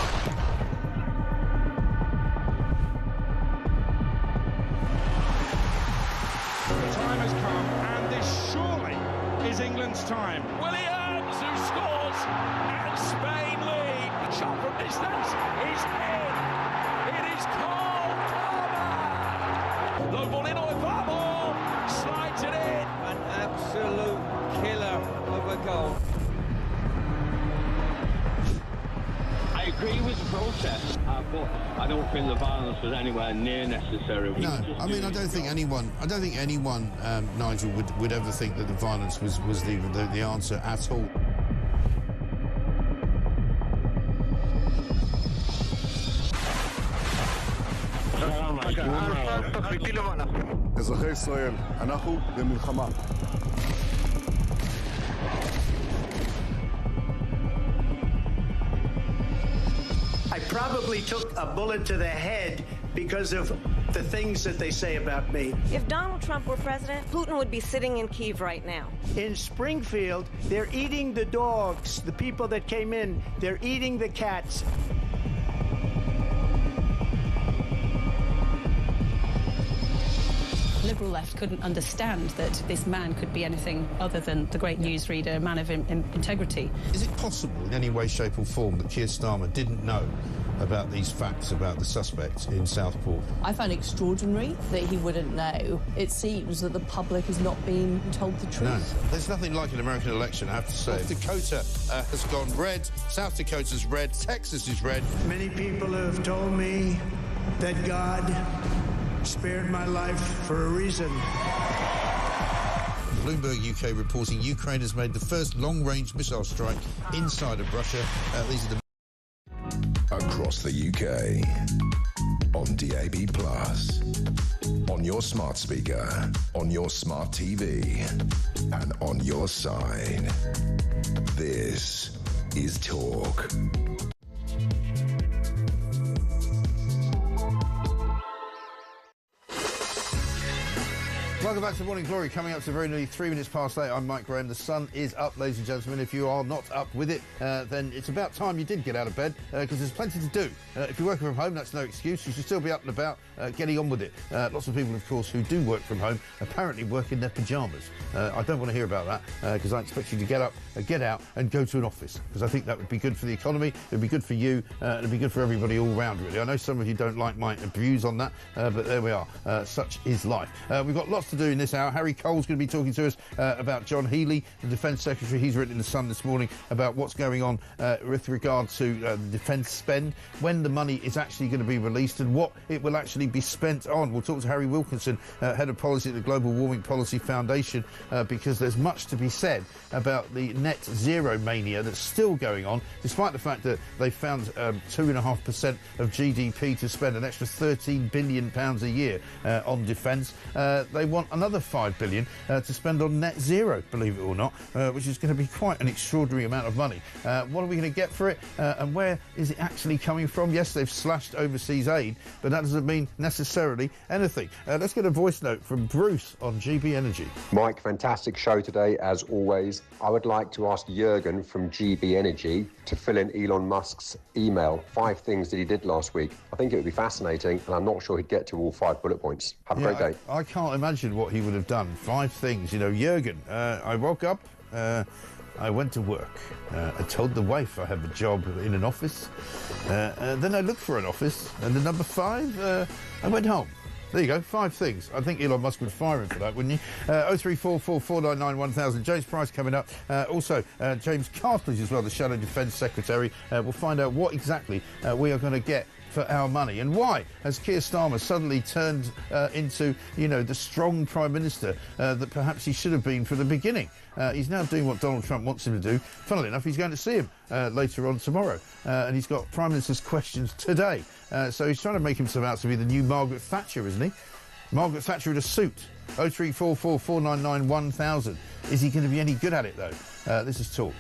The time has come, and this surely is England's time. Williams, who scores, and Spain lead. The shot from distance is in. It is Cole Palmer. Low ball in, Oifamo slides it in. An absolute killer of a goal. I agree with the protest, but I don't think the violence was anywhere near necessary. No, I mean, I don't think anyone, Nigel, would ever think that the violence was the answer at all. אזרחי ישראל, אנחנו במלחמה. I probably took a bullet to the head because of the things that they say about me. If Donald Trump were president, Putin would be sitting in Kyiv right now. In Springfield, they're eating the dogs, the people that came in, they're eating the cats. Liberal left couldn't understand that this man could be anything other than the great newsreader, a man of integrity. Is it possible in any way, shape or form that Keir Starmer didn't know about these facts about the suspect in Southport? I find it extraordinary that he wouldn't know. It seems that the public has not been told the truth. No. There's nothing like an American election, I have to say. North Dakota has gone red, South Dakota's red, Texas is red. Many people have told me that God spared my life for a reason. Bloomberg UK reporting Ukraine has made the first long-range missile strike inside of Russia. These are the... Across the UK, on DAB+, on your smart speaker, on your smart TV, and on your side. This is Talk. Welcome back to Morning Glory. Coming up to very nearly 3 minutes past 8. I'm Mike Graham. The sun is up, ladies and gentlemen. If you are not up with it, then it's about time you did get out of bed, because there's plenty to do. If you're working from home, that's no excuse. You should still be up and about, getting on with it. Lots of people, of course, who do work from home apparently work in their pyjamas. I don't want to hear about that, because I expect you to get up, get out and go to an office, because I think that would be good for the economy, it would be good for you, and it would be good for everybody all round, really. I know some of you don't like my views on that, but there we are. Such is life. We've got lots to do in this hour. Harry Cole's going to be talking to us about John Healey, the Defence Secretary. He's written in The Sun this morning about what's going on with regard to the defence spend, when the money is actually going to be released and what it will actually be spent on. We'll talk to Harry Wilkinson, Head of Policy at the Global Warming Policy Foundation, because there's much to be said about the net zero mania that's still going on, despite the fact that they found 2.5% of GDP to spend an extra £13 billion a year on defence. They want another £5 billion to spend on net zero, believe it or not, which is going to be quite an extraordinary amount of money. What are we going to get for it, and where is it actually coming from? Yes, they've slashed overseas aid, but that doesn't mean necessarily anything. Let's get a voice note from Bruce on GB Energy. Mike, fantastic show today, as always. I would like to ask Jürgen from GB Energy to fill in Elon Musk's email, 5 things that he did last week. I think it would be fascinating, and I'm not sure he'd get to all 5 bullet points. Have a great day. I can't imagine what he would have done. 5 things. You know, Jürgen, I woke up, I went to work. I told the wife I have a job in an office. Then I looked for an office. And then number 5, I went home. There you go, 5 things. I think Elon Musk would fire him for that, wouldn't you? 0344 499 1000. James Price coming up. Also, James Cartledge as well, the Shadow Defence Secretary. We'll find out what exactly we are going to get for our money? And why has Keir Starmer suddenly turned into, you know, the strong Prime Minister that perhaps he should have been from the beginning? He's now doing what Donald Trump wants him to do. Funnily enough, he's going to see him later on tomorrow. And he's got Prime Minister's questions today. So he's trying to make himself out to be the new Margaret Thatcher, isn't he? Margaret Thatcher in a suit. 0344 499 1000. Is he going to be any good at it, though? This is Talk.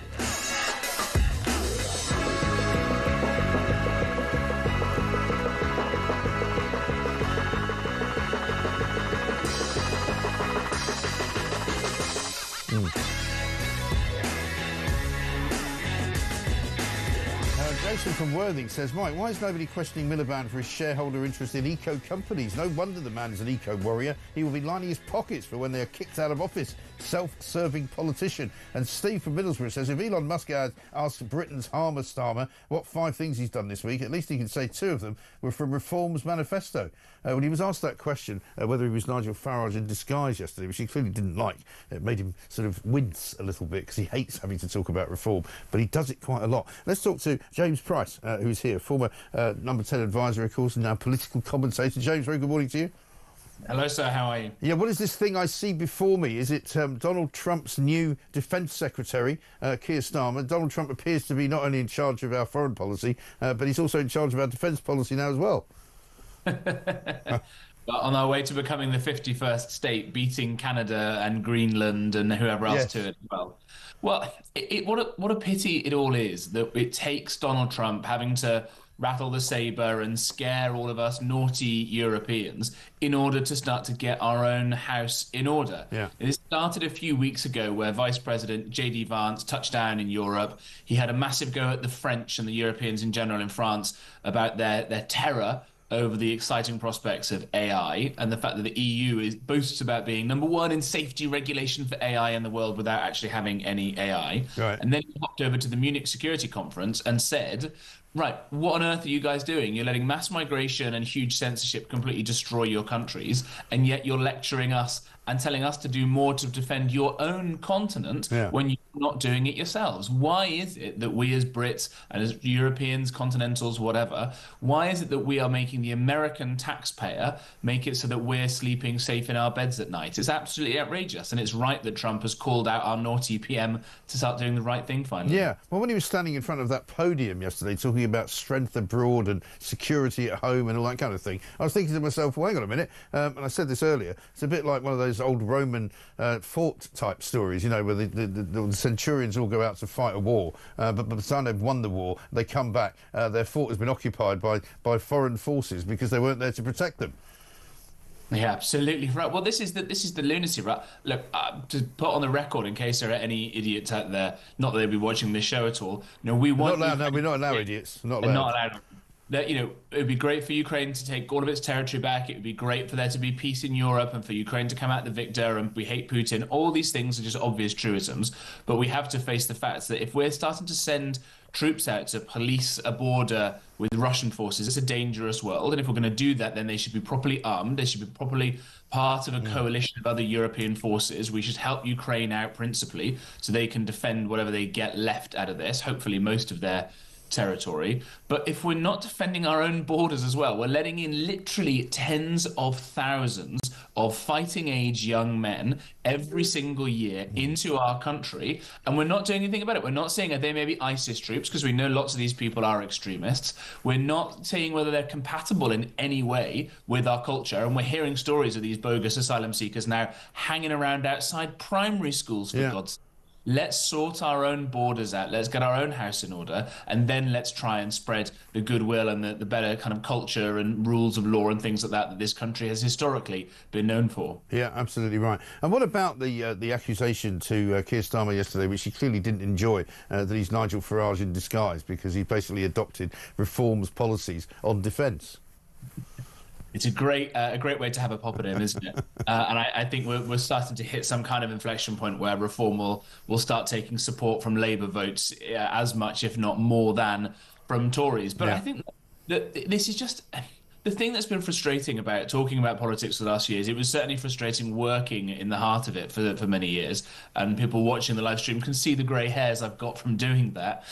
Jason from Worthing says, Mike, why is nobody questioning Miliband for his shareholder interest in eco companies? No wonder the man is an eco warrior. He will be lining his pockets for when they are kicked out of office. Self-serving politician. And Steve from Middlesbrough says, if Elon Musk had asked Britain's Harmer Starmer what 5 things he's done this week, at least he can say 2 of them were from Reform's manifesto. When he was asked that question, whether he was Nigel Farage in disguise yesterday, which he clearly didn't like, it made him sort of wince a little bit because he hates having to talk about reform, but he does it quite a lot. Let's talk to James Price, who's here, former number 10 advisor, of course, and now political commentator. James, very good morning to you. Hello, sir. How are you? Yeah, what is this thing I see before me? Is it Donald Trump's new Defence Secretary, Keir Starmer? Donald Trump appears to be not only in charge of our foreign policy, but he's also in charge of our defence policy now as well. On our way to becoming the 51st state, beating Canada and Greenland and whoever else to it as well. Well, what a pity it all is that it takes Donald Trump having to rattle the saber and scare all of us naughty Europeans in order to start to get our own house in order. Yeah. It started a few weeks ago where Vice President J.D. Vance touched down in Europe. He had a massive go at the French and the Europeans in general in France about their terror over the exciting prospects of AI and the fact that the EU boasts about being number 1 in safety regulation for AI in the world without actually having any AI. Right. And then he hopped over to the Munich Security Conference and said, right, what on earth are you guys doing? You're letting mass migration and huge censorship completely destroy your countries, and yet you're lecturing us and telling us to do more to defend your own continent when you're not doing it yourselves. Why is it that we as Brits and as Europeans, continentals, whatever, why is it that we are making the American taxpayer make it so that we're sleeping safe in our beds at night? It's absolutely outrageous, and it's right that Trump has called out our naughty PM to start doing the right thing finally. Yeah, well, when he was standing in front of that podium yesterday talking about strength abroad and security at home and all that kind of thing, I was thinking to myself, well, hang on a minute, and I said this earlier, it's a bit like one of those old Roman fort type stories, you know, where the centurions all go out to fight a war, but by the time they've won the war, they come back, their fort has been occupied by foreign forces because they weren't there to protect them. Yeah, absolutely right. Well, this is the lunacy, right? Look, to put on the record, in case there are any idiots out there, not that they'll be watching this show at all. You know, we want not allowed. No, we're not allowed idiots. Not allowed. Not allowed. That, you know, it would be great for Ukraine to take all of its territory back. It would be great for there to be peace in Europe and for Ukraine to come out the victor. And we hate Putin. All these things are just obvious truisms. But we have to face the facts that if we're starting to send troops out to police a border with Russian forces, it's a dangerous world. And if we're going to do that, then they should be properly armed. They should be properly part of a coalition of other European forces. We should help Ukraine out principally so they can defend whatever they get left out of this, hopefully most of their territory. But if we're not defending our own borders as well, we're letting in literally tens of thousands of fighting age young men every single year into our country, and we're not doing anything about it. We're not saying they may be ISIS troops, because we know lots of these people are extremists. We're not saying whether they're compatible in any way with our culture, and we're hearing stories of these bogus asylum seekers now hanging around outside primary schools, for God's sake. Let's sort our own borders out. Let's get our own house in order, and then let's try and spread the goodwill and the better kind of culture and rules of law and things like that this country has historically been known for. Yeah, absolutely right. And what about the accusation to Keir Starmer yesterday, which he clearly didn't enjoy, that he's Nigel Farage in disguise because he basically adopted Reform's policies on defence? It's a great way to have a pop at him, isn't it? And I think we're starting to hit some kind of inflection point where Reform will start taking support from Labour votes as much, if not more, than from Tories. But I think that this is just the thing that's been frustrating about talking about politics for the last years, it was certainly frustrating working in the heart of it for many years, and people watching the live stream can see the grey hairs I've got from doing that.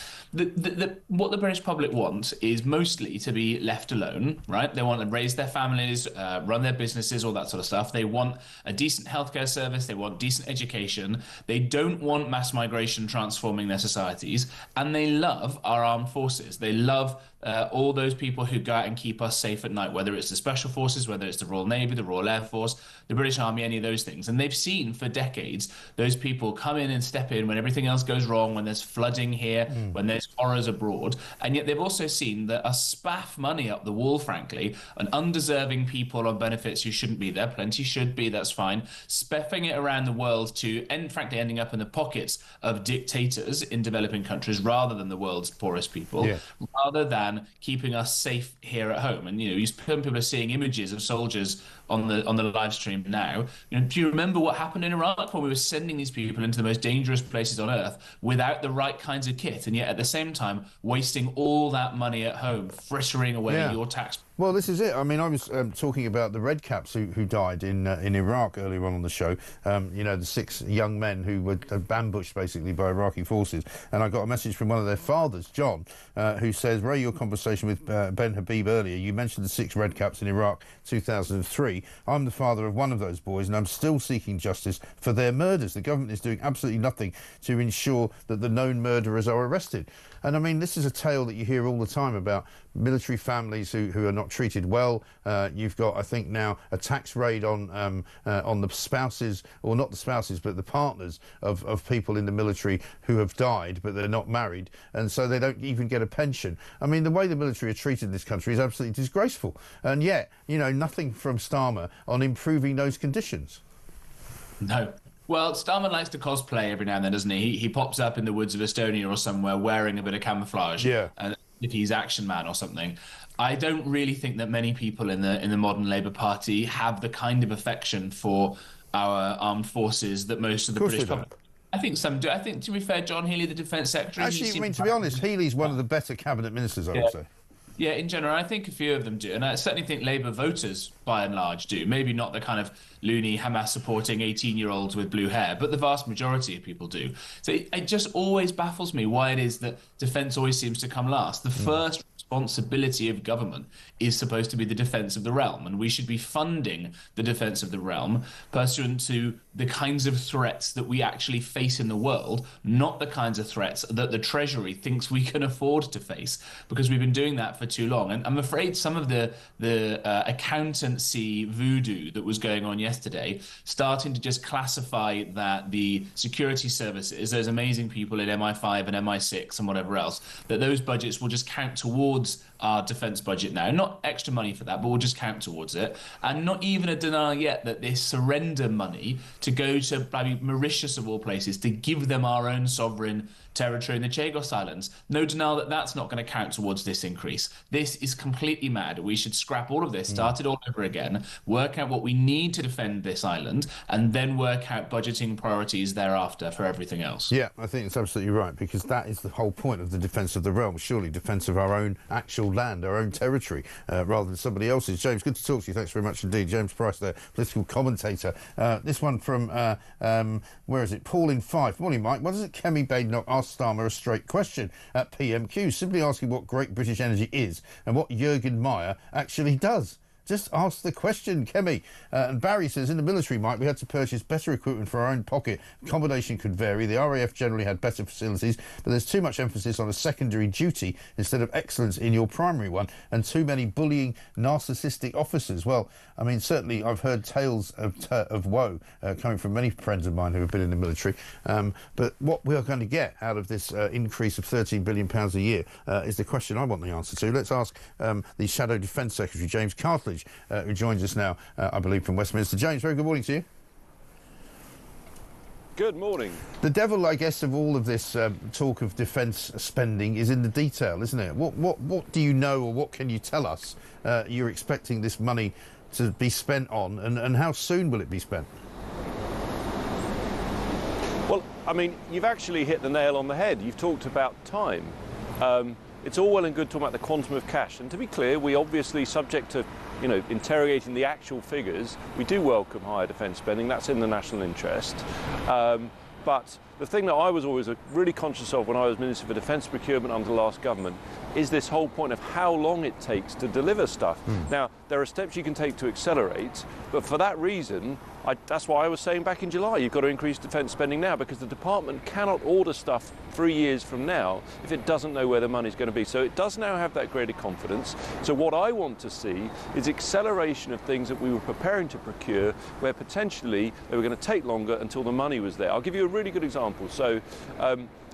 What the British public want is mostly to be left alone, right? They want to raise their families, run their businesses, all that sort of stuff. They want a decent healthcare service. They want decent education. They don't want mass migration transforming their societies. And they love our armed forces. They love all those people who go out and keep us safe at night, whether it's the Special Forces, whether it's the Royal Navy, the Royal Air Force, the British Army, any of those things. And they've seen for decades those people come in and step in when everything else goes wrong, when there's flooding here, when there's horrors abroad. And yet they've also seen that a spaff money up the wall, frankly, and undeserving people on benefits who shouldn't be there, plenty should be, that's fine, spaffing it around the world to end, frankly, ending up in the pockets of dictators in developing countries rather than the world's poorest people, rather than keeping us safe here at home. And people are seeing images of soldiers on the live stream now. Do you remember what happened in Iraq when we were sending these people into the most dangerous places on earth without the right kinds of kit, and yet at the same time wasting all that money at home, frittering away your tax? Well, this is it. I mean, I was talking about the Red Caps who died in Iraq earlier on the show. The 6 young men who were ambushed basically by Iraqi forces. And I got a message from one of their fathers, John, who says, Ray, your conversation with Ben Habib earlier, you mentioned the 6 Red Caps in Iraq 2003. I'm the father of one of those boys, and I'm still seeking justice for their murders. The government is doing absolutely nothing to ensure that the known murderers are arrested. And I mean, this is a tale that you hear all the time about military families who are not treated well. You've got, I think now, a tax raid on the spouses, or not the spouses, but the partners of people in the military who have died, but they're not married, and so they don't even get a pension. I mean, the way the military are treated in this country is absolutely disgraceful. And yet, nothing from Starmer on improving those conditions. No. Well, Starmer likes to cosplay every now and then, doesn't he? He pops up in the woods of Estonia or somewhere wearing a bit of camouflage. Yeah. And if he's Action Man or something. I don't really think that many people in the modern Labour Party have the kind of affection for our armed forces that most of the British public. I think some do. I think, to be fair, John Healey, the Defence Secretary... Actually, I mean, to be honest, Healey's one of the better cabinet ministers, I would say. Yeah, in general, I think a few of them do. And I certainly think Labour voters, by and large, do. Maybe not the kind of loony, Hamas-supporting 18-year-olds with blue hair, but the vast majority of people do. So it just always baffles me why it is that defence always seems to come last. The first responsibility of government is supposed to be the defence of the realm, and we should be funding the defence of the realm pursuant to the kinds of threats that we actually face in the world, not the kinds of threats that the Treasury thinks we can afford to face, because we've been doing that for too long. And I'm afraid some of the accountancy voodoo that was going on yesterday, starting to just classify that the security services, those amazing people in MI5 and MI6 and whatever else, that those budgets will just count towards our defence budget now. Not extra money for that, but we'll just count towards it. And not even a denial yet that this surrender money to go to Mauritius, of all places, to give them our own sovereign territory in the Chagos Islands. No denial that that's not going to count towards this increase. This is completely mad. We should scrap all of this, start it all over again, work out what we need to defend this island, and then work out budgeting priorities thereafter for everything else. Yeah, I think it's absolutely right, because that is the whole point of the defence of the realm, surely defence of our own actual land, our own territory, rather than somebody else's. James, good to talk to you. Thanks very much indeed. James Price there, political commentator. This one from, where is it? Paul in Fife. Morning, Mike. Why doesn't Kemi Badenoch ask Starmer a straight question at PMQ, simply asking what Great British Energy is and what Jürgen Meyer actually does? Just ask the question, Kemi. And Barry says, in the military, Mike, we had to purchase better equipment for our own pocket. Accommodation could vary. The RAF generally had better facilities, but there's too much emphasis on a secondary duty instead of excellence in your primary one, and too many bullying, narcissistic officers. Well, I mean, certainly I've heard tales of woe coming from many friends of mine who have been in the military. But what we are going to get out of this increase of £13 billion a year is the question I want the answer to. Let's ask the Shadow Defence Secretary, James Cartledge, who joins us now, I believe, from Westminster. James, very good morning to you. Good morning. The devil, I guess, of all of this talk of defence spending is in the detail, isn't it? What do you know, or what can you tell us you're expecting this money to be spent on, and how soon will it be spent? Well, I mean, you've actually hit the nail on the head. You've talked about time. It's all well and good talking about the quantum of cash, and to be clear, we obviously, subject to interrogating the actual figures, we do welcome higher defence spending. That's in the national interest. But the thing that I was always really conscious of when I was Minister for Defence Procurement under the last government is this whole point of how long it takes to deliver stuff. Now, there are steps you can take to accelerate, but for that reason, that's why I was saying back in July, you've got to increase defence spending now, because the department cannot order stuff 3 years from now if it doesn't know where the money's going to be. So it does now have that greater confidence. So what I want to see is acceleration of things that we were preparing to procure, where potentially they were going to take longer until the money was there. I'll give you a really good example. So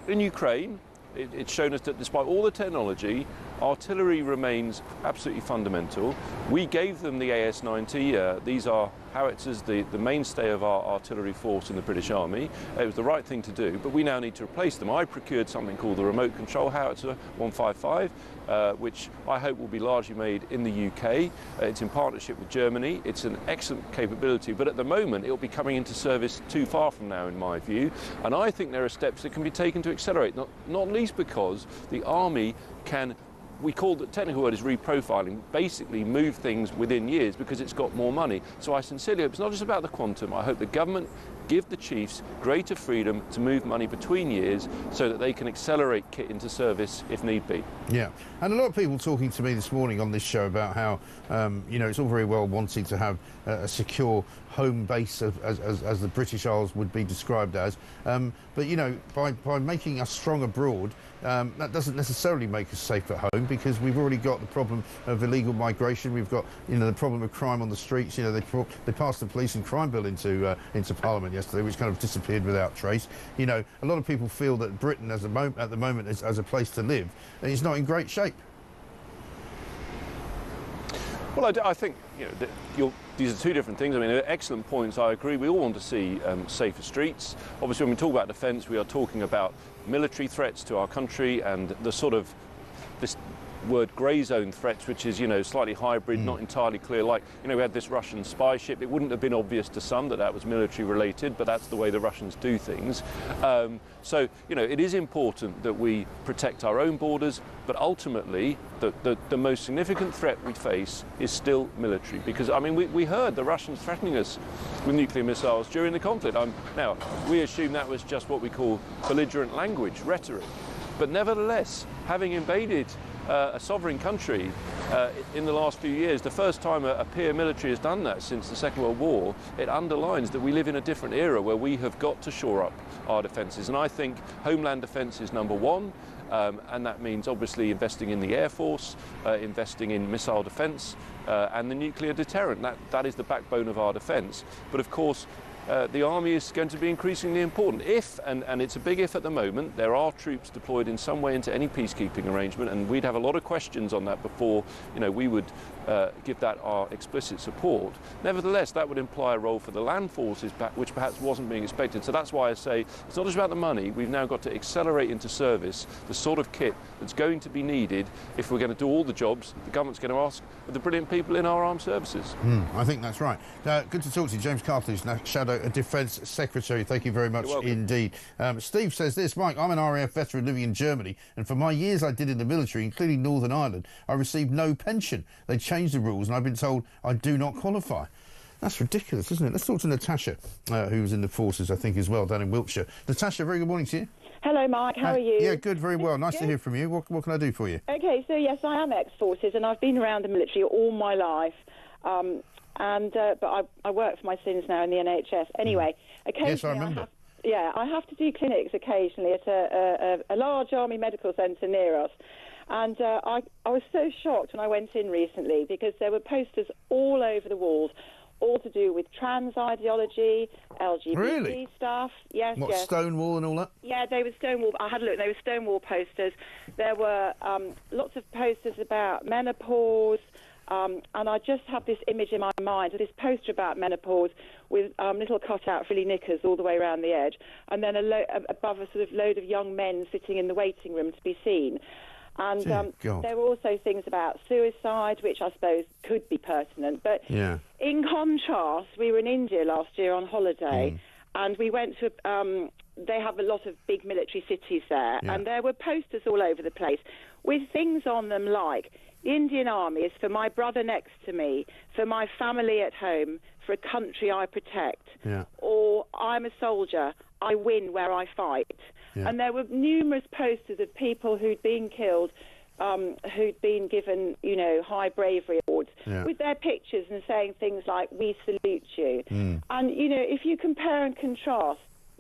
in Ukraine, it's shown us that despite all the technology, artillery remains absolutely fundamental. We gave them the AS-90. These are howitzers, the mainstay of our artillery force in the British Army. It was the right thing to do, but we now need to replace them. I procured something called the Remote Control Howitzer 155, which I hope will be largely made in the UK. It's in partnership with Germany. It's an excellent capability, but at the moment it will be coming into service too far from now, in my view. And I think there are steps that can be taken to accelerate, not least because the Army can, we call the technical word is reprofiling, basically move things within years because it's got more money. So I sincerely hope it's not just about the quantum. I hope the government give the chiefs greater freedom to move money between years so that they can accelerate kit into service if need be. Yeah, and a lot of people talking to me this morning on this show about how, it's all very well wanting to have a secure home base as the British Isles would be described as, but by making us strong abroad, that doesn't necessarily make us safe at home, because we've already got the problem of illegal migration. We've got the problem of crime on the streets. They passed the police and crime bill into Parliament yesterday, which kind of disappeared without trace. A lot of people feel that Britain at the moment as a place to live is not in great shape. Well, I think these are two different things. I mean, they're excellent points. I agree. We all want to see safer streets. Obviously, when we talk about defence, we are talking about military threats to our country and the sort of this word grey zone threats, which is slightly hybrid, not entirely clear. Like we had this Russian spy ship. It wouldn't have been obvious to some that was military related, but that's the way the Russians do things. So it is important that we protect our own borders, but ultimately the most significant threat we face is still military, because we heard the Russians threatening us with nuclear missiles during the conflict. Now we assume that was just what we call belligerent language, rhetoric, but nevertheless, having invaded a sovereign country in the last few years, the first time a peer military has done that since the Second World War, it underlines that we live in a different era where we have got to shore up our defences. And I think homeland defence is number one, and that means obviously investing in the Air Force, investing in missile defence and the nuclear deterrent. That is the backbone of our defence. But of course, the army is going to be increasingly important. If, and it's a big if at the moment, there are troops deployed in some way into any peacekeeping arrangement, and we'd have a lot of questions on that before we would give that our explicit support. Nevertheless, that would imply a role for the land forces, which perhaps wasn't being expected. So that's why I say it's not just about the money. We've now got to accelerate into service the sort of kit that's going to be needed if we're going to do all the jobs the government's going to ask of the brilliant people in our armed services. I think that's right. Good to talk to you. James Cartledge, Shadow Defence Secretary. Thank you very much indeed. Steve says this: Mike, I'm an RAF veteran living in Germany, and for my years I did in the military, including Northern Ireland, I received no pension. They changed the rules and I've been told I do not qualify. That's ridiculous, isn't it? Let's talk to Natasha, who was in the forces, I think, as well, down in Wiltshire. Natasha, very good morning to you. Hello, Mike. How are you? Yeah, good, very well. Nice to hear from you. What can I do for you? OK, so yes, I am ex-forces and I've been around the military all my life. But I work for my sins now in the NHS. Anyway, occasionally yes, I remember. I have to do clinics occasionally at a large army medical centre near us. And I was so shocked when I went in recently because there were posters all over the walls, all to do with trans ideology, LGBT stuff. Yes, yes. Stonewall and all that? Yeah, they were Stonewall. I had a look. They were Stonewall posters. There were lots of posters about menopause. And I just have this image in my mind of this poster about menopause with little cut-out frilly knickers all the way around the edge, and then above a sort of load of young men sitting in the waiting room to be seen. And there were also things about suicide, which I suppose could be pertinent. But in contrast, we were in India last year on holiday, and we went to... they have a lot of big military cities there, and there were posters all over the place with things on them like, The Indian Army is for my brother next to me, for my family at home, for a country I protect. Yeah. Or I'm a soldier, I win where I fight. Yeah. And there were numerous posters of people who'd been killed, who'd been given, you know, high bravery awards, with their pictures and saying things like, "We salute you." And, you know, if you compare and contrast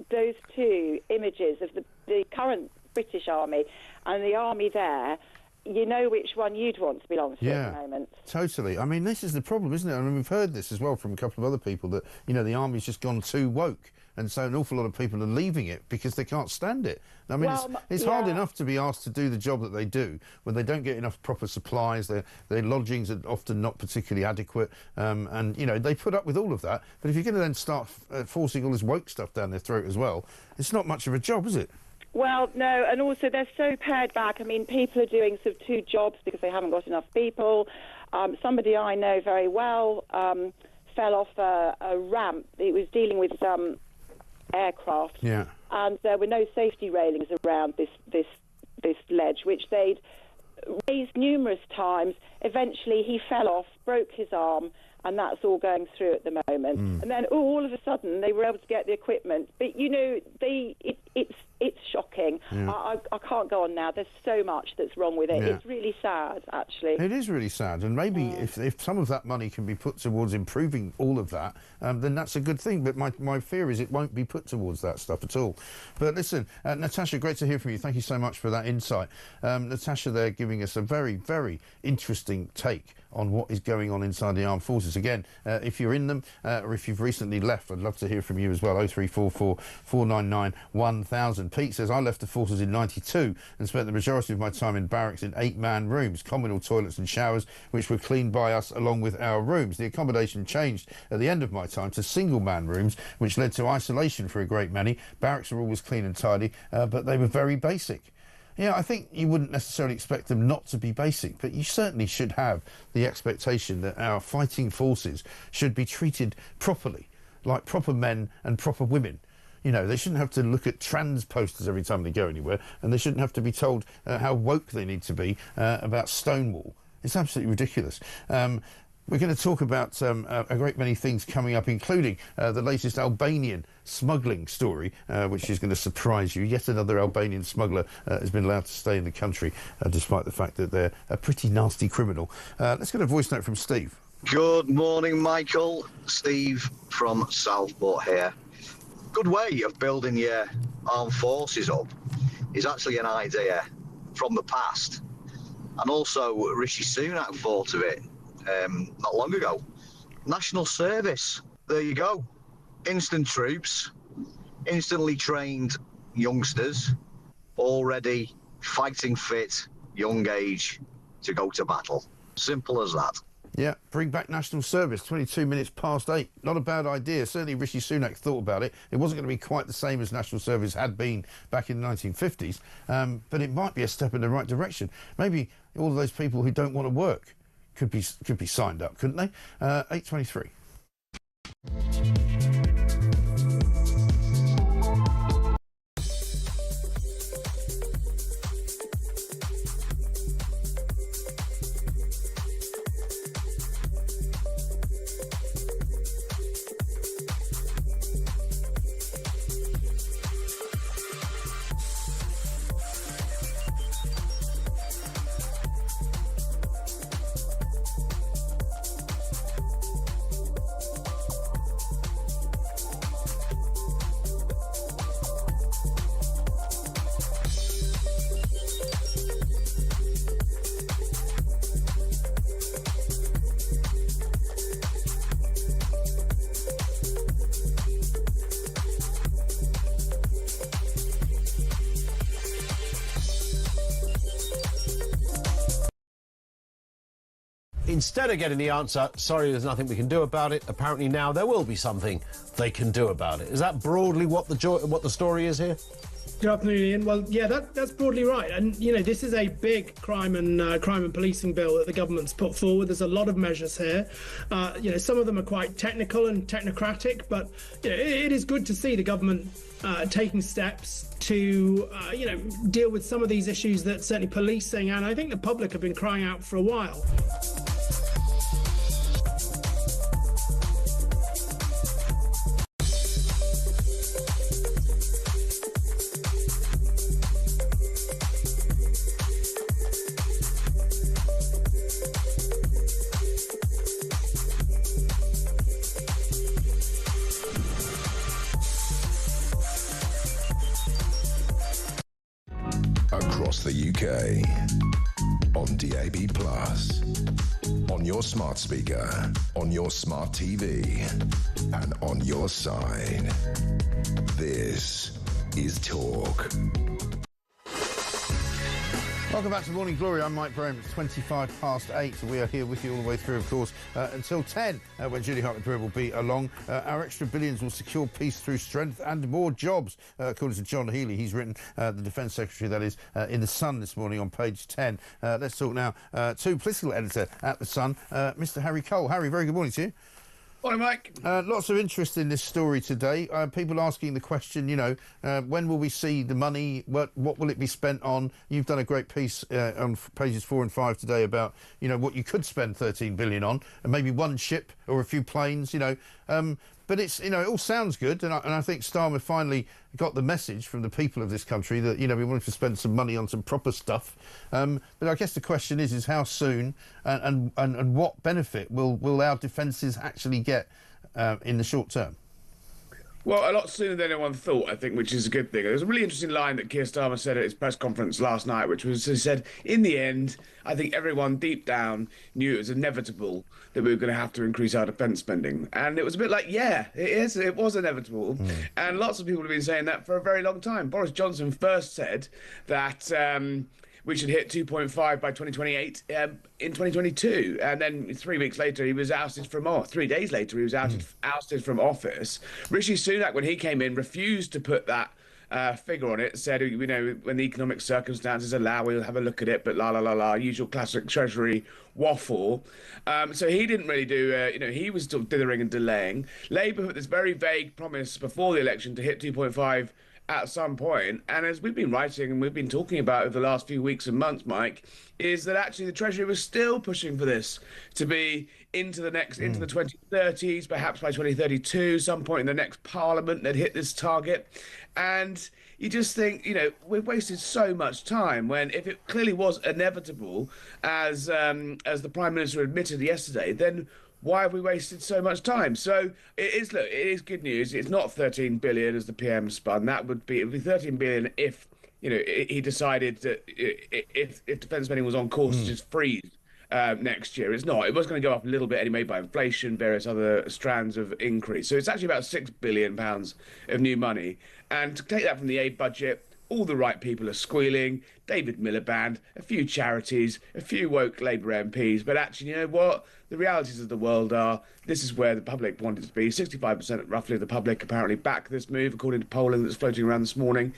those two images of the current British Army and the army there, you know which one you'd want to belong to at the moment. Totally. I mean, this is the problem, isn't it? I mean, we've heard this as well from a couple of other people that, you know, the army's just gone too woke. And so an awful lot of people are leaving it because they can't stand it. I mean, it's hard enough to be asked to do the job that they do when they don't get enough proper supplies, their lodgings are often not particularly adequate, and, you know, they put up with all of that. But if you're going to then start forcing all this woke stuff down their throat as well, it's not much of a job, is it? Well, no, and also they're so pared back. I mean, people are doing sort of two jobs because they haven't got enough people. Somebody I know very well fell off a ramp. He was dealing with aircraft, and there were no safety railings around this ledge, which they'd raised numerous times. Eventually, he fell off, broke his arm, and that's all going through at the moment. And then all of a sudden, they were able to get the equipment. But, you know, it's shocking. I can't go on now. There's so much that's wrong with it. It's really sad, actually. It is really sad. And maybe if some of that money can be put towards improving all of that, then that's a good thing. But my fear is it won't be put towards that stuff at all. But listen, Natasha, great to hear from you. Thank you so much for that insight. Natasha there giving us a very, very interesting take on what is going on inside the armed forces. Again, if you're in them or if you've recently left, I'd love to hear from you as well. 0344 499 1000. Pete says, I left the forces in 92 and spent the majority of my time in barracks in 8-man rooms, communal toilets and showers, which were cleaned by us along with our rooms. The accommodation changed at the end of my time to single-man rooms, which led to isolation for a great many. Barracks were always clean and tidy, but they were very basic. Yeah, I think you wouldn't necessarily expect them not to be basic, but you certainly should have the expectation that our fighting forces should be treated properly, like proper men and proper women. You know, they shouldn't have to look at trans posters every time they go anywhere, and they shouldn't have to be told how woke they need to be about Stonewall. It's absolutely ridiculous. We're going to talk about a great many things coming up, including the latest Albanian smuggling story, which is going to surprise you. Yet another Albanian smuggler has been allowed to stay in the country, despite the fact that they're a pretty nasty criminal. Let's get a voice note from Steve. Good morning, Michael. Steve from Southport here. Good way of building your armed forces up is actually an idea from the past. And also, Rishi Sunak thought of it not long ago. National service. There you go. Instant troops, instantly trained youngsters, already fighting fit, young age to go to battle. Simple as that. Yeah, bring back national service, 22 minutes past 8. Not a bad idea. Certainly Rishi Sunak thought about it. It wasn't going to be quite the same as national service had been back in the 1950s, but it might be a step in the right direction. Maybe all of those people who don't want to work could be signed up, couldn't they? 8:23. instead of getting the answer, sorry, there's nothing we can do about it, apparently now there will be something they can do about it. Is that broadly what the story is here? Good afternoon, Ian. Well, yeah, that's broadly right. And, you know, this is a big crime and policing bill that the government's put forward. There's a lot of measures here. You know, some of them are quite technical and technocratic, but, you know, it is good to see the government taking steps to, you know, deal with some of these issues that certainly policing and I think the public have been crying out for a while. Across the UK, on DAB+, on your smart speaker, on your smart TV, and on your side. This is Talk. Welcome back to Morning Glory. I'm Mike Graham. It's 8:25. We are here with you all the way through, of course, until 10, when Julie Hartley-Brewer will be along. Our extra billions will secure peace through strength and more jobs, according to John Healey. He's written, the Defence Secretary, that is, in The Sun this morning on page 10. Let's talk now to political editor at The Sun, Mr. Harry Cole. Harry, very good morning to you. Morning, Mike. Lots of interest in this story today. People asking the question, you know, when will we see the money? What will it be spent on? You've done a great piece on pages 4 and 5 today about, you know, what you could spend 13 billion on, and maybe one ship or a few planes, you know. But it's, you know, it all sounds good, and I think Starmer finally got the message from the people of this country that, you know, we wanted to spend some money on some proper stuff. But I guess the question is how soon and what benefit will our defences actually get in the short term? Well, a lot sooner than anyone thought, I think, which is a good thing. There's a really interesting line that Keir Starmer said at his press conference last night, which was, he said, in the end, I think everyone deep down knew it was inevitable that we were going to have to increase our defence spending. And it was a bit like, yeah, it was inevitable. And lots of people have been saying that for a very long time. Boris Johnson first said that we should hit 2.5 by 2028 in 2022. And then 3 weeks later, he was ousted from office. 3 days later, he was ousted from office. Rishi Sunak, when he came in, refused to put that figure on it, said, you know, when the economic circumstances allow, we'll have a look at it, but usual classic Treasury waffle. So he didn't really do, you know, he was still dithering and delaying. Labour put this very vague promise before the election to hit 2.5 at some point, and as we've been writing and we've been talking about over the last few weeks and months, Mike, is that actually the Treasury was still pushing for this to be into the 2030s, perhaps by 2032, some point in the next Parliament they'd hit this target. And you just think, you know, we've wasted so much time when, if it clearly was inevitable, as the Prime Minister admitted yesterday, then why have we wasted so much time? So it is good news. It's not 13 billion as the PM spun. It would be 13 billion if, you know, he decided that if defence spending was on course to just freeze next year. It's not. It was going to go up a little bit anyway by inflation, various other strands of increase. So it's actually about £6 billion of new money. And to take that from the aid budget, all the right people are squealing. David Miliband, a few charities, a few woke Labour MPs. But actually, you know what? The realities of the world are this is where the public wanted to be. 65% roughly of the public apparently back this move, according to polling that's floating around this morning.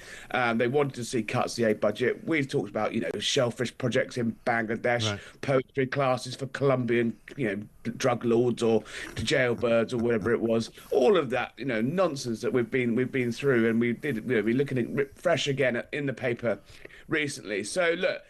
They wanted to see cuts to the aid budget. We've talked about, you know, shellfish projects in Bangladesh, poetry classes for Colombian, you know, drug lords or jailbirds or whatever it was. All of that, you know, nonsense that we've been through, and we're looking at it fresh again in the paper recently. So look,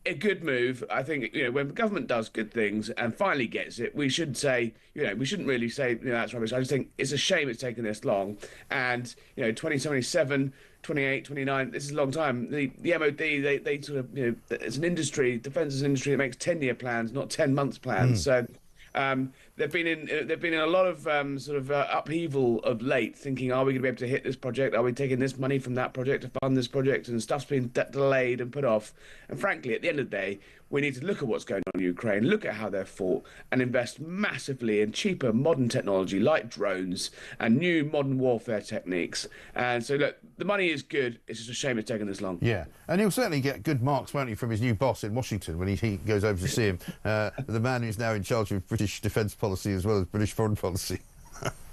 a good move. I think, you know, when the government does good things and finally gets it, we should say, you know, we shouldn't really say, you know, that's rubbish. I just think it's a shame it's taken this long. And, you know, 2077, 28, 29, this is a long time. The MOD, they sort of, you know, it's an industry, defence is an industry that makes 10-year plans, not 10-month plans. So they've been in a lot of upheaval of late, thinking, are we going to be able to hit this project? Are we taking this money from that project to fund this project? And stuff's been delayed and put off. And frankly, at the end of the day, we need to look at what's going on in Ukraine, look at how they're fought, and invest massively in cheaper modern technology like drones and new modern warfare techniques. And so, look, the money is good. It's just a shame it's taken this long. Yeah, and he'll certainly get good marks, won't he, from his new boss in Washington when he goes over to see him, the man who's now in charge of British defence policy as well as British foreign policy.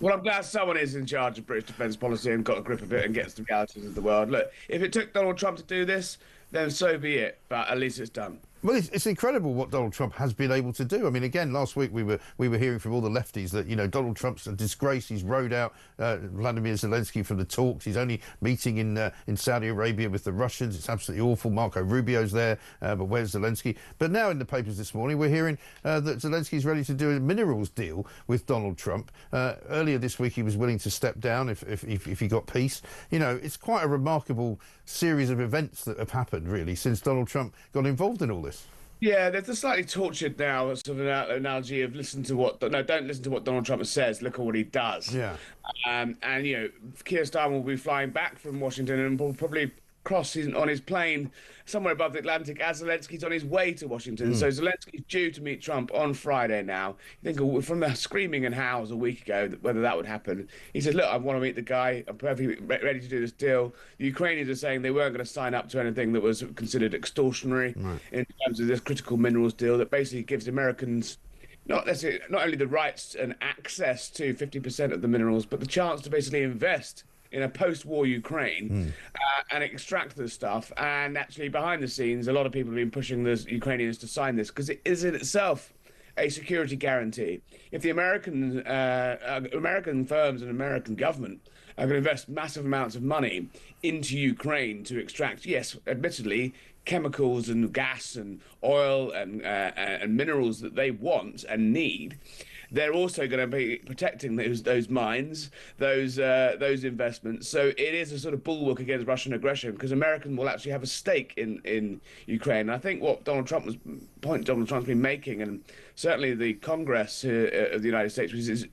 Well, I'm glad someone is in charge of British defence policy and got a grip of it and gets the realities of the world. Look, if it took Donald Trump to do this, then so be it. But at least it's done. Well, it's incredible what Donald Trump has been able to do. I mean, again, last week we were hearing from all the lefties that, you know, Donald Trump's a disgrace. He's rode out Vladimir Zelensky from the talks. He's only meeting in Saudi Arabia with the Russians. It's absolutely awful. Marco Rubio's there, but where's Zelensky? But now in the papers this morning we're hearing that Zelensky's ready to do a minerals deal with Donald Trump. Earlier this week he was willing to step down if he got peace. You know, it's quite a remarkable series of events that have happened, really, since Donald Trump got involved in all this. Yeah, there's a slightly tortured now sort of an analogy of don't listen to what Donald Trump says, look at what he does. Yeah. And, you know, Keir Starmer will be flying back from Washington and will probably cross on his plane somewhere above the Atlantic as Zelensky's on his way to Washington. So Zelensky's due to meet Trump on Friday now. You think from the screaming and howls a week ago whether that would happen. He said, look, I want to meet the guy. I'm perfectly ready to do this deal. The Ukrainians are saying they weren't going to sign up to anything that was considered extortionary in terms of this critical minerals deal that basically gives Americans not only the rights and access to 50% of the minerals, but the chance to basically invest in a post-war Ukraine and extract the stuff. And actually, behind the scenes, a lot of people have been pushing the Ukrainians to sign this because it is in itself a security guarantee. If the American firms and American government are going to invest massive amounts of money into Ukraine to extract, yes, admittedly, chemicals and gas and oil and minerals that they want and need, they're also going to be protecting those mines, those investments. So it is a sort of bulwark against Russian aggression because Americans will actually have a stake in Ukraine. And I think what Donald Trump's been making, and certainly the Congress of the United States, which is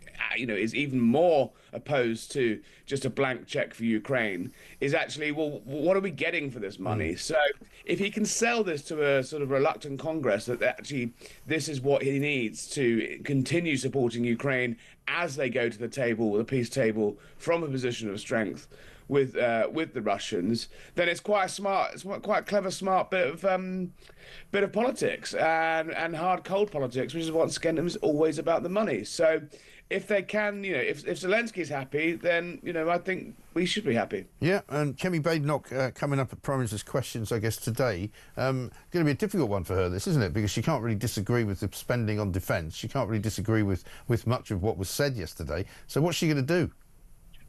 even more opposed to just a blank check for Ukraine, is actually, well, what are we getting for this money? So if he can sell this to a sort of reluctant Congress that actually this is what he needs to continue supporting Ukraine as they go to the table, the peace table, from a position of strength with the Russians, then it's quite a clever, smart bit of politics and hard, cold politics, which is once again it was always about the money. So if they can, if Zelensky's happy, then I think we should be happy. Yeah, and Kemi Badenoch coming up at Prime Minister's Questions, I guess, today. Going to be a difficult one for her, this, isn't it? Because she can't really disagree with the spending on defence. She can't really disagree with much of what was said yesterday. So what's she going to do?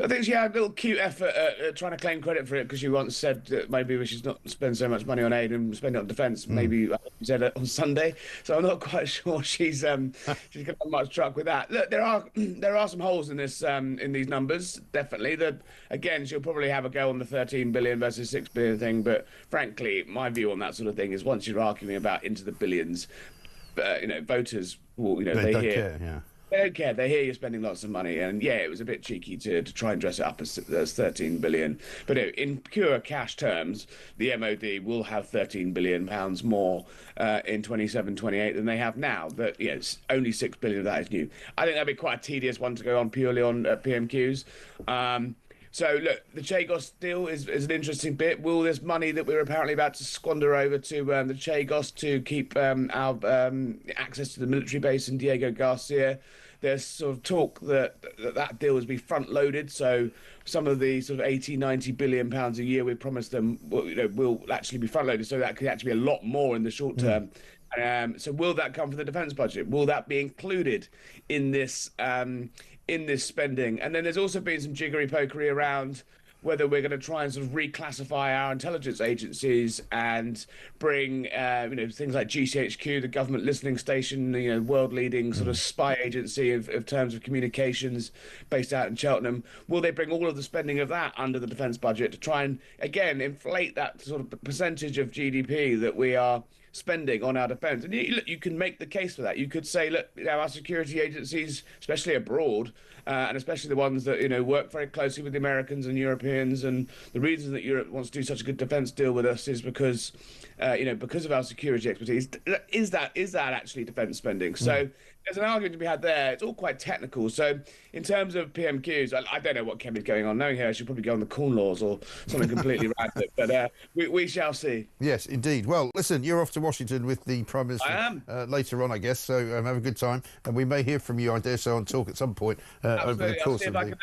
I think she had a little cute effort at trying to claim credit for it because she once said that maybe we should not spend so much money on aid and spend it on defence. Maybe she said it on Sunday, so I'm not quite sure she's going to have much truck with that. Look, there are some holes in this in these numbers, definitely. Again, she'll probably have a go on the 13 billion versus 6 billion thing, but frankly, my view on that sort of thing is once you're arguing about into the billions, voters will, they don't hear. Care, yeah. They don't care. They hear you're spending lots of money. And, yeah, it was a bit cheeky to try and dress it up as 13 billion. But in pure cash terms, the MOD will have 13 billion pounds more in 27-28 than they have now. But, it's only 6 billion of that is new. I think that'd be quite a tedious one to go on purely on PMQs. So, look, the Chagos deal is an interesting bit. Will this money that we're apparently about to squander over to the Chagos to keep our access to the military base in Diego Garcia, there's sort of talk that deal has been front-loaded, so some of the sort of 80, 90 billion pounds a year we promised them will actually be front-loaded, so that could actually be a lot more in the short term. So will that come from the defence budget? Will that be included in this spending? And then there's also been some jiggery-pokery around whether we're going to try and sort of reclassify our intelligence agencies and bring, things like GCHQ, the government listening station, world-leading sort of spy agency of terms of communications based out in Cheltenham. Will they bring all of the spending of that under the defence budget to try and, again, inflate that sort of percentage of GDP that we are spending on our defence. And you can make the case for that. You could say, look, our security agencies, especially abroad, and especially the ones that work very closely with the Americans and Europeans, and the reason that Europe wants to do such a good defence deal with us is because because of our security expertise. Is that actually defence spending? So there's an argument to be had there. It's all quite technical. So in terms of PMQs, I don't know what Kevin's going on. Knowing her, I should probably go on the Corn Laws or something completely random. But we shall see. Yes, indeed. Well, listen, you're off to Washington with the Prime Minister. I am. Later on, I guess. So have a good time. And we may hear from you, I dare say, on Talk at some point over the course of the...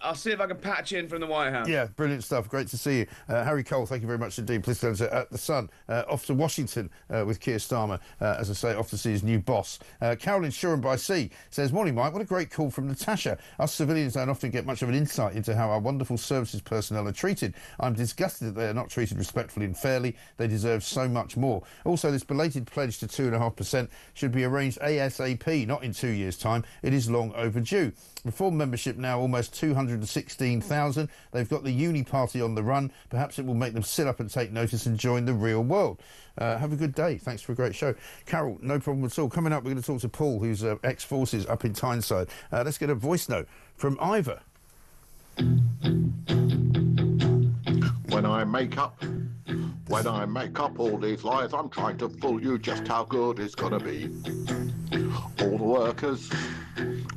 I'll see if I can patch in from the White House. Yeah, brilliant stuff. Great to see you. Harry Cole, thank you very much indeed. Please tell us The Sun. Off to Washington with Keir Starmer, as I say, off to see his new boss. Carolyn Shuren by Sea says, morning, Mike. What a great call from Natasha. Us civilians don't often get much of an insight into how our wonderful services personnel are treated. I'm disgusted that they are not treated respectfully and fairly. They deserve so much more. Also, this belated pledge to 2.5% should be arranged ASAP, not in 2 years' time. It is long overdue. Reform membership now almost 216,000. They've got the uni party on the run. Perhaps it will make them sit up and take notice and join the real world. Have a good day. Thanks for a great show. Carol, no problem at all. Coming up, we're going to talk to Paul, who's ex-forces up in Tyneside. Let's get a voice note from Ivor. When I make up all these lies, I'm trying to fool you just how good it's gonna be. All the workers,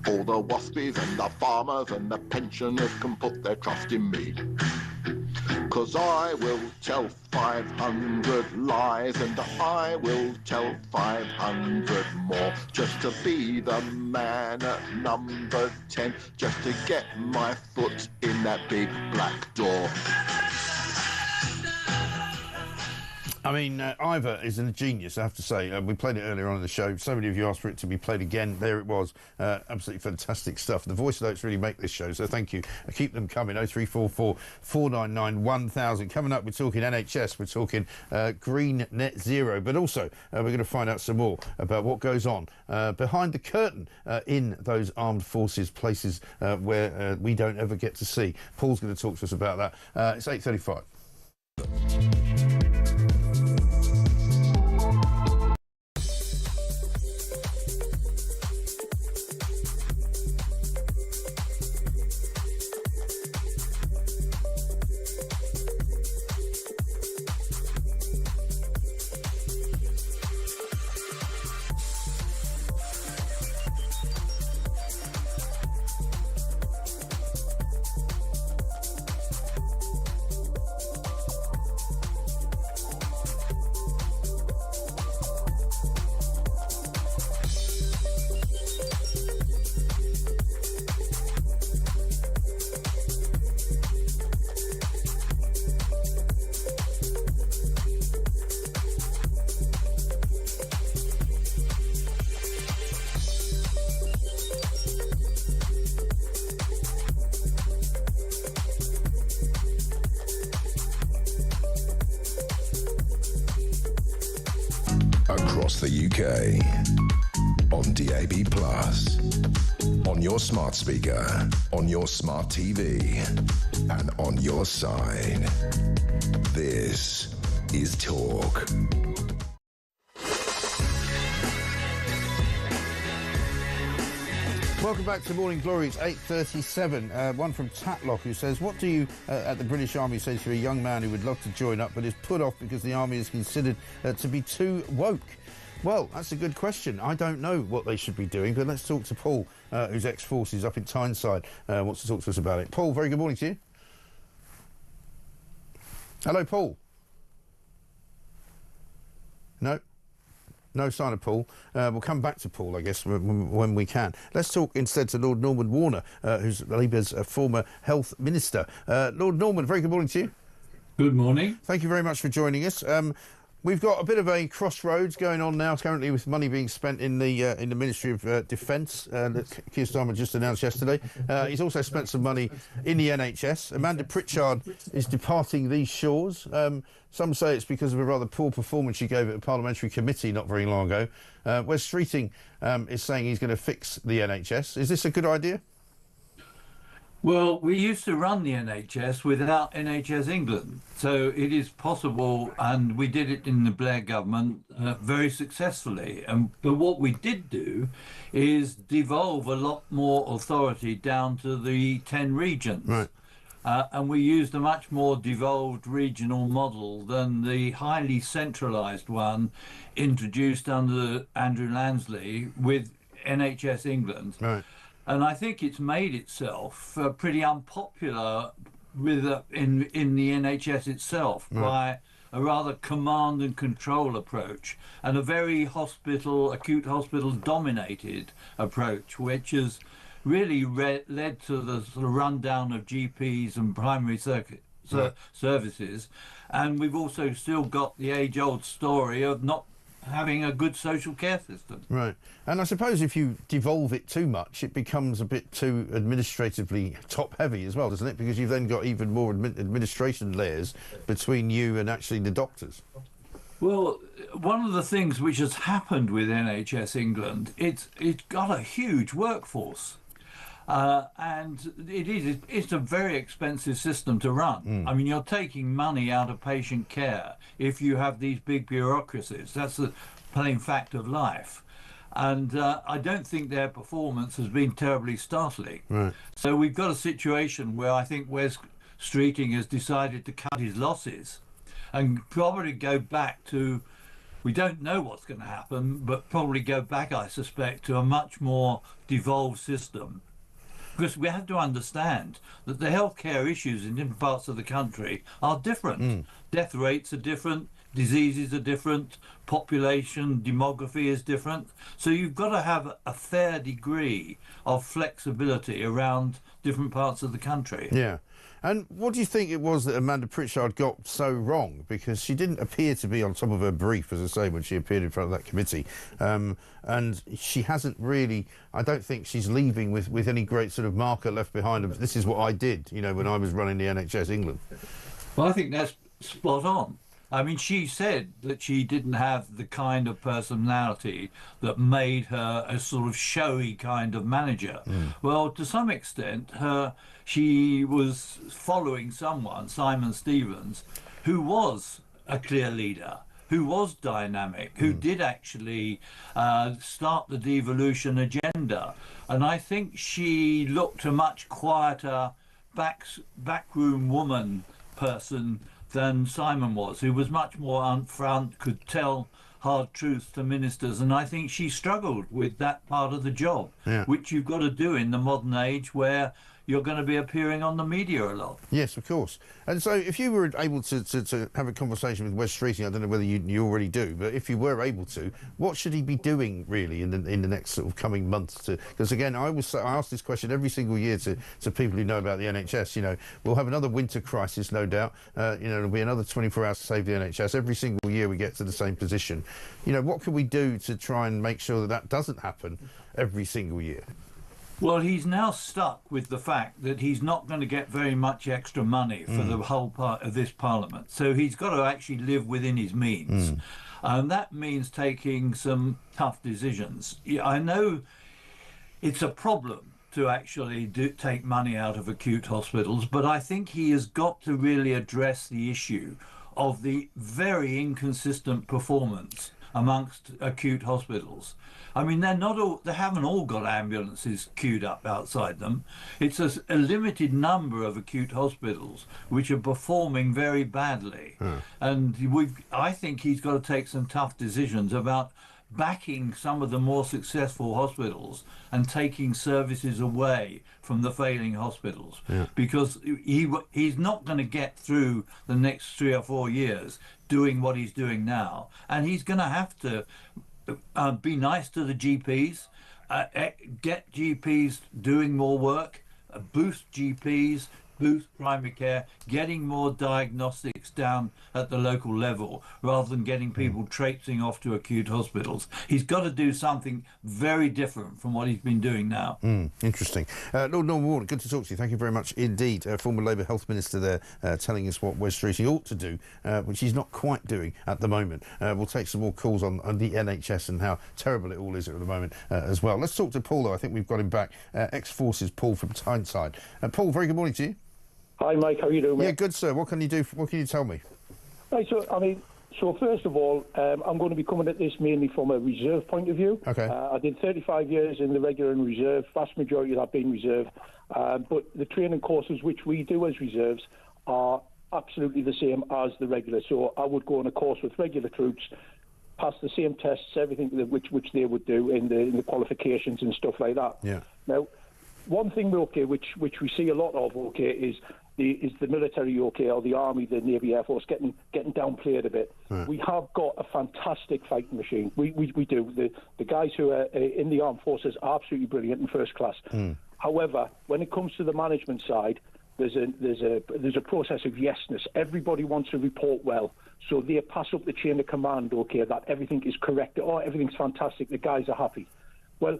all the waspies and the farmers and the pensioners can put their trust in me. 'Cause I will tell 500 lies and I will tell 500 more, just to be the man at number 10, just to get my foot in that big black door. I mean, Ivor is a genius, I have to say. We played it earlier on in the show. So many of you asked for it to be played again. There it was. Absolutely fantastic stuff. The voice notes really make this show, so thank you. Keep them coming. 0344 499 1000. Coming up, we're talking NHS. We're talking green net zero. But also, we're going to find out some more about what goes on behind the curtain in those armed forces places where we don't ever get to see. Paul's going to talk to us about that. It's 8:35. Across the UK, on DAB+, on your smart speaker, on your smart TV, and on your side. This is Talk. Welcome back to Morning Glory. It's 8:37. One from Tatlock who says, what do you at the British Army say to a young man who would love to join up but is put off because the Army is considered to be too woke? Well, that's a good question. I don't know what they should be doing, but let's talk to Paul, who's ex-forces up in Tyneside, wants to talk to us about it. Paul, very good morning to you. Hello, Paul. No? No sign of Paul. We'll come back to Paul, I guess, when we can. Let's talk instead to Lord Norman Warner, who's Labour's former health minister. Lord Norman, very good morning to you. Good morning. Thank you very much for joining us. We've got a bit of a crossroads going on now currently with money being spent in the Ministry of Defence that Keir Starmer just announced yesterday. He's also spent some money in the NHS. Amanda Pritchard is departing these shores. Some say it's because of a rather poor performance she gave at a parliamentary committee not very long ago. Wes Streeting is saying he's going to fix the NHS. Is this a good idea? Well, we used to run the NHS without NHS England. So it is possible, and we did it in the Blair government very successfully. But what we did do is devolve a lot more authority down to the 10 regions. Right. And we used a much more devolved regional model than the highly centralised one introduced under Andrew Lansley with NHS England. Right. And I think it's made itself pretty unpopular in the NHS itself by a rather command and control approach and a very acute hospital dominated approach, which has really led to the sort of rundown of GPs and primary services. And we've also still got the age-old story of not having a good social care system. Right. And I suppose if you devolve it too much, it becomes a bit too administratively top-heavy as well, doesn't it? Because you've then got even more administration layers between you and actually the doctors. Well, one of the things which has happened with NHS England, it's got a huge workforce. And it's a very expensive system to run. I mean, you're taking money out of patient care if you have these big bureaucracies. That's the plain fact of life. And I don't think their performance has been terribly startling. Right. So we've got a situation where I think Wes Streeting has decided to cut his losses and probably go back to, we don't know what's going to happen, but probably go back, I suspect, to a much more devolved system. Because we have to understand that the healthcare issues in different parts of the country are different. Death rates are different, diseases are different, population, demography is different. So you've got to have a fair degree of flexibility around different parts of the country. Yeah. And what do you think it was that Amanda Pritchard got so wrong? Because she didn't appear to be on top of her brief, as I say, when she appeared in front of that committee. And she hasn't really, I don't think she's leaving with any great sort of marker left behind her. This is what I did, you know, when I was running the NHS England. Well, I think that's spot on. I mean, she said that she didn't have the kind of personality that made her a sort of showy kind of manager. Well, to some extent, she was following someone, Simon Stevens, who was a clear leader, who was dynamic, who did actually start the devolution agenda. And I think she looked a much quieter backroom woman person than Simon was, who was much more upfront, could tell hard truths to ministers, and I think she struggled with that part of the job, which you've got to do in the modern age where you're going to be appearing on the media a lot. Yes, of course. And so if you were able to have a conversation with Wes Streeting, I don't know whether you already do, but if you were able to, what should he be doing really in the next sort of coming months? Because again, I ask this question every single year to people who know about the NHS. You know, we'll have another winter crisis, no doubt. You know, there'll be another 24 hours to save the NHS. Every single year we get to the same position. You know, what can we do to try and make sure that that doesn't happen every single year? Well, he's now stuck with the fact that he's not going to get very much extra money for the whole part of this parliament. So he's got to actually live within his means. And that means taking some tough decisions. I know it's a problem to actually take money out of acute hospitals, but I think he has got to really address the issue of the very inconsistent performance amongst acute hospitals. I mean, they haven't all got ambulances queued up outside them. It's a limited number of acute hospitals which are performing very badly. And I think he's got to take some tough decisions about backing some of the more successful hospitals and taking services away from the failing hospitals, because he's not going to get through the next 3 or 4 years doing what he's doing now, and he's going to have to be nice to the GPs, get GPs doing more work, boost GPs, boost primary care, getting more diagnostic politics down at the local level rather than getting people traipsing off to acute hospitals. He's got to do something very different from what he's been doing now. Interesting. Lord Norman Warren, good to talk to you. Thank you very much indeed. Former Labour Health Minister there telling us what Wes Streeting ought to do, which he's not quite doing at the moment. We'll take some more calls on the NHS and how terrible it all is at the moment as well. Let's talk to Paul, though. I think we've got him back. Ex-Forces Paul from Tyneside. Paul, very good morning to you. Hi, Mike. How are you doing, mate? Yeah, good, sir. What can you do? What can you tell me? Right, so first of all, I'm going to be coming at this mainly from a reserve point of view. Okay. I did 35 years in the regular and reserve, vast majority of that being reserve. But the training courses which we do as reserves are absolutely the same as the regular. So I would go on a course with regular troops, pass the same tests, everything which they would do in the qualifications and stuff like that. Yeah. Now, one thing, which we see a lot of, is the military, or the Army, the Navy, Air Force getting downplayed a bit. Right. We have got a fantastic fighting machine. We do. The guys who are in the armed forces are absolutely brilliant and first class. However, when it comes to the management side, there's a process of yesness. Everybody wants to report well, so they pass up the chain of command. That everything is correct. Oh, everything's fantastic. The guys are happy. Well,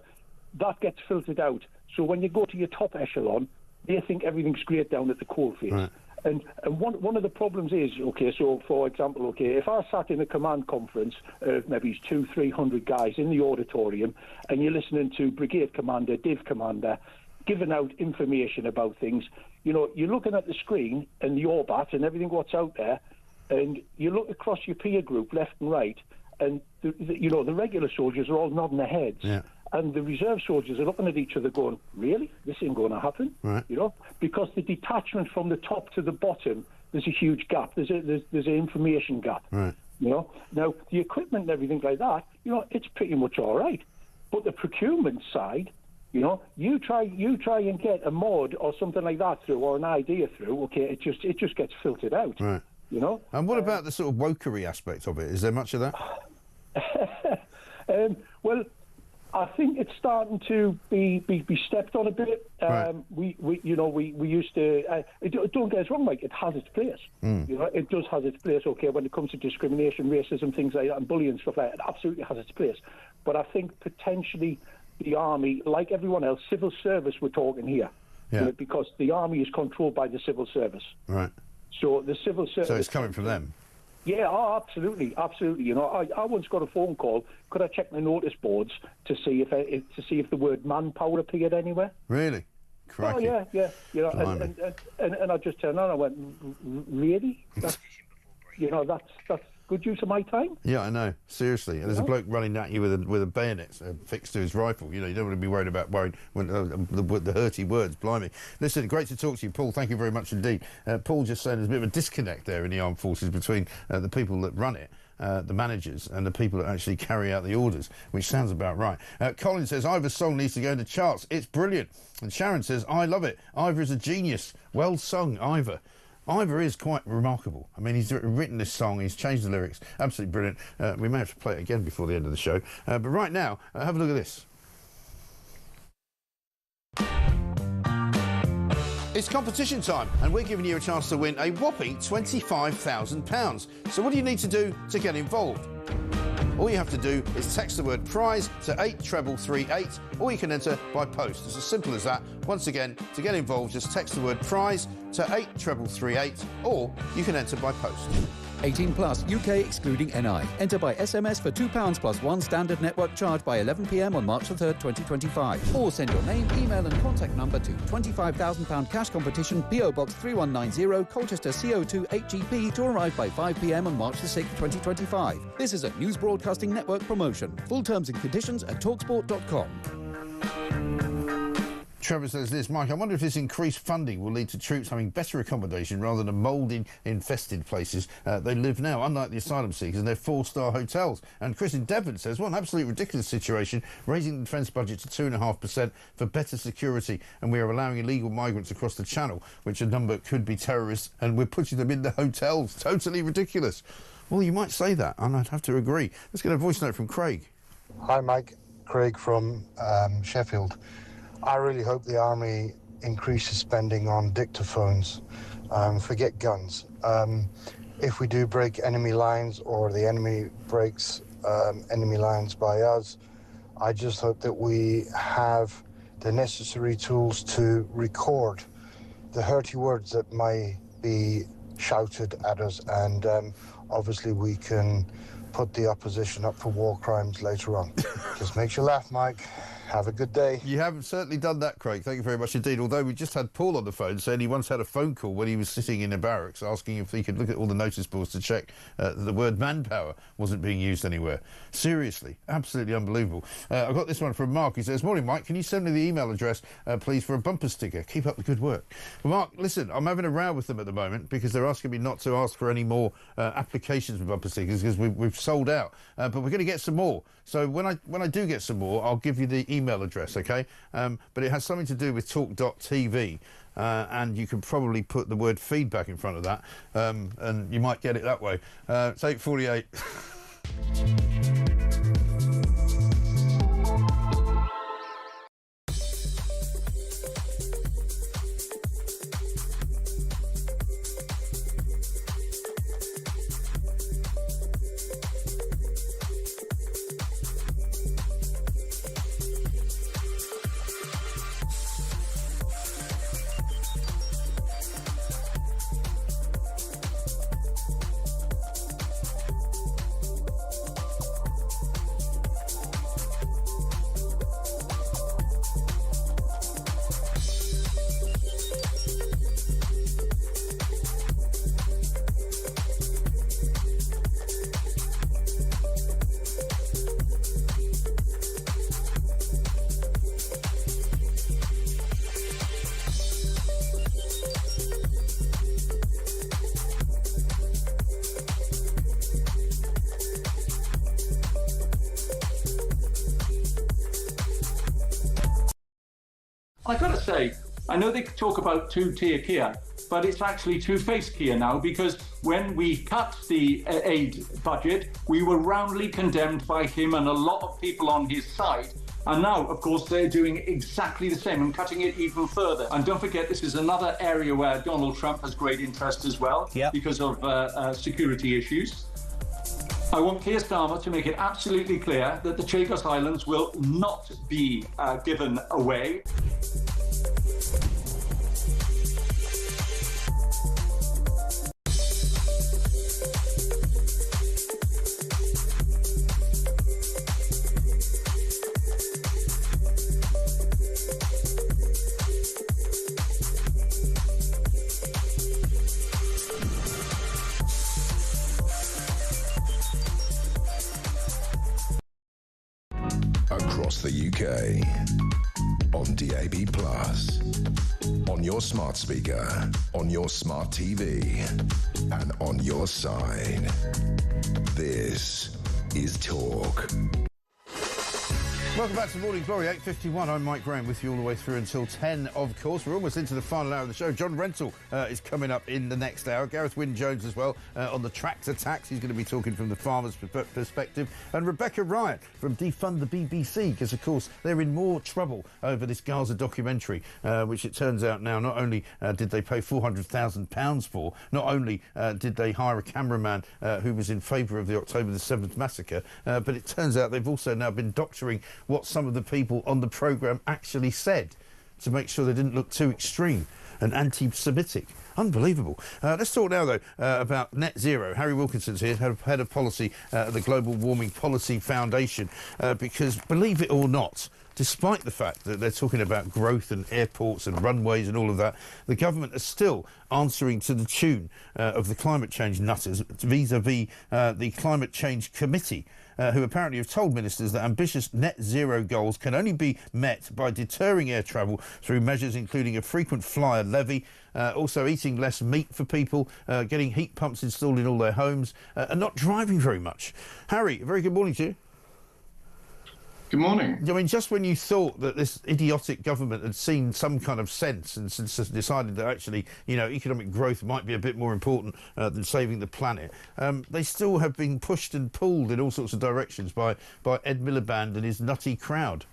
that gets filtered out. So when you go to your top echelon, they think everything's great down at the coalface. Right. And one of the problems is, so for example, if I sat in a command conference of maybe 200-300 guys in the auditorium, and you're listening to brigade commander, div commander, giving out information about things, you're looking at the screen and the ORBAT and everything what's out there, and you look across your peer group left and right, and the regular soldiers are all nodding their heads. Yeah. And the reserve soldiers are looking at each other going, really? This ain't going to happen? Right. Because the detachment from the top to the bottom, there's a huge gap. There's an information gap. Right. Now, the equipment and everything like that, it's pretty much all right. But the procurement side, you try and get a mod or something like that through, or an idea through, it just gets filtered out. Right. And what about the sort of wokery aspect of it? Is there much of that? Well, I think it's starting to be stepped on a bit. Right. We used to. Don't get us wrong, Mike. It has its place. It does has its place. When it comes to discrimination, racism, things like that, and bullying stuff like that, it absolutely has its place. But I think potentially the Army, like everyone else, civil service, we're talking here, because the Army is controlled by the civil service. Right. So the civil service. So it's coming from them. Yeah, absolutely. I once got a phone call. Could I check the notice boards to see if the word manpower appeared anywhere? Really? Crikey. Oh yeah. And I just turned on. I went, really? That's good use of my time. Yeah, I know. Seriously, and there's a bloke running at you with a bayonet fixed to his rifle. You don't want to be worried when the hurty words. Blimey. Listen, great to talk to you, Paul. Thank you very much indeed. Paul just saying there's a bit of a disconnect there in the armed forces between the people that run it, the managers, and the people that actually carry out the orders, which sounds about right. Colin says Ivor's song needs to go into charts. It's brilliant. And Sharon says I love it. Ivor is a genius. Well sung, Ivor. Ivor is quite remarkable. I mean, he's written this song, he's changed the lyrics, absolutely brilliant. We may have to play it again before the end of the show. But right now, have a look at this. It's competition time, and we're giving you a chance to win a whopping £25,000. So what do you need to do to get involved? All you have to do is text the word prize to 83338, or you can enter by post. It's as simple as that. Once again, to get involved, just text the word prize to 83338, or you can enter by post. 18 plus, UK excluding NI. Enter by SMS for £2 plus one standard network charge by 11 p.m. on March the 3rd, 2025. Or send your name, email and contact number to £25,000 cash competition, PO Box 3190, Colchester CO2 8GP, to arrive by 5 p.m. on March the 6th, 2025. This is a News Broadcasting Network promotion. Full terms and conditions at talksport.com. Trevor says this, Mike, I wonder if this increased funding will lead to troops having better accommodation rather than mould-infested places they live now, unlike the asylum seekers and their 4-star hotels. And Chris in Devon says, what an absolutely ridiculous situation, raising the defence budget to 2.5% for better security, and we are allowing illegal migrants across the channel, which a number could be terrorists, and we're putting them in the hotels. Totally ridiculous. Well, you might say that, and I'd have to agree. Let's get a voice note from Craig. Hi, Mike. Craig from Sheffield. I really hope the Army increases spending on dictaphones. Forget guns. if we do break enemy lines or the enemy breaks enemy lines by us, I just hope that we have the necessary tools to record the hurty words that may be shouted at us, and obviously we can put the opposition up for war crimes later on. Just makes you laugh, Mike. Have a good day. You have certainly done that, Craig. Thank you very much indeed. Although we just had Paul on the phone saying he once had a phone call when he was sitting in a barracks asking if he could look at all the notice boards to check that the word manpower wasn't being used anywhere. Seriously, absolutely unbelievable. I've got this one from Mark. He says, "Morning, Mike. Can you send me the email address, please, for a bumper sticker? Keep up the good work." Well, Mark, listen, I'm having a row with them at the moment because they're asking me not to ask for any more applications for bumper stickers because we've sold out. But we're going to get some more. So when I do get some more, I'll give you the email address, OK? But it has something to do with talk.tv. And you can probably put the word feedback in front of that, and you might get it that way. It's 8:48. I've got to say, I know they talk about two-tier Kia, but it's actually two-faced Kia now, because when we cut the aid budget, we were roundly condemned by him and a lot of people on his side. And now, of course, they're doing exactly the same and cutting it even further. And don't forget, this is another area where Donald Trump has great interest as well, because of security issues. I want Keir Starmer to make it absolutely clear that the Chagos Islands will not be given away. Across the UK, on DAB+, on your smart speaker, on your smart TV, and on your side. This is Talk. Welcome back to Morning Glory, 8:51. I'm Mike Graham with you all the way through until 10, of course. We're almost into the final hour of the show. John Rentoul is coming up in the next hour. Gareth Wynne-Jones as well on the tractor tax. He's going to be talking from the farmer's perspective. And Rebecca Wright from Defund the BBC, because, of course, they're in more trouble over this Gaza documentary, which it turns out now not only did they pay £400,000 for, not only did they hire a cameraman who was in favour of the October the 7th massacre, but it turns out they've also now been doctoring what some of the people on the programme actually said to make sure they didn't look too extreme and anti-Semitic. Unbelievable. Let's talk now, though, about net zero. Harry Wilkinson's here, head of policy at the Global Warming Policy Foundation, because, believe it or not, despite the fact that they're talking about growth and airports and runways and all of that, the government is still answering to the tune of the climate change nutters vis-à-vis the Climate Change Committee, who apparently have told ministers that ambitious net zero goals can only be met by deterring air travel through measures including a frequent flyer levy, also eating less meat for people, getting heat pumps installed in all their homes, and not driving very much. Harry, a very good morning to you. Good morning. I mean, just when you thought that this idiotic government had seen some kind of sense and decided that actually, you know, economic growth might be a bit more important than saving the planet, they still have been pushed and pulled in all sorts of directions by Ed Miliband and his nutty crowd.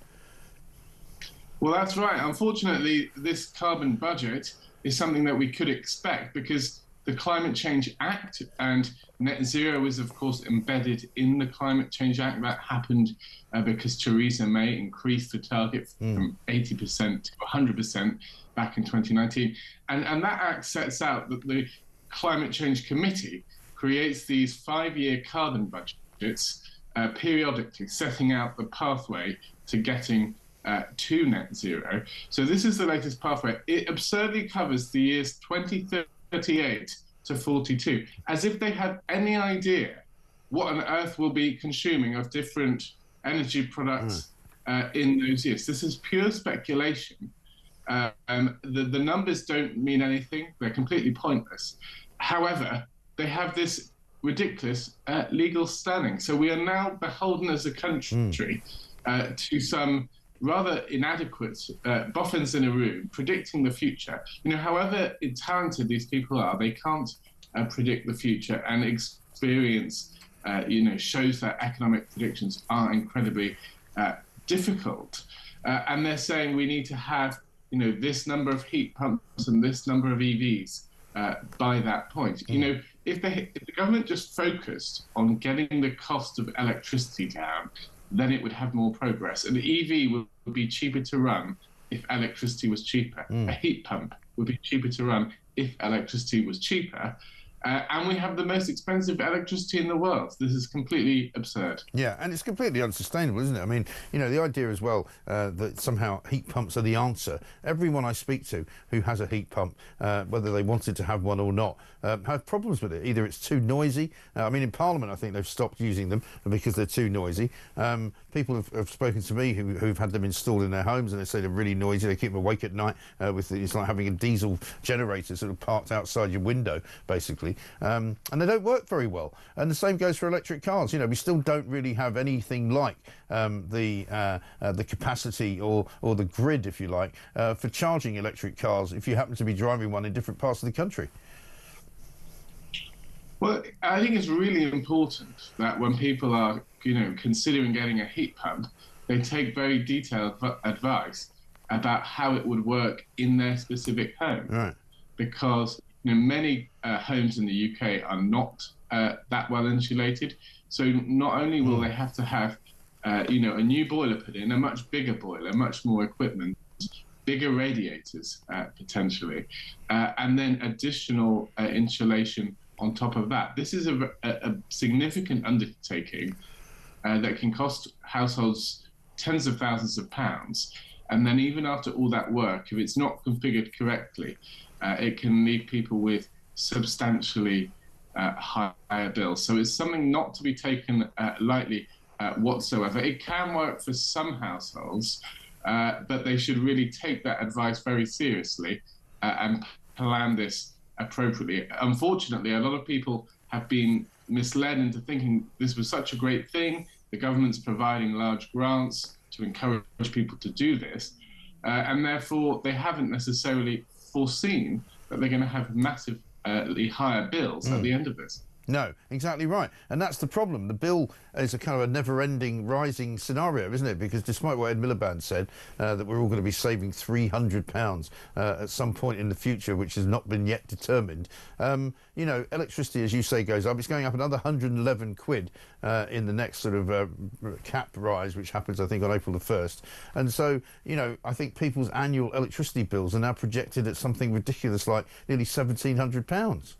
Well, that's right. Unfortunately, this carbon budget is something that we could expect because the Climate Change Act, and net zero is, of course, embedded in the Climate Change Act. That happened because Theresa May increased the target from 80% to 100% back in 2019. And that act sets out that the Climate Change Committee creates these 5-year carbon budgets periodically, setting out the pathway to getting to net zero. So this is the latest pathway. It absurdly covers the years 2038 to 42, as if they had any idea what on earth we'll be consuming of different energy products in those years. This is pure speculation. The numbers don't mean anything. They're completely pointless. However, they have this ridiculous legal standing. So we are now beholden as a country to some rather inadequate boffins in a room predicting the future. You know, however talented these people are, they can't predict the future, and experience, shows that economic predictions are incredibly difficult. And they're saying we need to have, this number of heat pumps and this number of EVs by that point. If the government just focused on getting the cost of electricity down, then it would have more progress. An EV would be cheaper to run if electricity was cheaper. A heat pump would be cheaper to run if electricity was cheaper. And we have the most expensive electricity in the world. This is completely absurd. Yeah, and it's completely unsustainable, isn't it? I mean, the idea as well that somehow heat pumps are the answer. Everyone I speak to who has a heat pump, whether they wanted to have one or not, have problems with it. Either it's too noisy. In Parliament, I think they've stopped using them because they're too noisy. People have spoken to me who've had them installed in their homes, and they say they're really noisy. They keep them awake at night. It's like having a diesel generator sort of parked outside your window, basically. And they don't work very well. And the same goes for electric cars. We still don't really have anything like the capacity or the grid, if you like, for charging electric cars if you happen to be driving one in different parts of the country. Well, I think it's really important that when people are, considering getting a heat pump, they take very detailed advice about how it would work in their specific home. Right. Because many homes in the UK are not that well insulated. So not only will they have to have, a new boiler put in, a much bigger boiler, much more equipment, bigger radiators potentially, and then additional insulation on top of that. This is a significant undertaking that can cost households tens of thousands of pounds. And then even after all that work, if it's not configured correctly, it can leave people with substantially higher bills. So it's something not to be taken lightly whatsoever. It can work for some households, but they should really take that advice very seriously and plan this appropriately. Unfortunately, a lot of people have been misled into thinking this was such a great thing. The government's providing large grants to encourage people to do this, and therefore they haven't necessarily foreseen that they're going to have massively higher bills at the end of this. No, exactly right. And that's the problem. The bill is a kind of a never-ending rising scenario, isn't it? Because despite what Ed Miliband said, that we're all going to be saving £300 at some point in the future, which has not been yet determined, electricity, as you say, goes up. It's going up another 111 quid in the next sort of cap rise, which happens, I think, on April the 1st. And so, I think people's annual electricity bills are now projected at something ridiculous like nearly £1,700.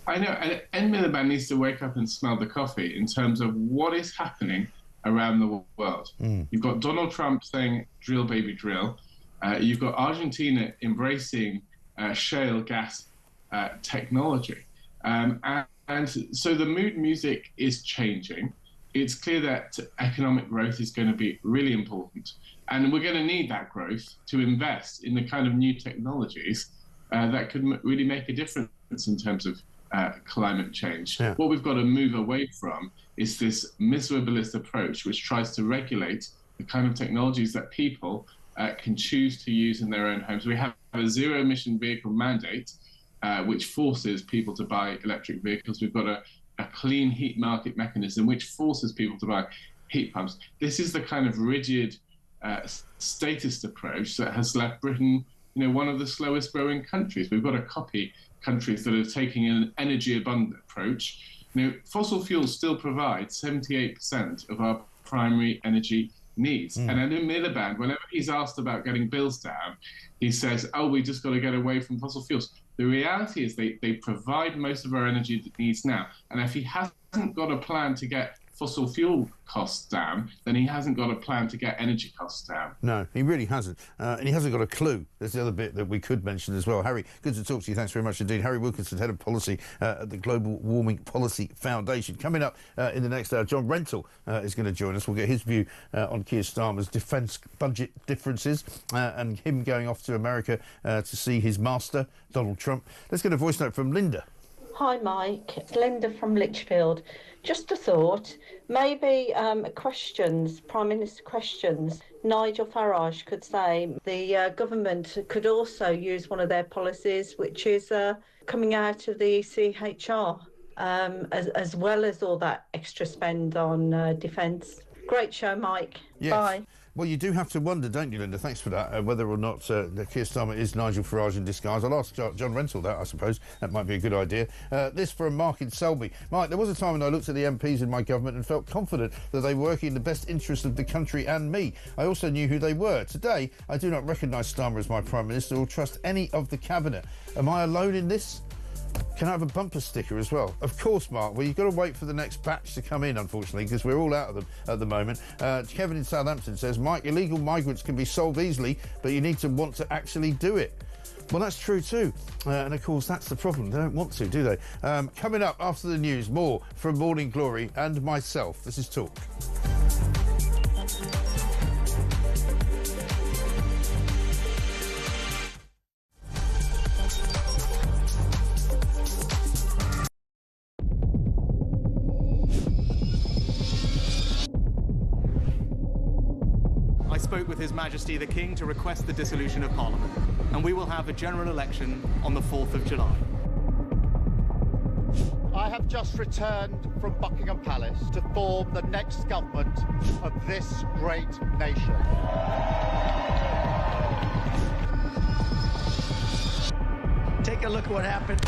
I know, and Ed Miliband needs to wake up and smell the coffee in terms of what is happening around the world. You've got Donald Trump saying, drill, baby, drill. You've got Argentina embracing shale gas technology. And so the mood music is changing. It's clear that economic growth is going to be really important. And we're going to need that growth to invest in the kind of new technologies that could really make a difference in terms of climate change. Yeah. What we've got to move away from is this miserabilist approach which tries to regulate the kind of technologies that people can choose to use in their own homes. We have a zero-emission vehicle mandate which forces people to buy electric vehicles. We've got a clean heat market mechanism which forces people to buy heat pumps. This is the kind of rigid statist approach that has left Britain one of the slowest growing countries. We've got to copy countries that are taking an energy abundant approach. Fossil fuels still provide 78% of our primary energy needs. And Ed Miliband, whenever he's asked about getting bills down, he says, oh, we just got to get away from fossil fuels. The reality is they provide most of our energy needs now. And if he hasn't got a plan to get fossil fuel costs down, then he hasn't got a plan to get energy costs down. No, he really hasn't. And he hasn't got a clue. There's the other bit that we could mention as well. Harry, good to talk to you. Thanks very much indeed. Harry Wilkinson, Head of Policy at the Global Warming Policy Foundation. Coming up in the next hour, John Rentoul is going to join us. We'll get his view on Keir Starmer's defence budget differences and him going off to America to see his master, Donald Trump. Let's get a voice note from Linda. Hi, Mike. It's Linda from Lichfield. Just a thought, maybe questions, Prime Minister questions, Nigel Farage could say the government could also use one of their policies, which is coming out of the ECHR, as well as all that extra spend on defence. Great show, Mike. Yes. Bye. Well, you do have to wonder, don't you, Linda? Thanks for that. Whether or not Keir Starmer is Nigel Farage in disguise. I'll ask John Rentoul that, I suppose. That might be a good idea. This from Mark in Selby. Mike, there was a time when I looked at the MPs in my government and felt confident that they were working in the best interest of the country and me. I also knew who they were. Today, I do not recognise Starmer as my Prime Minister or trust any of the Cabinet. Am I alone in this? Can I have a bumper sticker as well? Of course, Mark. Well, you've got to wait for the next batch to come in, unfortunately, because we're all out of them at the moment. Kevin in Southampton says, Mike, illegal migrants can be solved easily, but you need to want to actually do it. Well, that's true too. And, of course, that's the problem. They don't want to, do they? Coming up after the news, more from Morning Glory and myself. This is Talk. I spoke with His Majesty the King to request the dissolution of Parliament, and we will have a general election on the 4th of July. I have just returned from Buckingham Palace to form the next government of this great nation. Take a look at what happened.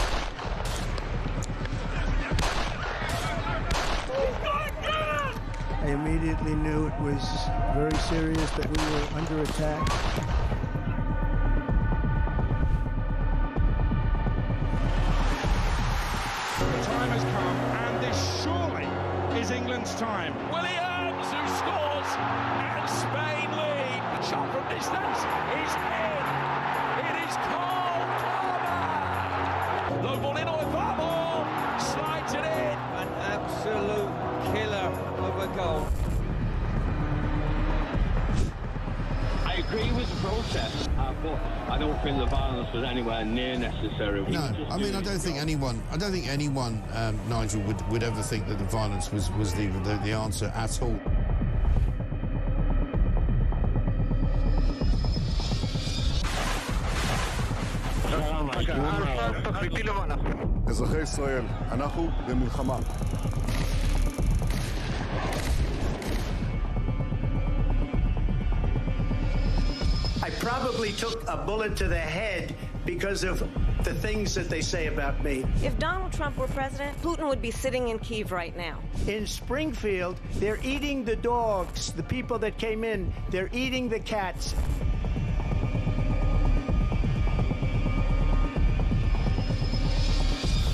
I immediately knew it was very serious, that we were under attack. The time has come, and this surely is England's time. Williams, who scores, and Spain lead. The shot from distance is in. It is Cole Palmer. Low ball in, or far ball, slides it in. An absolute killer of a goal. I agree with the protest, but I don't think the violence was anywhere near necessary. No, I mean, I don't think anyone, Nigel, would ever think that the violence was the answer at all. אזרחי ישראל, אנחנו במלחמה. I probably took a bullet to the head because of the things that they say about me. If Donald Trump were president, Putin would be sitting in Kyiv right now. In Springfield, they're eating the dogs. The people that came in, they're eating the cats.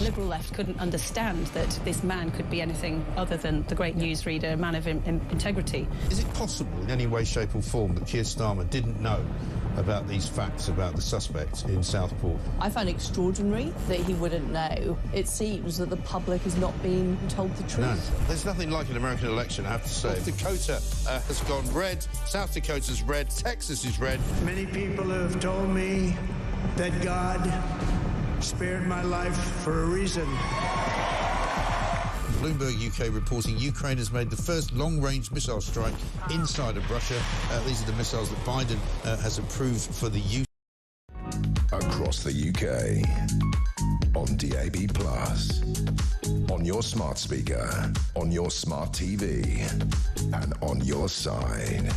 Liberal left couldn't understand that this man could be anything other than the great newsreader, a man of integrity. Is it possible in any way, shape or form that Keir Starmer didn't know about these facts about the suspect in Southport? I find it extraordinary that he wouldn't know. It seems that the public has not been told the truth. No, there's nothing like an American election, I have to say. North Dakota has gone red, South Dakota's red, Texas is red. Many people have told me that God spared my life for a reason. Bloomberg UK reporting Ukraine has made the first long-range missile strike inside of Russia. These are the missiles that Biden has approved for the use. Across the UK, on DAB+, on your smart speaker, on your smart TV, and on your side.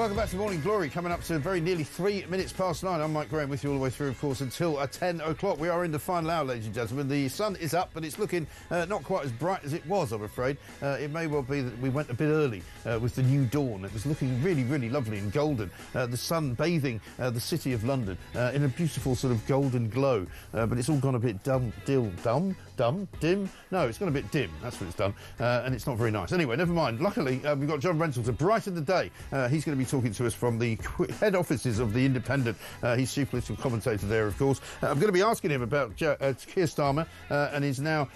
Welcome back to Morning Glory, coming up to very nearly 3 minutes past 9. I'm Mike Graham with you all the way through, of course, until 10 o'clock. We are in the final hour, ladies and gentlemen. The sun is up, but it's looking not quite as bright as it was, I'm afraid. It may well be that we went a bit early with the new dawn. It was looking really, really lovely and golden. The sun bathing the city of London in a beautiful sort of golden glow. But it's all gone a bit dim? No, it's gone a bit dim. That's what it's done. And it's not very nice. Anyway, never mind. Luckily, we've got John Rentoul to brighten the day. He's going to be talking to us from the head offices of The Independent. He's chief political commentator there, of course. I'm going to be asking him about Keir Starmer and he's now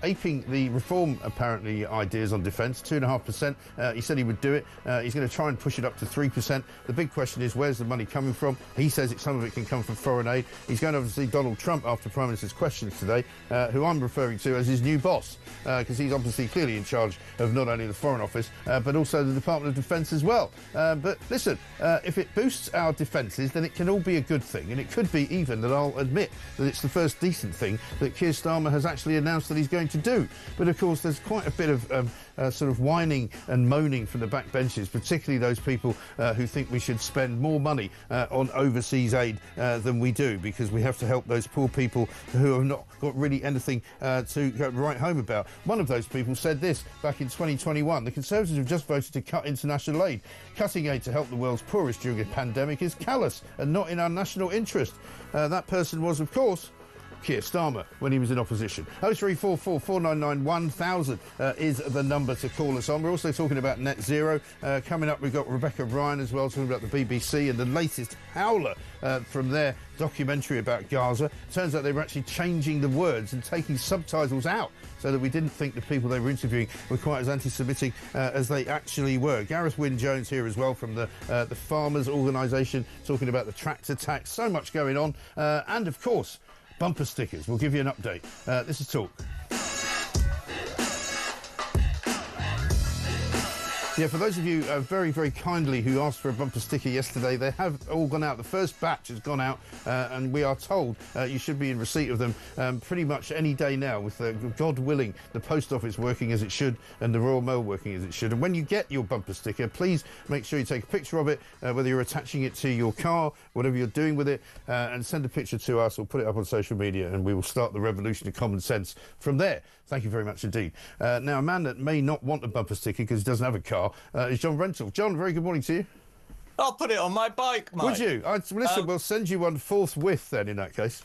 aping the reform, apparently, ideas on defence. 2.5%. He said he would do it. He's going to try and push it up to 3%. The big question is, where's the money coming from? He says some of it can come from foreign aid. He's going over to see Donald Trump after Prime Minister's questions today, who I'm referring to as his new boss, because he's obviously clearly in charge of not only the Foreign Office, but also the Department of Defence as well. But listen, if it boosts our defences, then it can all be a good thing. And it could be even that I'll admit that it's the first decent thing that Keir Starmer has actually announced that he's going to do. But of course, there's quite a bit of sort of whining and moaning from the back benches, particularly those people who think we should spend more money on overseas aid than we do, because we have to help those poor people who have not got really anything to write home about. One of those people said this back in 2021. The Conservatives have just voted to cut international aid. Cutting aid to help the world's poorest during a pandemic is callous and not in our national interest. That person was, of course, Keir Starmer when he was in opposition. 0344 499 1000 is the number to call us on. We're also talking about net zero. Coming up, we've got Rebecca Ryan as well, talking about the BBC and the latest howler from their documentary about Gaza. Turns out they were actually changing the words and taking subtitles out so that we didn't think the people they were interviewing were quite as anti-Semitic as they actually were. Gareth Wynne-Jones here as well from the Farmers Organisation, talking about the tractor tax. So much going on. And, of course, bumper stickers. We'll give you an update. This is Talk. Yeah, for those of you very, very kindly who asked for a bumper sticker yesterday, they have all gone out. The first batch has gone out, and we are told you should be in receipt of them pretty much any day now, with, God willing, the post office working as it should and the Royal Mail working as it should. And when you get your bumper sticker, please make sure you take a picture of it, whether you're attaching it to your car, whatever you're doing with it, and send a picture to us or put it up on social media, and we will start the revolution of common sense from there. Thank you very much indeed. Now, a man that may not want a bumper sticker because he doesn't have a car is John Rentoul. John, very good morning to you. I'll put it on my bike, Mike. Would you? Listen, we'll send you one forthwith then, in that case.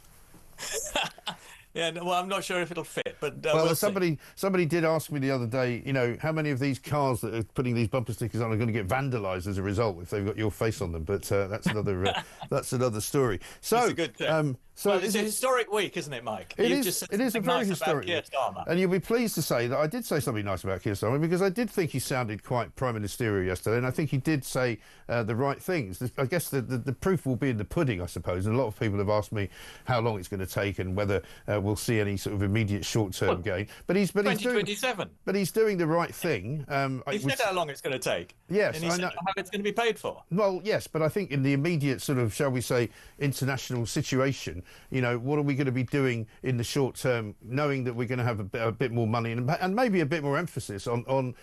Yeah, no, well, I'm not sure if it'll fit, but well, somebody did ask me the other day, you know, how many of these cars that are putting these bumper stickers on are going to get vandalised as a result if they've got your face on them. But that's another story. So, it's a good thing. Well, it's a historic week, isn't it, Mike? It is a very historic week. And you'll be pleased to say that I did say something nice about Keir Starmer, because I did think he sounded quite prime ministerial yesterday, and I think he did say the right things. I guess the proof will be in the pudding, I suppose. And a lot of people have asked me how long it's going to take and whether we'll see any sort of immediate short-term gain. But he's 2027. But he's doing the right thing. He said how long it's going to take. Yes, and he said how it's going to be paid for. Well, yes, but I think in the immediate sort of, shall we say, international situation, you know, what are we going to be doing in the short term, knowing that we're going to have a bit more money and maybe a bit more emphasis on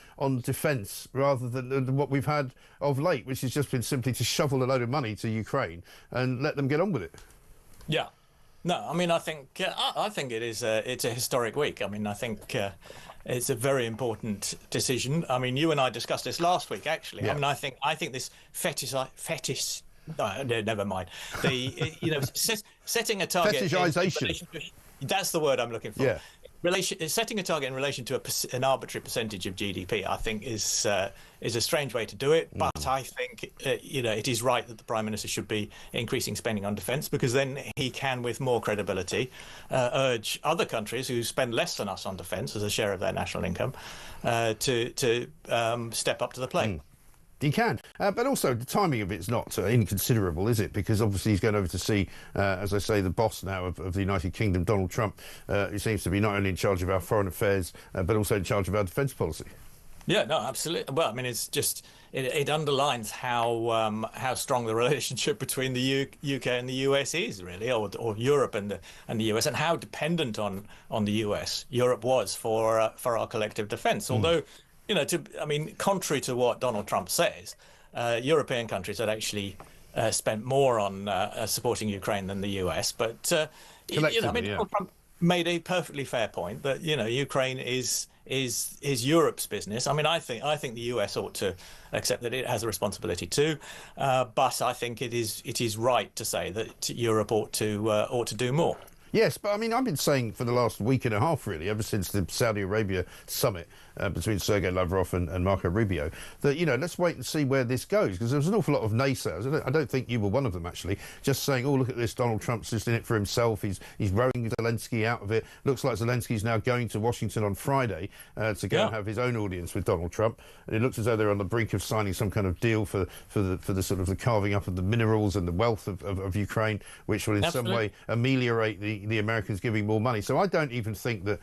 defence rather than what we've had of late, which has just been simply to shovel a load of money to Ukraine and let them get on with it. Yeah. No, I mean, I think it is it's a historic week. I mean, I think it's a very important decision. I mean, you and I discussed this last week, actually. Yeah. I mean, I think this fetish. No, never mind. Setting a target. Fetishization. That's the word I'm looking for. Yeah. Setting a target in relation to an arbitrary percentage of GDP, I think, is a strange way to do it. But I think it is right that the Prime Minister should be increasing spending on defence, because then he can, with more credibility, urge other countries who spend less than us on defence as a share of their national income to step up to the plate. He can, but also the timing of it's not inconsiderable, is it? Because obviously he's going over to see, as I say, the boss now of the United Kingdom, Donald Trump, who seems to be not only in charge of our foreign affairs, but also in charge of our defence policy. Yeah, no, absolutely. Well, I mean, it's just it underlines how strong the relationship between the UK and the US is, really, or Europe and the US, and how dependent on the US Europe was for our collective defence. Although, contrary to what Donald Trump says, European countries had actually spent more on supporting Ukraine than the US. But Donald Trump made a perfectly fair point that Ukraine is Europe's business. I mean, I think the US ought to accept that it has a responsibility too, but I think it is right to say that Europe ought to do more. Yes, but I mean, I've been saying for the last week and a half, really, ever since the Saudi Arabia summit between Sergei Lavrov and Marco Rubio, that, let's wait and see where this goes, because there was an awful lot of naysayers. I don't think you were one of them, actually, just saying, oh, look at this, Donald Trump's just in it for himself. He's rowing Zelensky out of it. Looks like Zelensky's now going to Washington on Friday to go and have his own audience with Donald Trump. And it looks as though they're on the brink of signing some kind of deal for the sort of the carving up of the minerals and the wealth of Ukraine, which will in some way ameliorate the Americans giving more money. So I don't even think that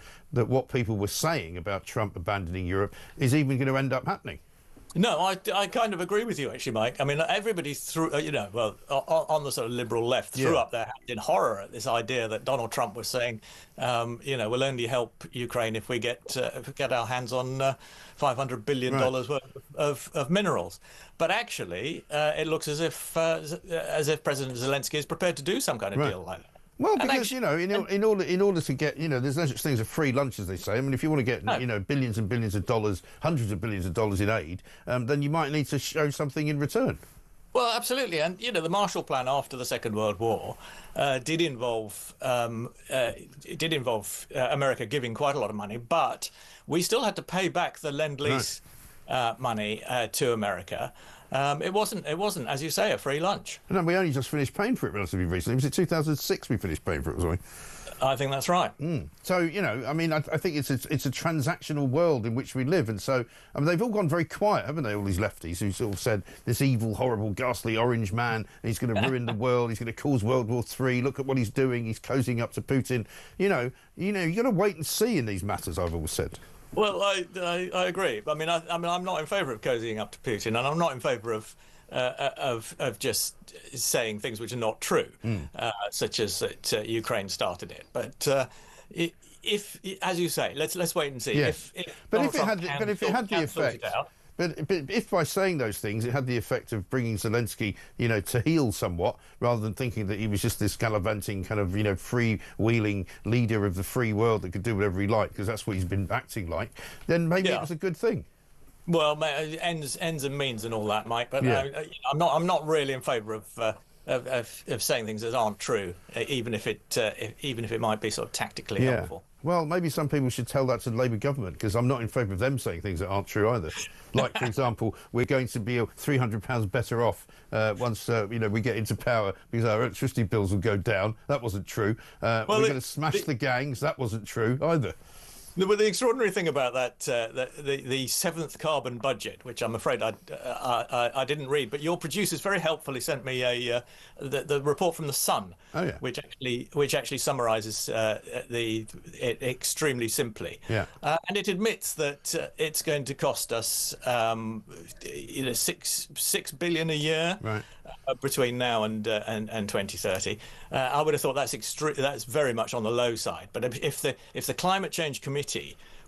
what people were saying about Trump abandoning Europe is even going to end up happening. No, I kind of agree with you, actually, Mike. I mean, everybody threw, on the sort of liberal left, threw up their hand in horror at this idea that Donald Trump was saying, we'll only help Ukraine if we get our hands on $500 billion worth of minerals. But actually, it looks as if President Zelensky is prepared to do some kind of deal like that. Well, because, in order to get, there's no such thing as a free lunch, as they say. I mean, if you want to get, billions and billions of dollars, hundreds of billions of dollars in aid, then you might need to show something in return. Well, absolutely. And, the Marshall Plan after the Second World War did involve America giving quite a lot of money, but we still had to pay back the Lend-Lease money to America. It wasn't, as you say, a free lunch. No, we only just finished paying for it relatively recently. Was it 2006 we finished paying for it, wasn't we? I think that's right. So, I mean, I think it's a transactional world in which we live. And so, I mean, they've all gone very quiet, haven't they, all these lefties who sort of said this evil, horrible, ghastly orange man, he's going to ruin the world, he's going to cause World War III, look at what he's doing, he's cozying up to Putin. You've got to wait and see in these matters, I've always said. Well, I agree. I mean, I'm not in favour of cozying up to Putin, and I'm not in favour of just saying things which are not true, such as that Ukraine started it. But if, as you say, let's wait and see. Yes. But if it had the effect. But if by saying those things it had the effect of bringing Zelensky, to heel somewhat, rather than thinking that he was just this gallivanting kind of, freewheeling leader of the free world that could do whatever he liked, because that's what he's been acting like, then maybe it was a good thing. Well, ends and means and all that, Mike. But I'm not really in favour of saying things that aren't true, even if it might be sort of tactically helpful. Well, maybe some people should tell that to the Labour government, because I'm not in favour of them saying things that aren't true either. Like, for example, we're going to be £300 better off once we get into power because our electricity bills will go down. That wasn't true. We're going to smash the gangs. That wasn't true either. But the extraordinary thing about that, the seventh carbon budget, which I'm afraid I didn't read, but your producers very helpfully sent me the report from the Sun, which actually summarises it extremely simply. And it admits that it's going to cost us $6 billion a year between now and 2030. I would have thought that's very much on the low side. But if the Climate Change Committee,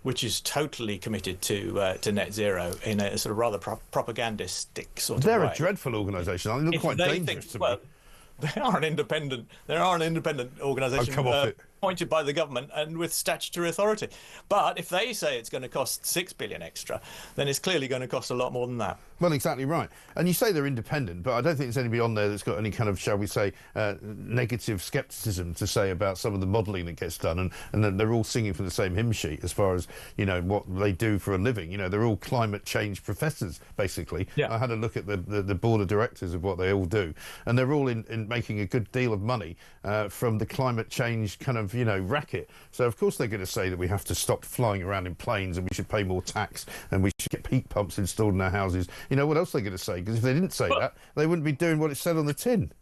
which is totally committed to net zero in a sort of rather propagandistic sort of way. They're a dreadful organisation. They look quite dangerous to me. They are an independent organisation appointed by the government and with statutory authority. But if they say it's going to cost $6 billion extra, then it's clearly going to cost a lot more than that. Well, exactly right. And you say they're independent, but I don't think there's anybody on there that's got any kind of, shall we say, negative scepticism to say about some of the modelling that gets done. And then they're all singing from the same hymn sheet as far as, what they do for a living. They're all climate change professors, basically. I had a look at the board of directors of what they all do. And they're all in making a good deal of money from the climate change kind of, racket. So, of course, they're going to say that we have to stop flying around in planes and we should pay more tax and we should get heat pumps installed in our houses. What else are they going to say? Because if they didn't say that, they wouldn't be doing what it said on the tin.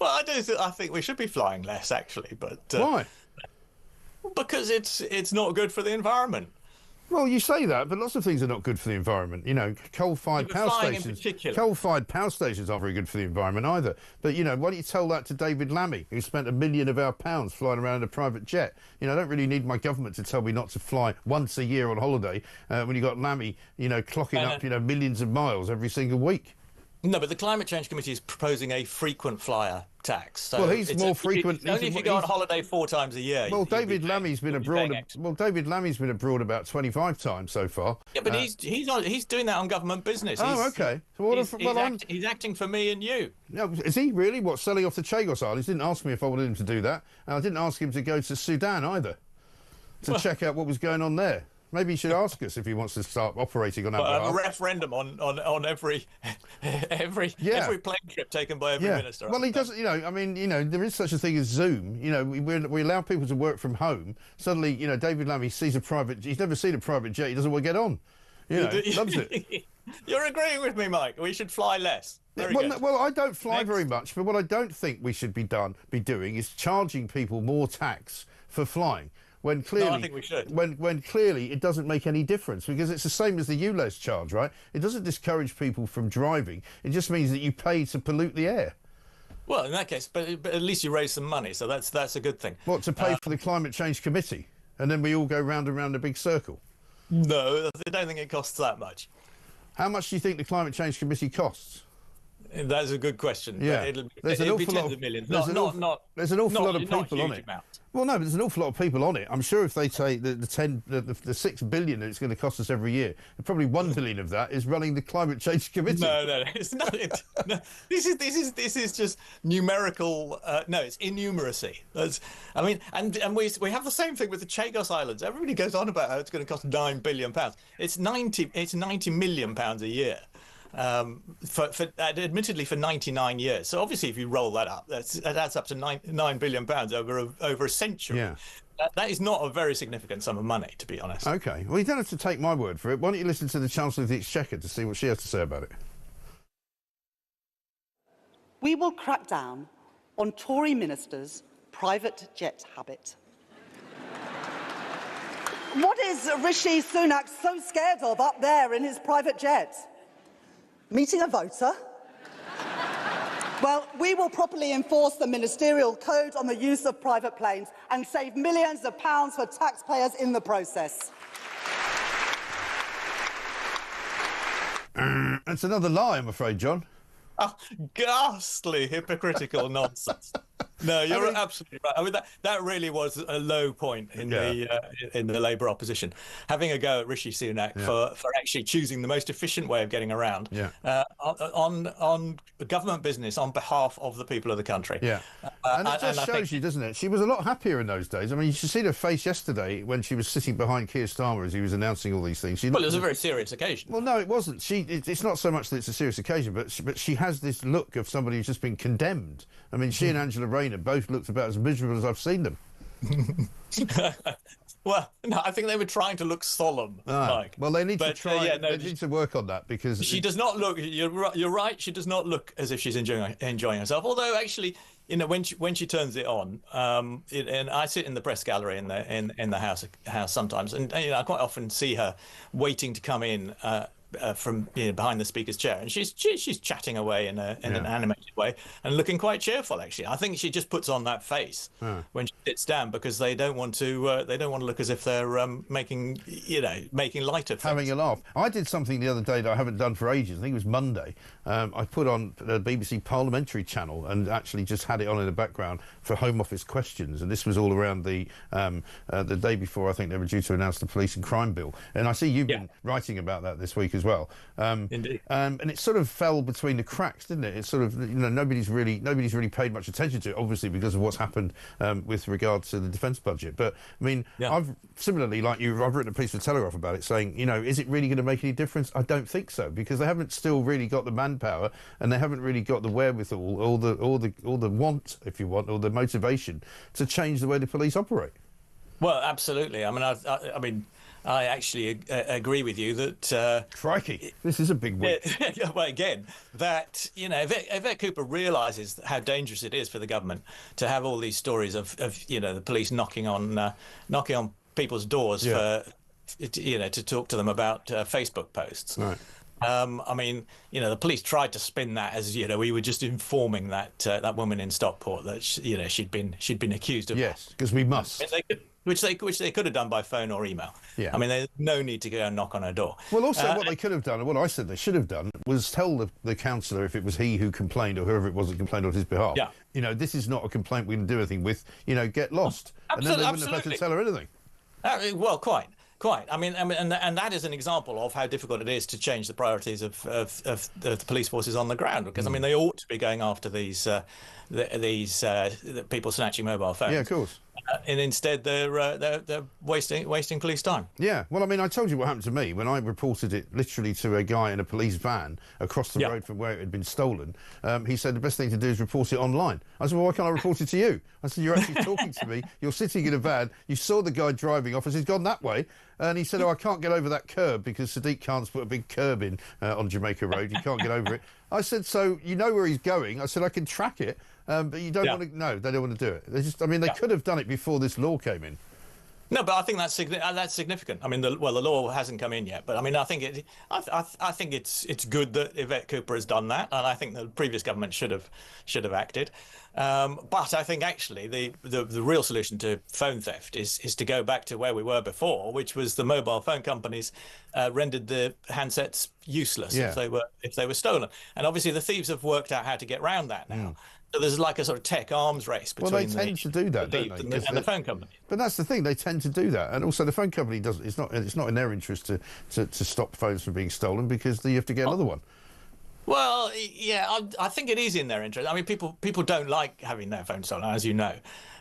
Well, I think we should be flying less, actually. But why? Because it's not good for the environment. Well, you say that, but lots of things are not good for the environment. You know, coal-fired power stations aren't very good for the environment either. But, you know, why don't you tell that to David Lammy, who spent £1 million of our pounds flying around in a private jet? You know, I don't really need my government to tell me not to fly once a year on holiday when you've got Lammy, you know, clocking up, you know, millions of miles every single week. No, but the Climate Change Committee is proposing a frequent flyer tax. So well, he's more frequent. Only if you go on holiday 4 times a year. Well, David Lammy's been abroad. Well, David Lammy's been abroad about 25 times so far. Yeah, but he's doing that on government business. Oh, okay. So he's acting for me and you. No, is he really? What, selling off the Chagos Islands? He didn't ask me if I wanted him to do that. And I didn't ask him to go to Sudan either to check out what was going on there. Maybe he should ask us if he wants to start operating on our behalf. A referendum on every plane trip taken by every minister. Well, he doesn't. You know, I mean, you know, there is such a thing as Zoom. You know, we allow people to work from home. Suddenly, you know, David Lammy sees a private. He's never seen a private jet. He doesn't want to get on. You know, loves it. You're agreeing with me, Mike. We should fly less. Well, I don't fly very much, but what I don't think we should be doing is charging people more tax for flying. When clearly, no, I think we should. When clearly it doesn't make any difference, because it's the same as the ULEZ charge, right? It doesn't discourage people from driving. It just means that you pay to pollute the air. Well, in that case, but at least you raise some money, so that's a good thing. What, to pay for the Climate Change Committee, and then we all go round and round a big circle? No, I don't think it costs that much. How much do you think the Climate Change Committee costs? That's a good question. Yeah, there's an awful lot of millions. There's an awful lot of people on it. Well, no, but there's an awful lot of people on it. I'm sure if they take the 6 billion that it's going to cost us every year, probably 1 billion of that is running the Climate Change Committee. No, it's not. This is just numerical. No, it's innumeracy. I mean, and we have the same thing with the Chagos Islands. Everybody goes on about how it's going to cost £9 billion. It's 90 million pounds a year. Admittedly for 99 years. So obviously, if you roll that up, that adds up to £9 billion over a century. Yeah. That is not a very significant sum of money, to be honest. Okay. Well, you don't have to take my word for it. Why don't you listen to the Chancellor of the Exchequer to see what she has to say about it? We will crack down on Tory ministers' private jet habit. What is Rishi Sunak so scared of up there in his private jet? Meeting a voter? Well, we will properly enforce the ministerial code on the use of private planes and save millions of pounds for taxpayers in the process. That's another lie, I'm afraid, John. Oh, ghastly hypocritical nonsense. No, you're absolutely right. I mean, that really was a low point in the Labour opposition, having a go at Rishi Sunak for actually choosing the most efficient way of getting around on government business on behalf of the people of the country. Yeah, and it just shows you, doesn't it? She was a lot happier in those days. I mean, you should see her face yesterday when she was sitting behind Keir Starmer as he was announcing all these things. Well, it was a very serious occasion. Well, no, it wasn't. It's not so much that it's a serious occasion, but she has this look of somebody who's just been condemned. I mean, she and Angela Rayner both looked about as miserable as I've seen them. Well, no, I think they were trying to look solemn. Mike. Well, they need to try. They need to work on that because she does not look. You're right. She does not look as if she's enjoying herself. Although, actually, you know, when she turns it on, and I sit in the press gallery in the house sometimes, and you know, I quite often see her waiting to come in. From behind the speaker's chair, and she's chatting away in an animated way and looking quite cheerful. Actually, I think she just puts on that face when she sits down because they don't want to look as if they're making light of things. Having a laugh. I did something the other day that I haven't done for ages. I think it was Monday. I put on the BBC Parliamentary channel and actually just had it on in the background for Home Office questions. And this was all around the day before I think they were due to announce the police and crime bill. And I see you've been writing about that this week as well. Indeed. And it sort of fell between the cracks, didn't it? It's sort of, you know, nobody's really paid much attention to it, obviously because of what's happened with regard to the defence budget. But I mean, I've similarly, like you, I've written a piece for Telegraph about it, saying, you know, is it really going to make any difference? I don't think so, because they haven't still really got the manpower, and they haven't really got the wherewithal, or the want, if you want, or the motivation to change the way the police operate. Well, absolutely. I mean, I actually agree with you that... Crikey, this is a big win. Well, again, that, you know, Yvette Cooper realises how dangerous it is for the government to have all these stories of you know, the police knocking on people's doors to talk to them about Facebook posts. Right. I mean, the police tried to spin that as we were just informing that woman in Stockport that she'd been accused of. Yes, because we must. Which they could have done by phone or email. Yeah. I mean, there's no need to go and knock on her door. Well, also what they could have done, and what I said they should have done, was tell the councillor, if it was he who complained or whoever it was that complained on his behalf. Yeah. This is not a complaint we can do anything with. Get lost, and then they wouldn't have had to tell her anything. Well, quite. I mean, and that is an example of how difficult it is to change the priorities of the police forces on the ground. Because I mean, they ought to be going after these people snatching mobile phones. Yeah, of course. And instead, they're wasting police time. Yeah. Well, I mean, I told you what happened to me when I reported it literally to a guy in a police van across the road from where it had been stolen. He said the best thing to do is report it online. I said, well, why can't I report it to you? I said, you're actually talking to me. You're sitting in a van. You saw the guy driving off. I said, he's gone that way. And he said, I can't get over that curb because Sadiq Khan's put a big curb in on Jamaica Road. You can't get over it. I said, so you know where he's going? I said, I can track it, but you don't want to... No, they don't want to do it. They could have done it before this law came in. No, but I think that's significant. I mean, the law hasn't come in yet, but I mean, I think it's good that Yvette Cooper has done that, and I think the previous government should have acted. But I think actually the real solution to phone theft is to go back to where we were before, which was the mobile phone companies rendered the handsets useless if they were stolen, and obviously the thieves have worked out how to get around that now. So there's like a sort of tech arms race between they tend to do that, don't they? And the phone company. But that's the thing; they tend to do that, and also the phone company does. It's not in their interest to stop phones from being stolen because you have to get another one. Well, yeah, I think it is in their interest. I mean, people don't like having their phone stolen, as you know.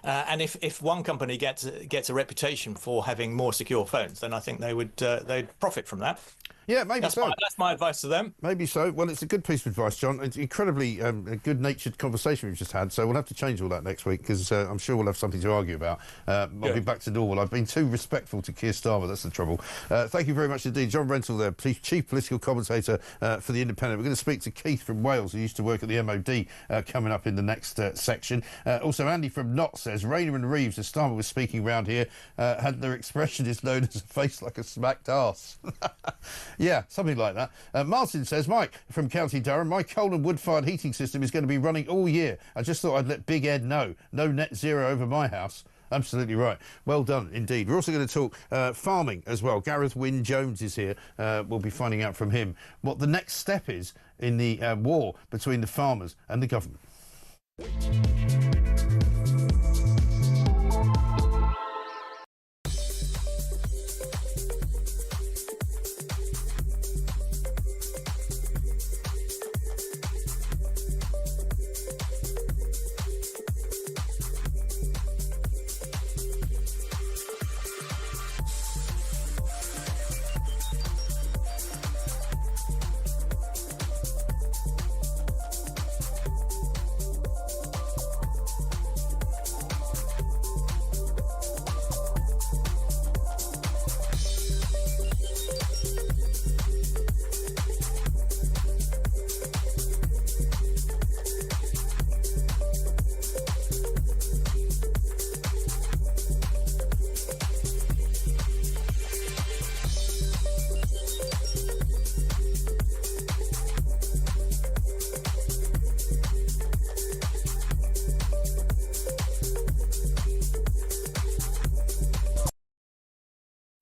And if one company gets a reputation for having more secure phones, then I think they'd profit from that. Yeah, maybe that's my advice to them. Maybe so. Well, it's a good piece of advice, John. It's incredibly a good-natured conversation we've just had, so we'll have to change all that next week because I'm sure we'll have something to argue about. I'll be back to normal. I've been too respectful to Keir Starmer, that's the trouble. Thank you very much indeed. John Rentoul there, Chief Political Commentator for The Independent. We're going to speak to Keith from Wales, who used to work at the MOD, coming up in the next section. Also, Andy from Nott says, Rayner and Reeves, as Starmer was speaking round here, had their expressionist known as a face like a smacked arse. Yeah, something like that. Martin says, Mike from County Durham, my coal and wood-fired heating system is going to be running all year. I just thought I'd let Big Ed know. No net zero over my house. Absolutely right. Well done, indeed. We're also going to talk farming as well. Gareth Wynne Jones is here. We'll be finding out from him what the next step is in the war between the farmers and the government.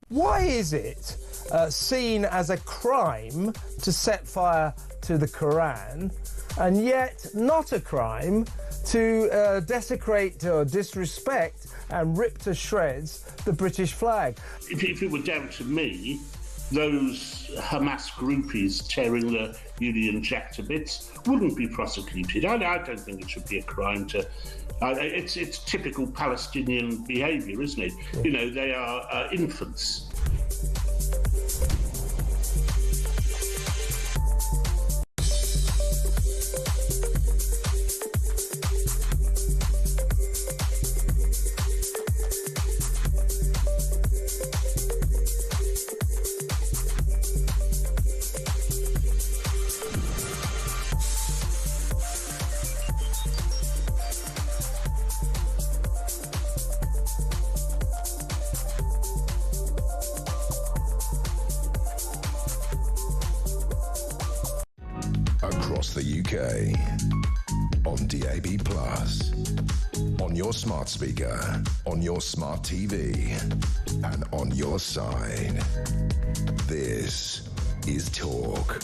Why is it seen as a crime to set fire to the Quran and yet not a crime to desecrate or disrespect and rip to shreds the British flag? If it were down to me, those Hamas groupies tearing the Union Jack to bits wouldn't be prosecuted. I don't think it should be a crime to... it's typical Palestinian behaviour, isn't it? Yeah. You know, they are infants. across the UK. On DAB+, on your smart speaker, on your smart TV, and on your side. This is Talk.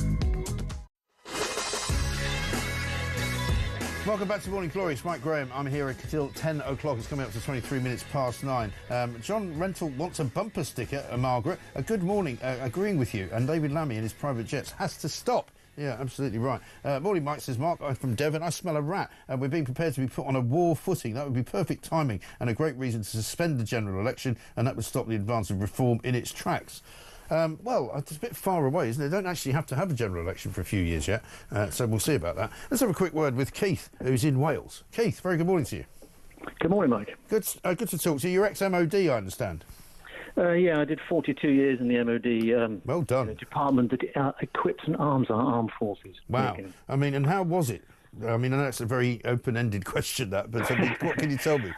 Welcome back to Morning Glory. It's Mike Graham. I'm here until 10 o'clock. It's coming up to 23 minutes past 9. John Rental wants a bumper sticker, Margaret. A good morning, agreeing with you. And David Lammy in his private jets has to stop. Yeah, absolutely right. Morning, Mike, says Mark. I'm from Devon. I smell a rat. And we're being prepared to be put on a war footing. That would be perfect timing and a great reason to suspend the general election, and that would stop the advance of reform in its tracks. Well, it's a bit far away, isn't it? They don't actually have to have a general election for a few years yet, so we'll see about that. Let's have a quick word with Keith, who's in Wales. Keith, very good morning to you. Good morning, Mike. Good to talk to you. You're ex-MOD, I understand. Yeah, I did 42 years in the MOD. Well done. The department that equips and arms our armed forces. Wow. I mean, and how was it? I mean, I know it's a very open-ended question, that, but I mean, what can you tell me?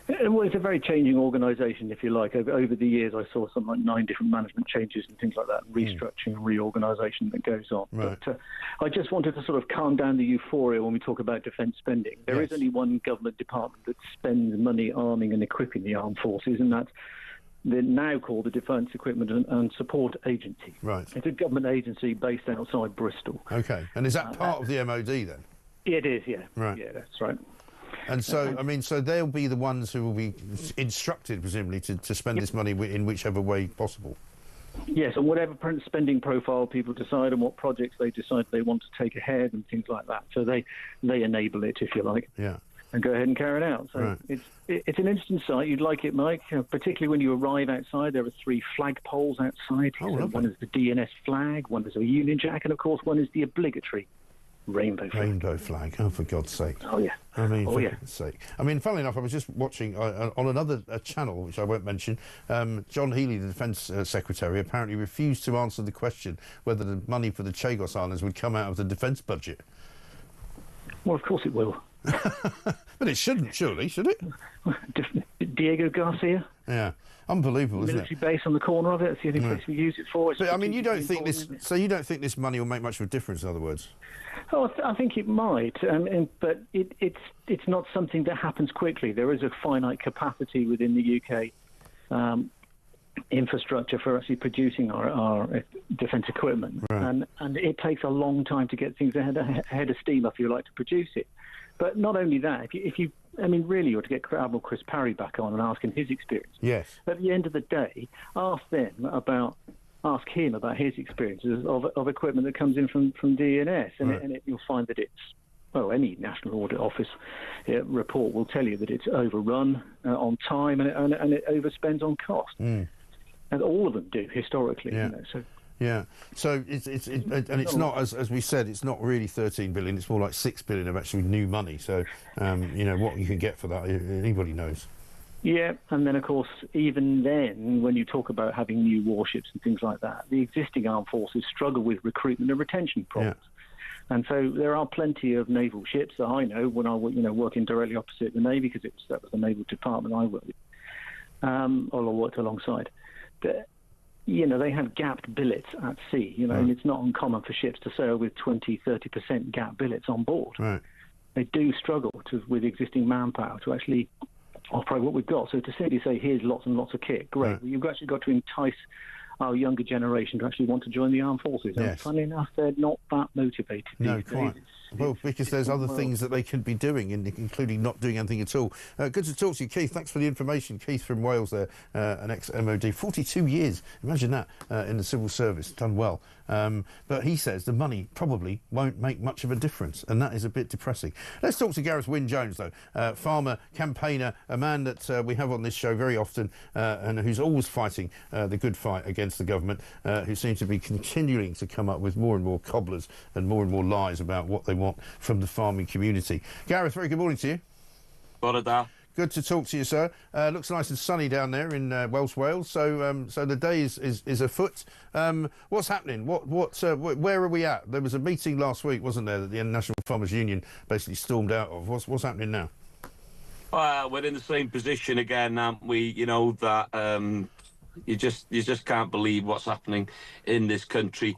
Well, it's a very changing organisation, if you like. Over the years, I saw something like 9 different management changes and things like that, restructuring and reorganisation that goes on. Right. But I just wanted to sort of calm down the euphoria when we talk about defence spending. There is only one government department that spends money arming and equipping the armed forces, and that's they're now called the Defence Equipment and Support Agency. Right. It's a government agency based outside Bristol. Okay. And is that part of the MOD then? It is, yeah. Right. Yeah, that's right. And so, I mean, so they'll be the ones who will be instructed, presumably, to spend this money in whichever way possible. Yes, and whatever spending profile people decide and what projects they decide they want to take ahead and things like that. So they enable it, if you like. Yeah. And go ahead and carry it out. So right. It's an interesting sight. You'd like it, Mike, particularly when you arrive outside. There are 3 flagpoles outside. Oh, so one is the DNS flag, one is a Union Jack, and, of course, one is the obligatory rainbow flag. Rainbow flag. Oh, for God's sake. Oh, yeah. I mean, for God's sake. I mean, funnily enough, I was just watching on another channel, which I won't mention, John Healey, the Defence Secretary, apparently refused to answer the question whether the money for the Chagos Islands would come out of the defence budget. Well, of course it will. But it shouldn't, surely, should it? Diego Garcia? Yeah. Unbelievable, isn't it? Military base on the corner of it. It's the only place we use it for. But, I mean, you don't think this... So you don't think this money will make much of a difference, in other words? Oh, I think it might, but it's not something that happens quickly. There is a finite capacity within the UK infrastructure for actually producing our defence equipment, right. and it takes a long time to get things ahead of steam, if you like, to produce it. But not only that, if you I mean, really, you ought to get Admiral Chris Parry back on and ask him his experience. Yes. At the end of the day, ask him about his experiences of equipment that comes in from DNS, and you'll find that it's, well, any National Audit Office report will tell you that it's overrun on time and it overspends on cost. Mm. And all of them do historically. Yeah. You know, so. Yeah, so it's not, as we said, it's not really 13 billion. It's more like 6 billion of actually new money. So you know what you can get for that, anybody knows. Yeah, and then of course, even then, when you talk about having new warships and things like that, the existing armed forces struggle with recruitment and retention problems. Yeah. And so there are plenty of naval ships that I know when I working directly opposite the Navy, because that was the naval department I worked with, or worked alongside. You know, they have gapped billets at sea, you know, and it's not uncommon for ships to sail with 20-30% gap billets on board. Right. They do struggle with existing manpower to actually operate what we've got. So to simply say, here's lots and lots of kit, great. Right. Well, you've actually got to entice our younger generation to actually want to join the armed forces. And funnily enough, they're not that motivated. No, quite. Well, because there's other things that they can be doing, including not doing anything at all. Good to talk to you, Keith. Thanks for the information. Keith from Wales there, an ex-MOD. 42 years. Imagine that, in the civil service. Done well. But he says the money probably won't make much of a difference, and that is a bit depressing. Let's talk to Gareth Wynne-Jones, though. Farmer, campaigner, a man that we have on this show very often, and who's always fighting the good fight against the government, who seems to be continuing to come up with more and more cobblers and more lies about what they want from the farming community. Gareth, very good morning to you. Good to talk to you, sir. Looks nice and sunny down there in Wales. So the day is afoot. What's happening? Where are we at? There was a meeting last week, wasn't there, that the National Farmers Union basically stormed out of. What's happening now? We're in the same position again, aren't we? You know that you just can't believe what's happening in this country.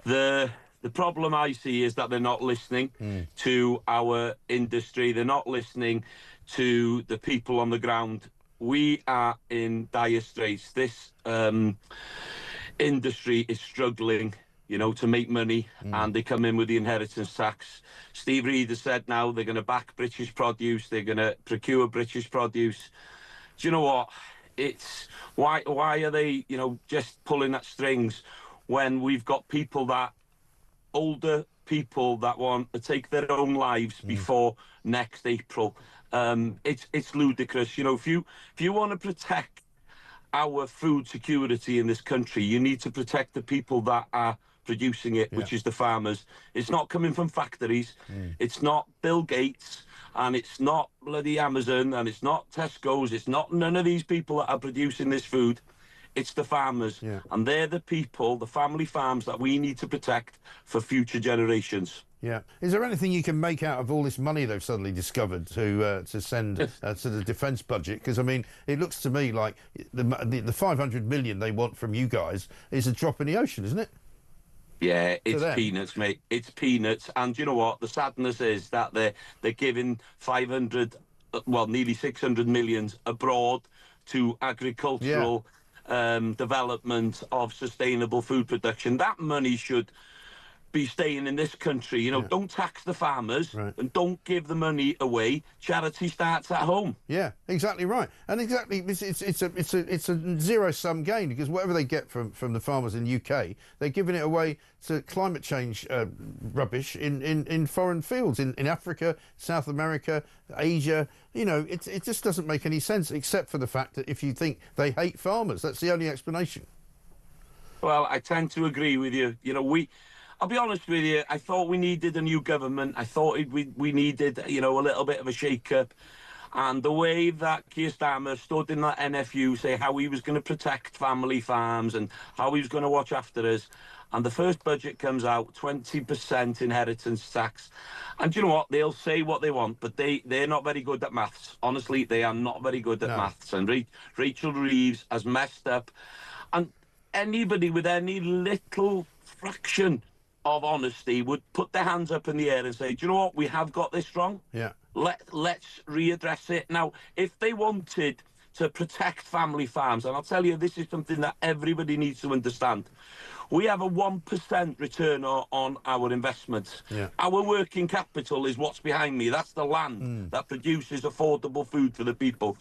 The the problem I see is that they're not listening to our industry. They're not listening to the people on the ground. We are in dire straits. This industry is struggling, you know, to make money, and they come in with the inheritance tax. Steve Reid has said now they're going to back British produce. They're going to procure British produce. Do you know what? It's why are they, you know, just pulling at strings when we've got people that older people that want to take their own lives before next April. It's ludicrous. You know, if you want to protect our food security in this country, you need to protect the people that are producing it, which is the farmers. It's not coming from factories. It's not Bill Gates, and it's not bloody Amazon, and it's not Tesco's. It's not none of these people that are producing this food. It's the farmers, and they're the people, the family farms that we need to protect for future generations. Yeah. Is there anything you can make out of all this money they've suddenly discovered to send to the defence budget? Because, I mean, it looks to me like the 500 million they want from you guys is a drop in the ocean, isn't it? Yeah, it's peanuts, mate. It's peanuts. And you know what? The sadness is that they're giving 500, well, nearly 600 millions abroad to agricultural development of sustainable food production. That money should be staying in this country. You know, don't tax the farmers and don't give the money away. Charity starts at home. Yeah, exactly right. And exactly, it's a zero-sum game, because whatever they get from the farmers in the UK, they're giving it away to climate change rubbish in foreign fields, in Africa, South America, Asia. You know, it just doesn't make any sense, except for the fact that if you think they hate farmers, that's the only explanation. Well, I tend to agree with you. You know, I'll be honest with you, I thought we needed a new government. I thought we needed, you know, a little bit of a shake-up. And the way that Keir Starmer stood in that NFU, say how he was going to protect family farms and how he was going to watch after us. And the first budget comes out, 20% inheritance tax. And you know what? They'll say what they want, but they're not very good at maths. Honestly, they are not very good at maths. And Rachel Reeves has messed up. And anybody with any little fraction of honesty would put their hands up in the air and say, do you know what, we have got this wrong. Yeah. Let's readdress it. Now, if they wanted to protect family farms, and I'll tell you, this is something that everybody needs to understand. We have a 1% return on our investments. Yeah. Our working capital is what's behind me. That's the land that produces affordable food for the people.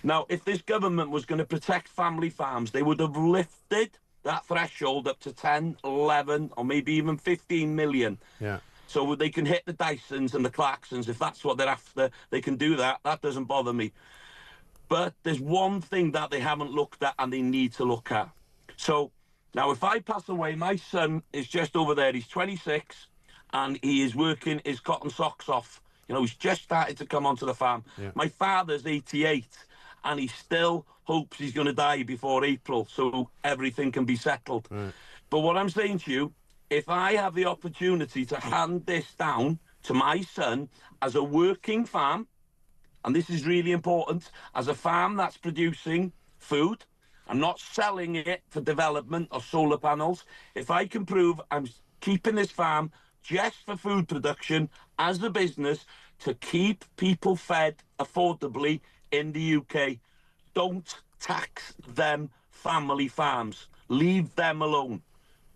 Now, if this government was going to protect family farms, they would have lifted that threshold up to 10, 11, or maybe even 15 million. Yeah. So they can hit the Dysons and the Clarksons. If that's what they're after, they can do that. That doesn't bother me. But there's one thing that they haven't looked at and they need to look at. So now if I pass away, my son is just over there. He's 26 and he is working his cotton socks off. You know, he's just started to come onto the farm. Yeah. My father's 88 and he still hopes he's going to die before April so everything can be settled. Right. But what I'm saying to you, if I have the opportunity to hand this down to my son as a working farm, and this is really important, as a farm that's producing food, I'm not selling it for development or solar panels. If I can prove I'm keeping this farm just for food production as a business to keep people fed affordably in the UK, don't tax them family farms. Leave them alone.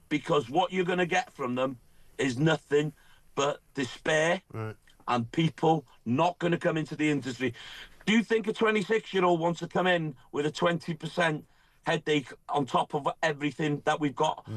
Because what you're going to get from them is nothing but despair and people not going to come into the industry. Do you think a 26-year-old wants to come in with a 20% headache on top of everything that we've got?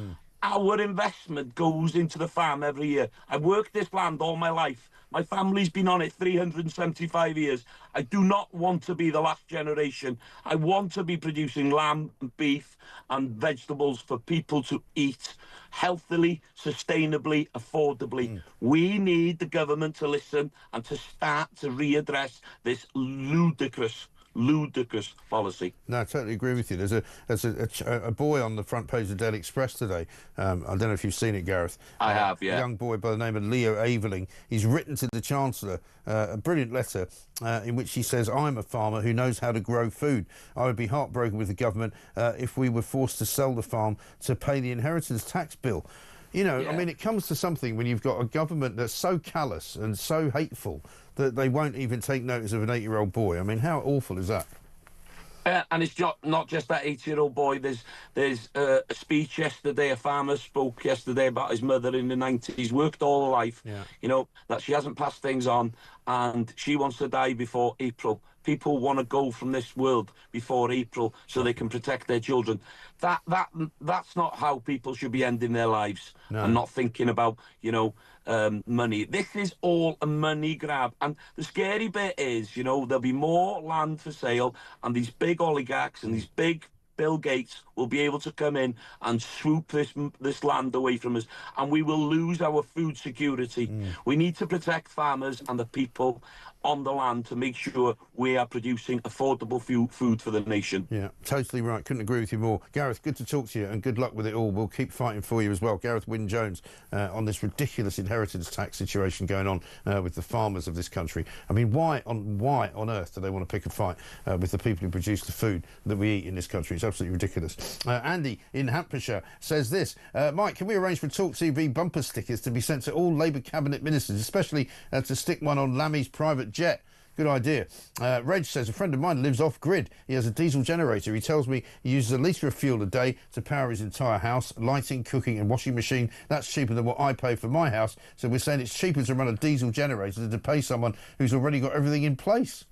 Our investment goes into the farm every year. I've worked this land all my life. My family's been on it 375 years. I do not want to be the last generation. I want to be producing lamb and beef and vegetables for people to eat healthily, sustainably, affordably. We need the government to listen and to start to readdress this ludicrous policy. No, I totally agree with you. There's a boy on the front page of the Daily Express today. I don't know if you've seen it, Gareth. I have, yeah. A young boy by the name of Leo Aveling. He's written to the Chancellor a brilliant letter in which he says, I'm a farmer who knows how to grow food. I would be heartbroken with the government if we were forced to sell the farm to pay the inheritance tax bill. You know, I mean, it comes to something when you've got a government that's so callous and so hateful that they won't even take notice of an 8-year-old boy. I mean, how awful is that? And it's not just that 8-year-old boy. There's a speech yesterday. A farmer spoke yesterday about his mother in the 90s, worked all her life, you know, that she hasn't passed things on, and she wants to die before April. People want to go from this world before April so they can protect their children. That's not how people should be ending their lives, and not thinking about, you know, money. This is all a money grab. And the scary bit is, you know, there'll be more land for sale, and these big oligarchs and these big Bill Gates will be able to come in and swoop this land away from us, and we will lose our food security. We need to protect farmers and the people on the land to make sure we are producing affordable food for the nation. Yeah, totally right. Couldn't agree with you more. Gareth, good to talk to you, and good luck with it all. We'll keep fighting for you as well. Gareth Wynne-Jones on this ridiculous inheritance tax situation going on with the farmers of this country. I mean, why on earth do they want to pick a fight with the people who produce the food that we eat in this country? It's absolutely ridiculous. Andy in Hampshire says this: Mike, can we arrange for talkTV bumper stickers to be sent to all Labour cabinet ministers, especially to stick one on Lammy's private jet? Good idea. Reg says, a friend of mine lives off-grid. He has a diesel generator. He tells me he uses a litre of fuel a day to power his entire house, lighting, cooking and washing machine. That's cheaper than what I pay for my house. So we're saying it's cheaper to run a diesel generator than to pay someone who's already got everything in place.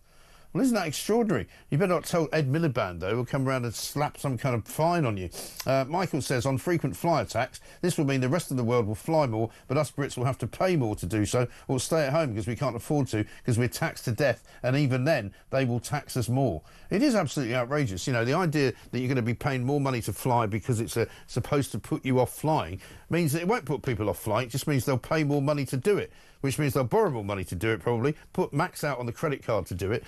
Well, isn't that extraordinary? You better not tell Ed Miliband, though. He'll come around and slap some kind of fine on you. Michael says, on frequent flyer tax, this will mean the rest of the world will fly more, but us Brits will have to pay more to do so, or stay at home because we can't afford to, because we're taxed to death, and even then, they will tax us more. It is absolutely outrageous. You know, the idea that you're going to be paying more money to fly because it's supposed to put you off flying means that it won't put people off flying. It just means they'll pay more money to do it, which means they'll borrow more money to do it, probably, put max out on the credit card to do it,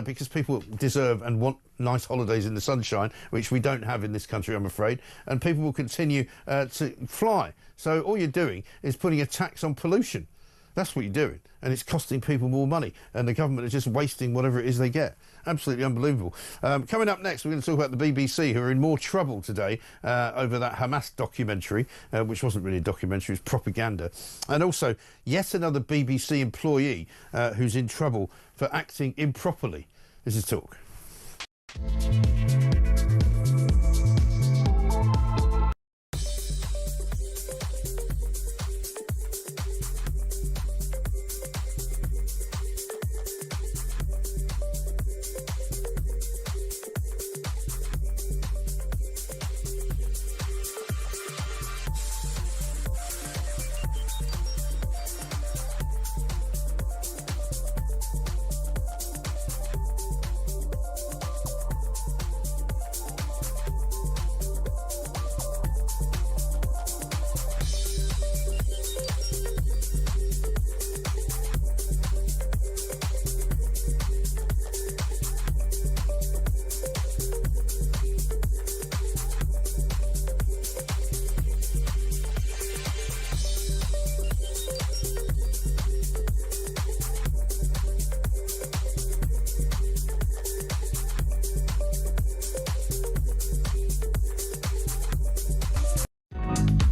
because people deserve and want nice holidays in the sunshine, which we don't have in this country, I'm afraid, and people will continue to fly. So all you're doing is putting a tax on pollution. That's what you're doing, and it's costing people more money, and the government are just wasting whatever it is they get. Absolutely unbelievable. Coming up next, we're going to talk about the BBC, who are in more trouble today over that Hamas documentary, which wasn't really a documentary, it was propaganda. And also, yet another BBC employee who's in trouble for acting improperly. This is Talk.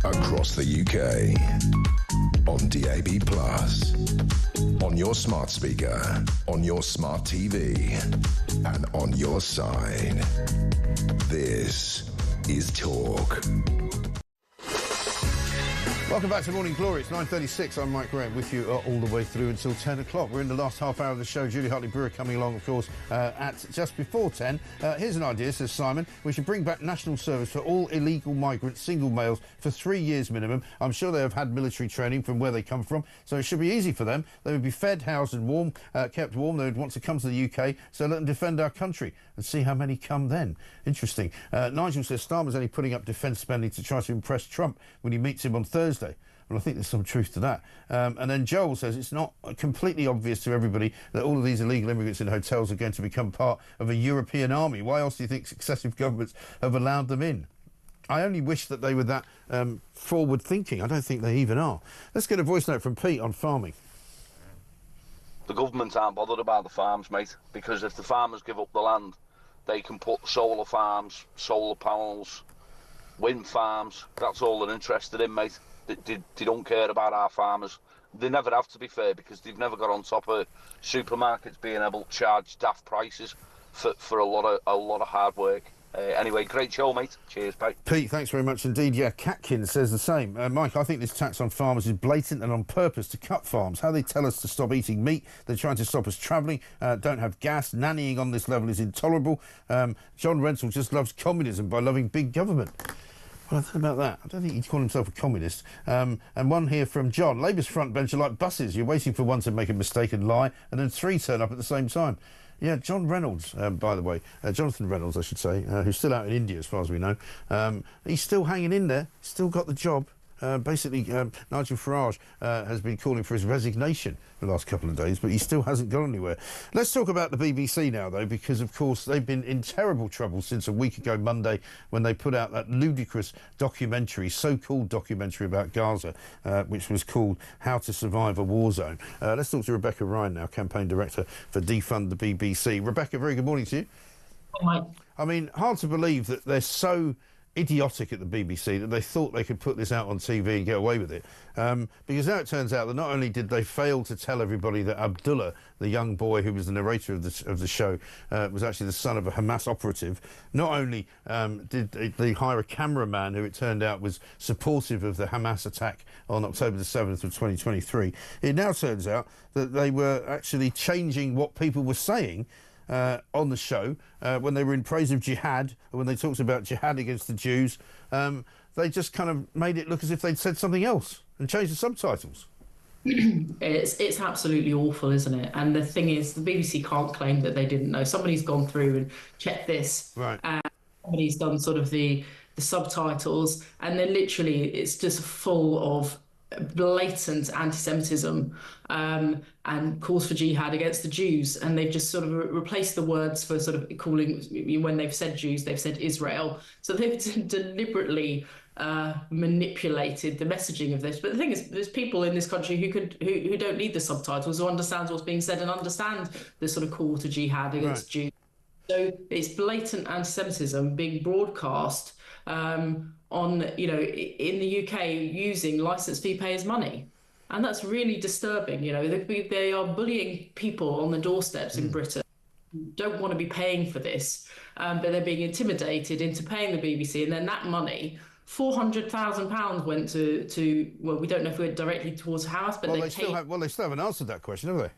Across the UK, on DAB+, on your smart speaker, on your smart TV, and on your side. This is Talk. Welcome back to Morning Glory. It's 9:36. I'm Mike Graham with you all the way through until 10 o'clock. We're in the last half hour of the show. Julie Hartley-Brewer coming along, of course, at just before 10. Here's an idea, says Simon. We should bring back national service for all illegal migrants, single males, for 3 years minimum. I'm sure they have had military training from where they come from, so it should be easy for them. They would be fed, housed and warm, kept warm. They would want to come to the UK, so let them defend our country and see how many come then. Interesting. Nigel says Starmer's only putting up defence spending to try to impress Trump when he meets him on Thursday. Well, I think there's some truth to that. And then Joel says it's not completely obvious to everybody that all of these illegal immigrants in hotels are going to become part of a European army. Why else do you think successive governments have allowed them in? I only wish that they were that forward-thinking. I don't think they even are. Let's get a voice note from Pete on farming. The government aren't bothered about the farms, mate, because if the farmers give up the land, they can put solar farms, solar panels, wind farms. That's all they're interested in, mate. They don't care about our farmers. They never have, to be fair, because they've never got on top of supermarkets being able to charge daft prices for a lot of hard work. Anyway, great show, mate. Cheers, bye. Pete, thanks very much indeed. Yeah, Catkin says the same. Mike, I think this tax on farmers is blatant and on purpose to cut farms. How they tell us to stop eating meat, they're trying to stop us travelling, don't have gas. Nannying on this level is intolerable. John Rentoul just loves communism by loving big government. Well, I don't know about that. I don't think he'd call himself a communist. And one here from John. Labour's front bench are like buses. You're waiting for one to make a mistake and lie, and then three turn up at the same time. Yeah, John Reynolds, by the way, Jonathan Reynolds, I should say, who's still out in India as far as we know. He's still hanging in there, still got the job. Basically, Nigel Farage has been calling for his resignation the last couple of days, but he still hasn't gone anywhere. Let's talk about the BBC now, though, because, of course, they've been in terrible trouble since a week ago Monday when they put out that ludicrous documentary, so-called documentary about Gaza, which was called How to Survive a War Zone. Let's talk to Rebecca Ryan now, Campaign Director for Defund the BBC. Rebecca, very good morning to you. Hi. I mean, hard to believe that they're so idiotic at the BBC that they thought they could put this out on TV and get away with it. Because now it turns out that not only did they fail to tell everybody that Abdullah, the young boy who was the narrator of the show, was actually the son of a Hamas operative, not only did they hire a cameraman who it turned out was supportive of the Hamas attack on October the 7th of 2023, it now turns out that they were actually changing what people were saying on the show when they were in praise of jihad, when they talked about jihad against the Jews. They just kind of made it look as if they'd said something else and changed the subtitles. It's absolutely awful, isn't it? And the thing is, the BBC can't claim that they didn't know. Somebody's gone through and checked this. Right. Somebody's done sort of the subtitles, and then literally it's just full of blatant anti-Semitism and calls for jihad against the Jews, and they've just sort of replaced the words for sort of calling, when they've said Jews, they've said Israel. So they've deliberately manipulated the messaging of this. But the thing is, there's people in this country who don't need the subtitles, who understands what's being said and understand the sort of call to jihad against Jews. So it's blatant anti-Semitism being broadcast on, in the UK using licence fee payers' money. And that's really disturbing. They are bullying people on the doorsteps in Britain who don't want to be paying for this, but they're being intimidated into paying the BBC. And then that money, £400,000 went to well, we don't know if it went directly towards Hamas, but they still haven't answered that question, have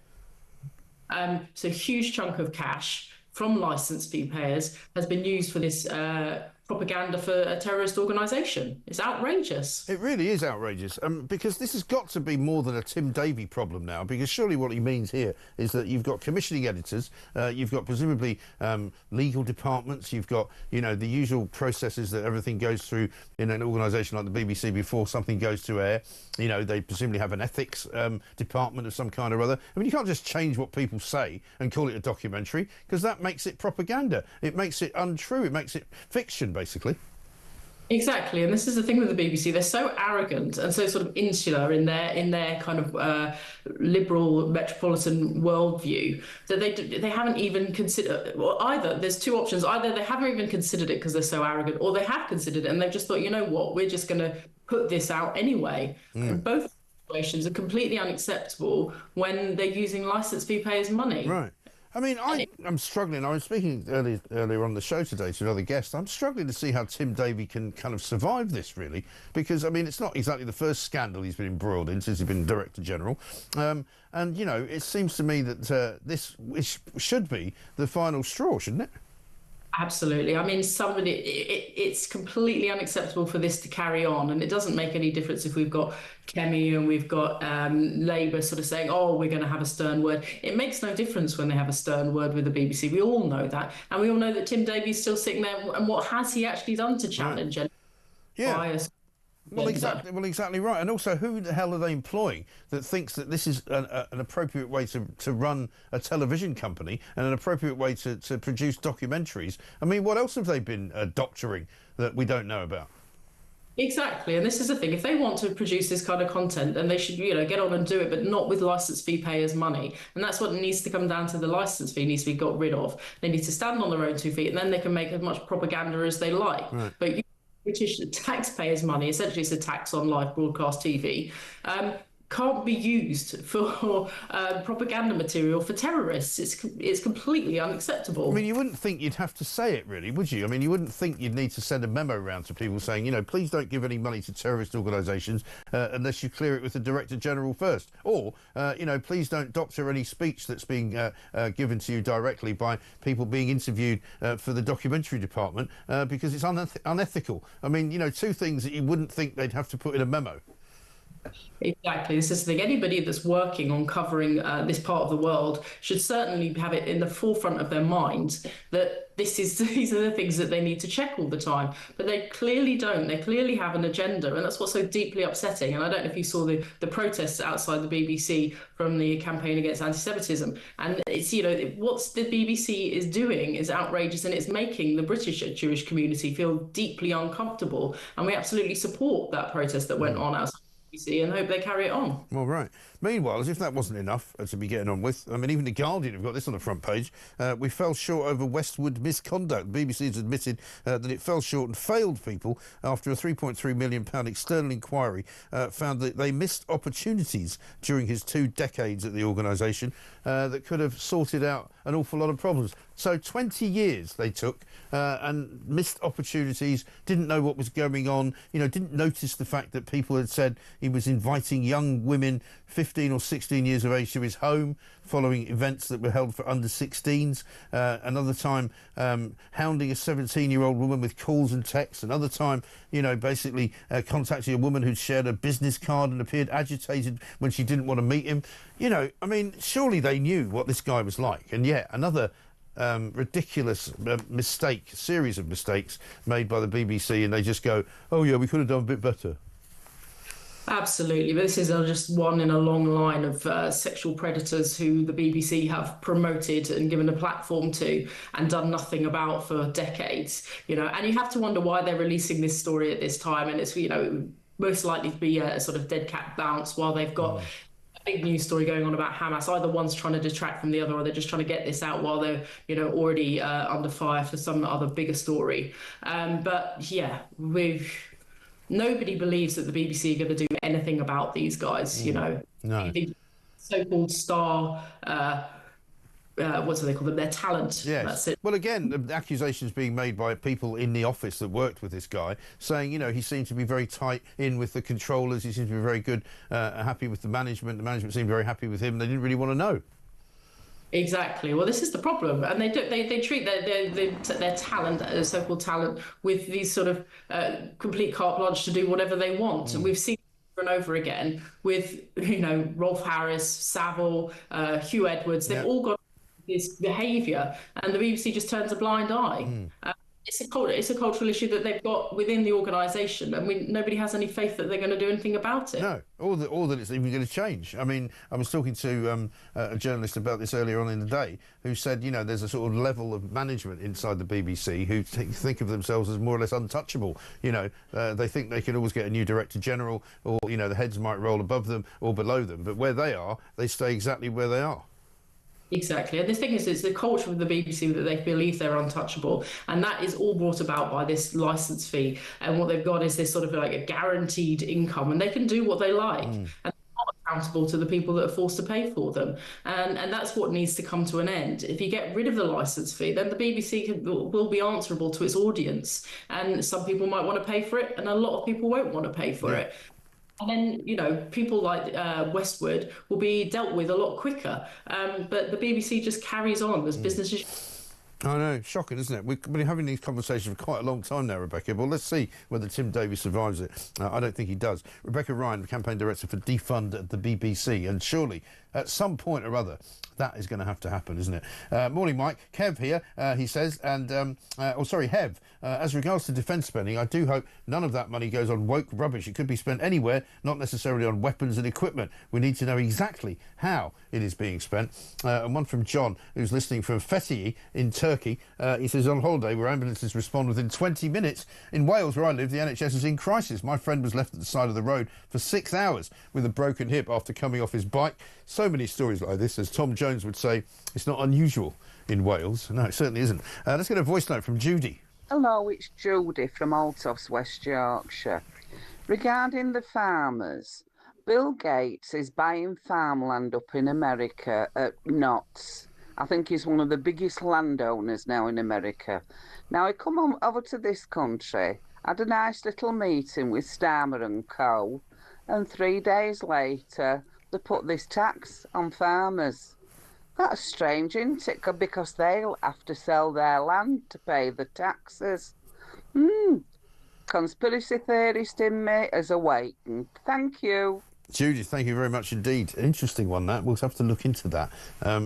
they? So a huge chunk of cash from licence fee payers has been used for this propaganda for a terrorist organisation. It's outrageous. It really is outrageous, because this has got to be more than a Tim Davie problem now, because surely what he means here is that you've got commissioning editors, you've got presumably legal departments, you've got, the usual processes that everything goes through in an organisation like the BBC before something goes to air. They presumably have an ethics department of some kind or other. I mean, you can't just change what people say and call it a documentary, because that makes it propaganda. It makes it untrue. It makes it fiction, basically. Exactly, and this is the thing with the BBC. They're so arrogant and so sort of insular in their kind of liberal metropolitan worldview that they haven't even considered. Well, either there's two options: either they haven't even considered it because they're so arrogant, or they have considered it and they've just thought, you know what, we're just going to put this out anyway. And both situations are completely unacceptable when they're using licence fee payers' money. Right. I mean, I'm struggling. I was speaking earlier on the show today to another guest. I'm struggling to see how Tim Davie can kind of survive this, really, because, I mean, it's not exactly the first scandal he's been embroiled in since he's been Director General. And, it seems to me that this should be the final straw, shouldn't it? Absolutely. I mean, it's completely unacceptable for this to carry on, and it doesn't make any difference if we've got Kemi and we've got Labour sort of saying, oh, we're going to have a stern word. It makes no difference when they have a stern word with the BBC. We all know that. And we all know that Tim Davie's still sitting there, and what has he actually done to challenge bias? Well, exactly right. And also, who the hell are they employing that thinks that this is an appropriate way to run a television company and an appropriate way to produce documentaries? I mean, what else have they been doctoring that we don't know about? Exactly, and this is the thing. If they want to produce this kind of content, then they should, get on and do it, but not with licence fee payers' money. And that's what needs to come down to. The licence fee needs to be got rid of. They need to stand on their own 2 feet, and then they can make as much propaganda as they like. Right. But British taxpayers' money, essentially it's a tax on live broadcast TV, can't be used for propaganda material for terrorists. It's completely unacceptable. I mean, you wouldn't think you'd have to say it, really, would you? I mean, you wouldn't think you'd need to send a memo around to people saying, you know, please don't give any money to terrorist organisations unless you clear it with the Director General first. Or, you know, please don't doctor any speech that's being given to you directly by people being interviewed for the documentary department because it's unethical. I mean, you know, two things that you wouldn't think they'd have to put in a memo. Exactly. This is the thing. Anybody that's working on covering this part of the world should certainly have it in the forefront of their minds that these are the things that they need to check all the time. But they clearly don't. They clearly have an agenda, and that's what's so deeply upsetting. And I don't know if you saw the protests outside the BBC from the campaign against anti-Semitism. And it's, you know, what the BBC is doing is outrageous, and it's making the British Jewish community feel deeply uncomfortable. And we absolutely support that protest that went on outside and hope they carry it on. Well, right. Meanwhile, as if that wasn't enough to be getting on with, I mean, even The Guardian have got this on the front page. We fell short over Westwood misconduct. The BBC has admitted that it fell short and failed people after a £3.3 million external inquiry found that they missed opportunities during his 2 decades at the organisation that could have sorted out an awful lot of problems. So 20 years they took and missed opportunities, didn't know what was going on, you know, didn't notice the fact that people had said he was inviting young women 15 or 16 years of age to his home following events that were held for under 16s. Another time hounding a 17-year-old woman with calls and texts. Another time, you know, basically contacting a woman who'd shared a business card and appeared agitated when she didn't want to meet him. You know, I mean, surely they knew what this guy was like. And yet another ridiculous series of mistakes made by the BBC, and they just go, oh yeah, we could have done a bit better. Absolutely, but this is just one in a long line of sexual predators who the BBC have promoted and given a platform to and done nothing about for decades. You know, and you have to wonder why they're releasing this story at this time, and it's, you know, most likely to be a sort of dead cat bounce while they've got a big news story going on about Hamas. Either one's trying to detract from the other, or they're just trying to get this out while they're, you know, already under fire for some other bigger story. But yeah, nobody believes that the BBC are going to do anything about these guys, you know. No. The so-called star, what do they call them? Their talent. Yes. That's it. Well, again, the accusations being made by people in the office that worked with this guy, saying, you know, he seemed to be very tight in with the controllers. He seemed to be very good, happy with the management. The management seemed very happy with him. They didn't really want to know. Exactly. Well, this is the problem, and they treat their talent, so-called talent, with these sort of complete carte blanche to do whatever they want. And we've seen over and over again with, you know, Rolf Harris, Savile, Hugh Edwards. They've all got this behaviour, and the BBC just turns a blind eye. It's a cultural issue that they've got within the organisation, and nobody has any faith that they're going to do anything about it. No, or that it's even going to change. I mean, I was talking to a journalist about this earlier on in the day, who said, you know, there's a sort of level of management inside the BBC who think of themselves as more or less untouchable. You know, they think they can always get a new Director General, or, you know, the heads might roll above them or below them, but where they are, they stay exactly where they are. Exactly. And the thing is, it's the culture of the BBC that they believe they're untouchable. And that is all brought about by this licence fee. And what they've got is this sort of like a guaranteed income, and they can do what they like. And they're not accountable to the people that are forced to pay for them. And that's what needs to come to an end. If you get rid of the licence fee, then the BBC will be answerable to its audience. And some people might want to pay for it, and a lot of people won't want to pay for it. And then, you know, people like Westwood will be dealt with a lot quicker. But the BBC just carries on as business as usual. I know, shocking, isn't it? We've been having these conversations for quite a long time now, Rebecca. Well, let's see whether Tim Davies survives it. I don't think he does. Rebecca Ryan, the campaign director for Defund at the BBC, and surely at some point or other that is going to have to happen, isn't it? Morning, Mike. Kev here, he says, and Hev. As regards to defence spending, I do hope none of that money goes on woke rubbish. It could be spent anywhere, not necessarily on weapons and equipment. We need to know exactly how it is being spent. And one from John, who's listening from Fethiye in Turkey. He says, on holiday where ambulances respond within 20 minutes. In Wales, where I live, the NHS is in crisis. My friend was left at the side of the road for 6 hours with a broken hip after coming off his bike. So many stories like this. As Tom Jones would say, it's not unusual in Wales. No, it certainly isn't. Let's get a voice note from Judy. Hello, it's Judy from Altofs, West Yorkshire. Regarding the farmers, Bill Gates is buying farmland up in America at knots. I think he's one of the biggest landowners now in America. Now, he come on over to this country, had a nice little meeting with Starmer and Co., and 3 days later, they put this tax on farmers. That's strange, isn't it? Because they'll have to sell their land to pay the taxes. Conspiracy theorist in me has awakened. Thank you. Judith, thank you very much indeed. Interesting one, that. We'll have to look into that.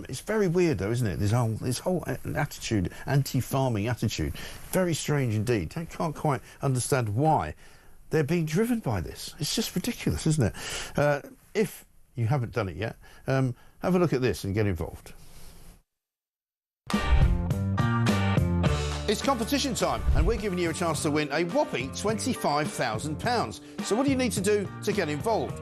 It's very weird, though, isn't it? This whole attitude, anti-farming attitude. Very strange indeed. I can't quite understand why they're being driven by this. It's just ridiculous, isn't it? If you haven't done it yet, have a look at this and get involved. It's competition time, and we're giving you a chance to win a whopping £25,000. So what do you need to do to get involved?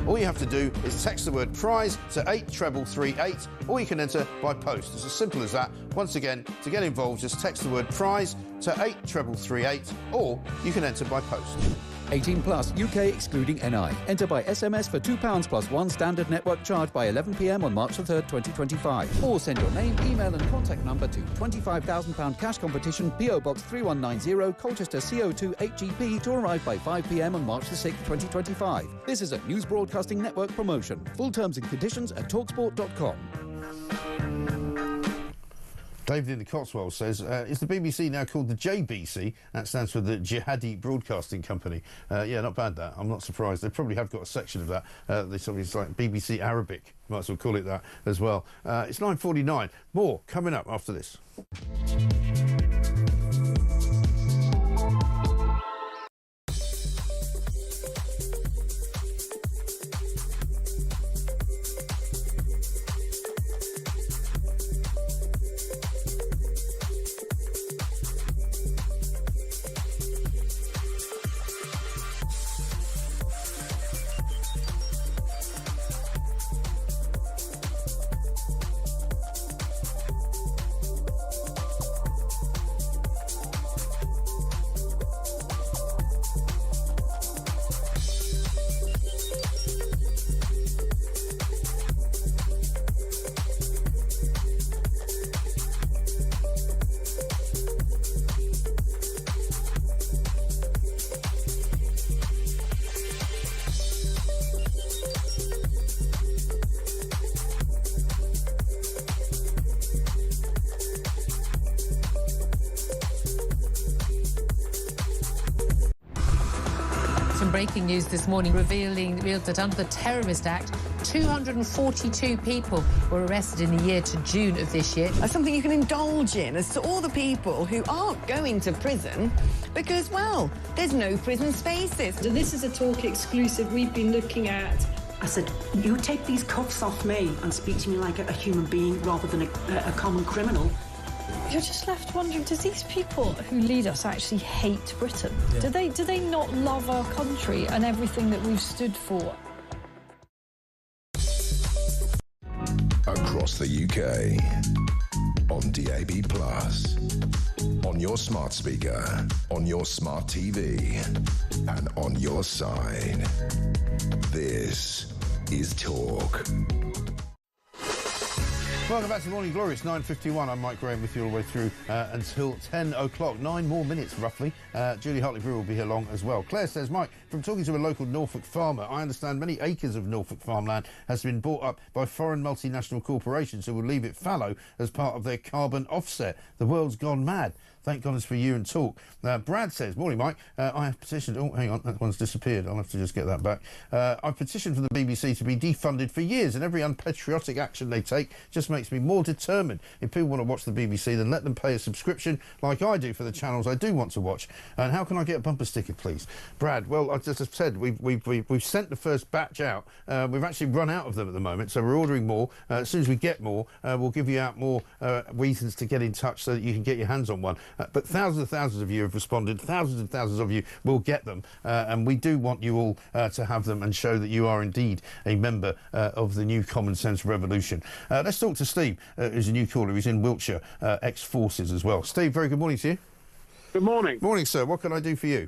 All you have to do is text the word prize to 83338, or you can enter by post. It's as simple as that. Once again, to get involved, just text the word prize to 83338, or you can enter by post. 18 plus, UK excluding NI. Enter by SMS for £2 plus one standard network charge by 11 p.m. on March the 3rd, 2025. Or send your name, email and contact number to £25,000 cash competition, PO Box 3190, Colchester CO2 8GP, to arrive by 5 p.m. on March the 6th, 2025. This is a News Broadcasting Network promotion. Full terms and conditions at talksport.com. David in the Cotswolds says, is the BBC now called the JBC? That stands for the Jihadi Broadcasting Company. Yeah, not bad, that. I'm not surprised. They probably have got a section of that. It's like BBC Arabic. Might as well call it that as well. It's 9:49. More coming up after this. Breaking news this morning revealed that under the Terrorist Act, 242 people were arrested in the year to June of this year. That's something you can indulge in as to all the people who aren't going to prison because, well, there's no prison spaces. So this is a Talk exclusive we've been looking at. I said, you take these cuffs off me and speak to me like a human being rather than a common criminal. You're just left wondering, do these people who lead us actually hate Britain? Yeah. Do they not love our country and everything that we've stood for? Across the UK, on DAB+, on your smart speaker, on your smart TV, and on your side. This is Talk. Welcome back to Morning Glory. It's 9:51. I'm Mike Graham with you all the way through until 10 o'clock. 9 more minutes, roughly. Julie Hartley-Brewer will be here long as well. Claire says, Mike, from talking to a local Norfolk farmer, I understand many acres of Norfolk farmland has been bought up by foreign multinational corporations who will leave it fallow as part of their carbon offset. The world's gone mad. Thank goodness for you and Talk. Brad says, morning, Mike. I have petitioned... Oh, hang on, that one's disappeared. I'll have to just get that back. I've petitioned for the BBC to be defunded for years, and every unpatriotic action they take just makes me more determined. If people want to watch the BBC, then let them pay a subscription like I do for the channels I do want to watch. And how can I get a bumper sticker, please? Brad, well, I just said, we've sent the first batch out. We've actually run out of them at the moment, so we're ordering more. As soon as we get more, we'll give you out more reasons to get in touch so that you can get your hands on one. But thousands and thousands of you have responded. Thousands and thousands of you will get them. And we do want you all to have them and show that you are indeed a member of the new Common Sense Revolution. Let's talk to Steve, who's a new caller. He's in Wiltshire, ex-forces as well. Steve, very good morning to you. Good morning. Morning, sir. What can I do for you?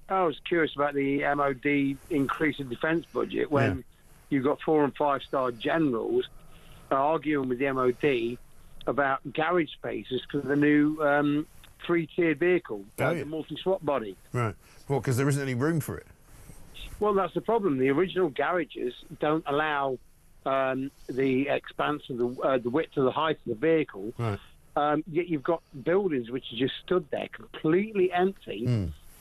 I was curious about the MOD increase in defence budget when you've got 4- and 5-star generals arguing with the MOD about garage spaces for the new 3-tiered vehicle, the multi-swap body. Right. Well, because there isn't any room for it. Well, that's the problem. The original garages don't allow the expanse of the width of the height of the vehicle. Right. Yet you've got buildings which are just stood there completely empty,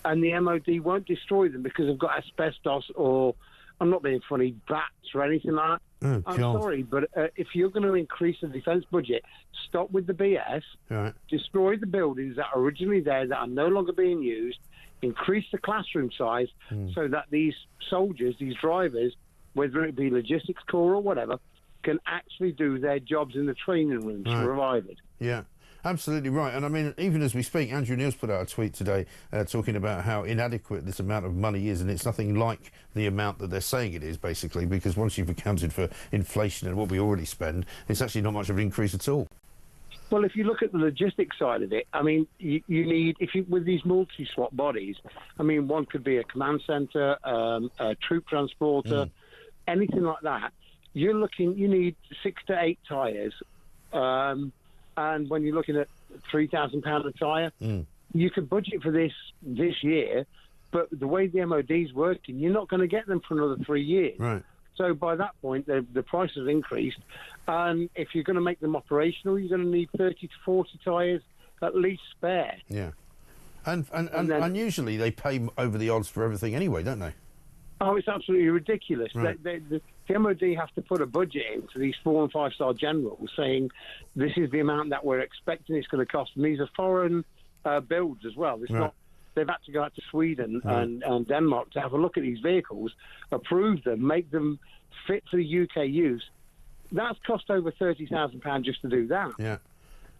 and the MOD won't destroy them because they've got asbestos or, I'm not being funny, bats or anything like that. Oh, I'm God. sorry, but if you're going to increase the defence budget, stop with the BS, Right. destroy the buildings that are originally there that are no longer being used, increase the classroom size so that these soldiers, these drivers, whether it be logistics corps or whatever, can actually do their jobs in the training rooms provided. Yeah, absolutely right. And I mean, even as we speak, Andrew Neil's put out a tweet today talking about how inadequate this amount of money is, and it's nothing like the amount that they're saying it is, basically, because once you've accounted for inflation and what we already spend, it's actually not much of an increase at all. Well, if you look at the logistics side of it, I mean, you need, with these multi-swap bodies, I mean, one could be a command centre, a troop transporter, anything like that. You need 6 to 8 tyres, and when you're looking at £3,000 a tyre, you could budget for this year, but the way the MOD's working, you're not going to get them for another 3 years. Right. So by that point, the price has increased, and if you're going to make them operational, you're going to need 30 to 40 tyres at least spare. Yeah. And usually they pay over the odds for everything anyway, don't they? Oh, it's absolutely ridiculous. Right. The MOD have to put a budget into these 4- and 5-star generals saying this is the amount that we're expecting it's going to cost. And these are foreign builds as well. It's not. They've had to go out to Sweden and Denmark to have a look at these vehicles, approve them, make them fit for the UK use. That's cost over £30,000 just to do that. Yeah.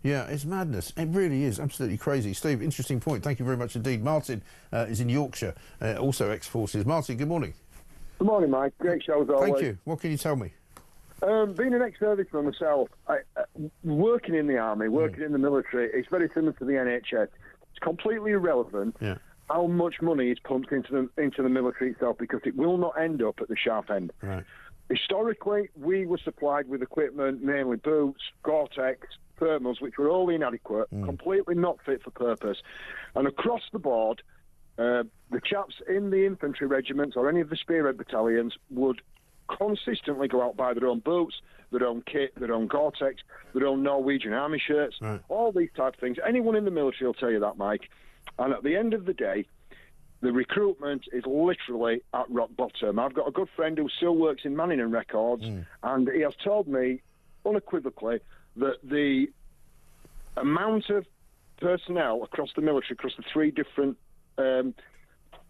Yeah, it's madness. It really is absolutely crazy. Steve, interesting point. Thank you very much indeed. Martin is in Yorkshire, also ex-forces. Martin, good morning. Good morning, Mike. Great show as always. Thank you. What can you tell me? Being an ex-serviceman myself, working in the army, working in the military, it's very similar to the NHS. It's completely irrelevant how much money is pumped into the military itself, because it will not end up at the sharp end. Right. Historically, we were supplied with equipment, mainly boots, Gore-Tex, thermals, which were all inadequate, completely not fit for purpose. And across the board, the chaps in the infantry regiments or any of the spearhead battalions would consistently go out buy their own boots, their own kit, their own Gore-Tex, their own Norwegian army shirts, all these type of things. Anyone in the military will tell you that, Mike. And at the end of the day, the recruitment is literally at rock bottom. I've got a good friend who still works in Manning and Records, and he has told me unequivocally that the amount of personnel across the military, across the 3 different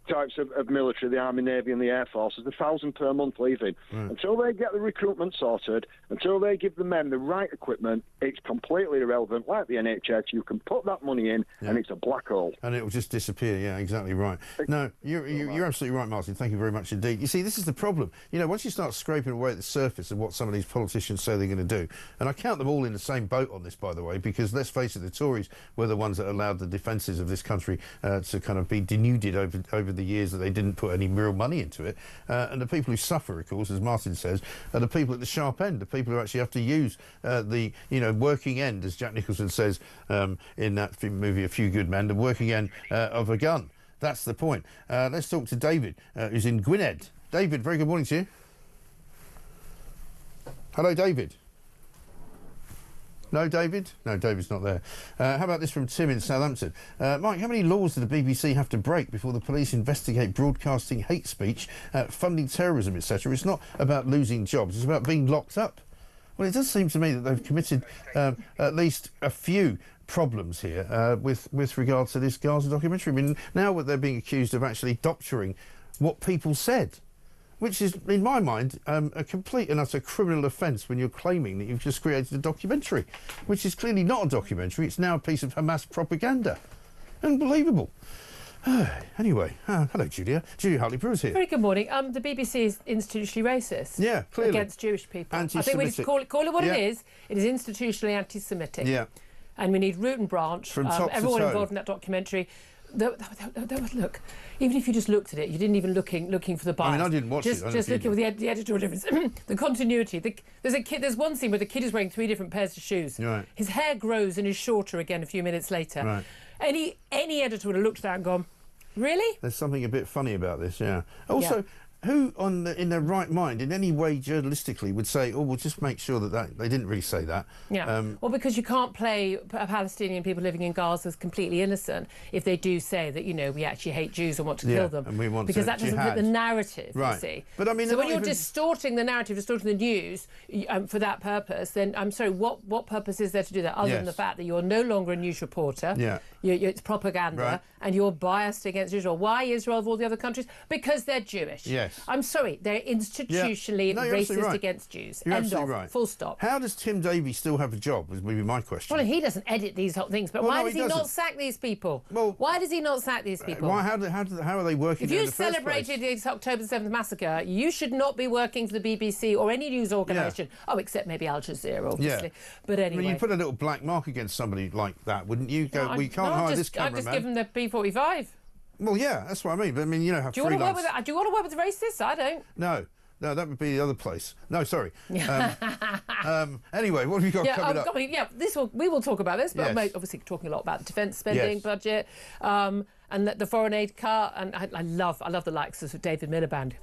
types of military, the Army, Navy and the Air Force, is 1,000 per month leaving. Until they get the recruitment sorted, until they give the men the right equipment, it's completely irrelevant. Like the NHS, you can put that money in and it's a black hole. And it will just disappear. Yeah, exactly right. No, you're absolutely right, Martin. Thank you very much indeed. You see, this is the problem. You know, once you start scraping away at the surface of what some of these politicians say they're going to do, and I count them all in the same boat on this, by the way, because let's face it, the Tories were the ones that allowed the defences of this country to kind of be denuded over the years that they didn't put any real money into it. And the people who suffer, of course, as Martin says, are the people at the sharp end, the people who actually have to use the working end, as Jack Nicholson says in that movie A Few Good Men, the working end of a gun. That's the point. Let's talk to David, who's in Gwynedd. David, very good morning to you. Hello, David. No, David? No, David's not there. How about this from Tim in Southampton? Mike, how many laws do the BBC have to break before the police investigate broadcasting hate speech, funding terrorism, etc.? It's not about losing jobs, it's about being locked up. Well, it does seem to me that they've committed at least a few problems here with regard to this Gaza documentary. I mean, now they're being accused of actually doctoring what people said, which is, in my mind, a complete and utter criminal offence when you're claiming that you've just created a documentary, which is clearly not a documentary. It's now a piece of Hamas propaganda. Unbelievable. Anyway, hello, Julia. Julia Hartley-Brewers here. Very good morning. The BBC is institutionally racist. Yeah, clearly. Against Jewish people. I Anti-Semitic. think we need to call it what it is. It is institutionally anti-Semitic. Yeah. And we need root and branch. From top to everyone toe. involved in that documentary. Look, even if you just looked at it, you didn't even looking for the bias. I mean, I didn't watch just, it. Just looking for the editorial difference, the continuity. There's one scene where the kid is wearing 3 different pairs of shoes. Right. His hair grows and is shorter again a few minutes later. Right. Any editor would have looked at that and gone, really? There's something a bit funny about this, yeah. Also, who in their right mind, in any way journalistically, would say, "Oh, we'll just make sure that they didn't really say that"? Yeah. Well, because you can't play Palestinian people living in Gaza as completely innocent if they do say that, you know, we actually hate Jews and want to kill them. And we want because that doesn't fit the narrative, right. You see. But I mean, so when you're distorting the narrative, distorting the news for that purpose, then I'm sorry, what purpose is there to do that other than the fact that you're no longer a news reporter? Yeah. It's propaganda, and you're biased against Israel. Why Israel of all the other countries? Because they're Jewish. Yes. I'm sorry, they're institutionally racist against Jews. You're End absolutely of. right. Full stop. How does Tim Davies still have a job? Was maybe my question. Well, he doesn't edit these hot things, but why does he not sack these people? Well, why does he not sack these people? How are they working? If you celebrated the October 7th massacre, you should not be working for the BBC or any news organisation. Oh, except maybe Al Jazeera, obviously. Yeah. But anyway, I mean, you put a little black mark against somebody like that, wouldn't you? Go, we can't hire this cameraman. I've just given them the P45. Well, yeah, that's what I mean. But I mean, you know, have freelance. Do you want to work with racists? I don't. No, that would be the other place. No, sorry. Anyway, what have you got coming up? We will talk about this, but I'm obviously talking a lot about the defence spending budget and the foreign aid cut. And I love the likes of David Miliband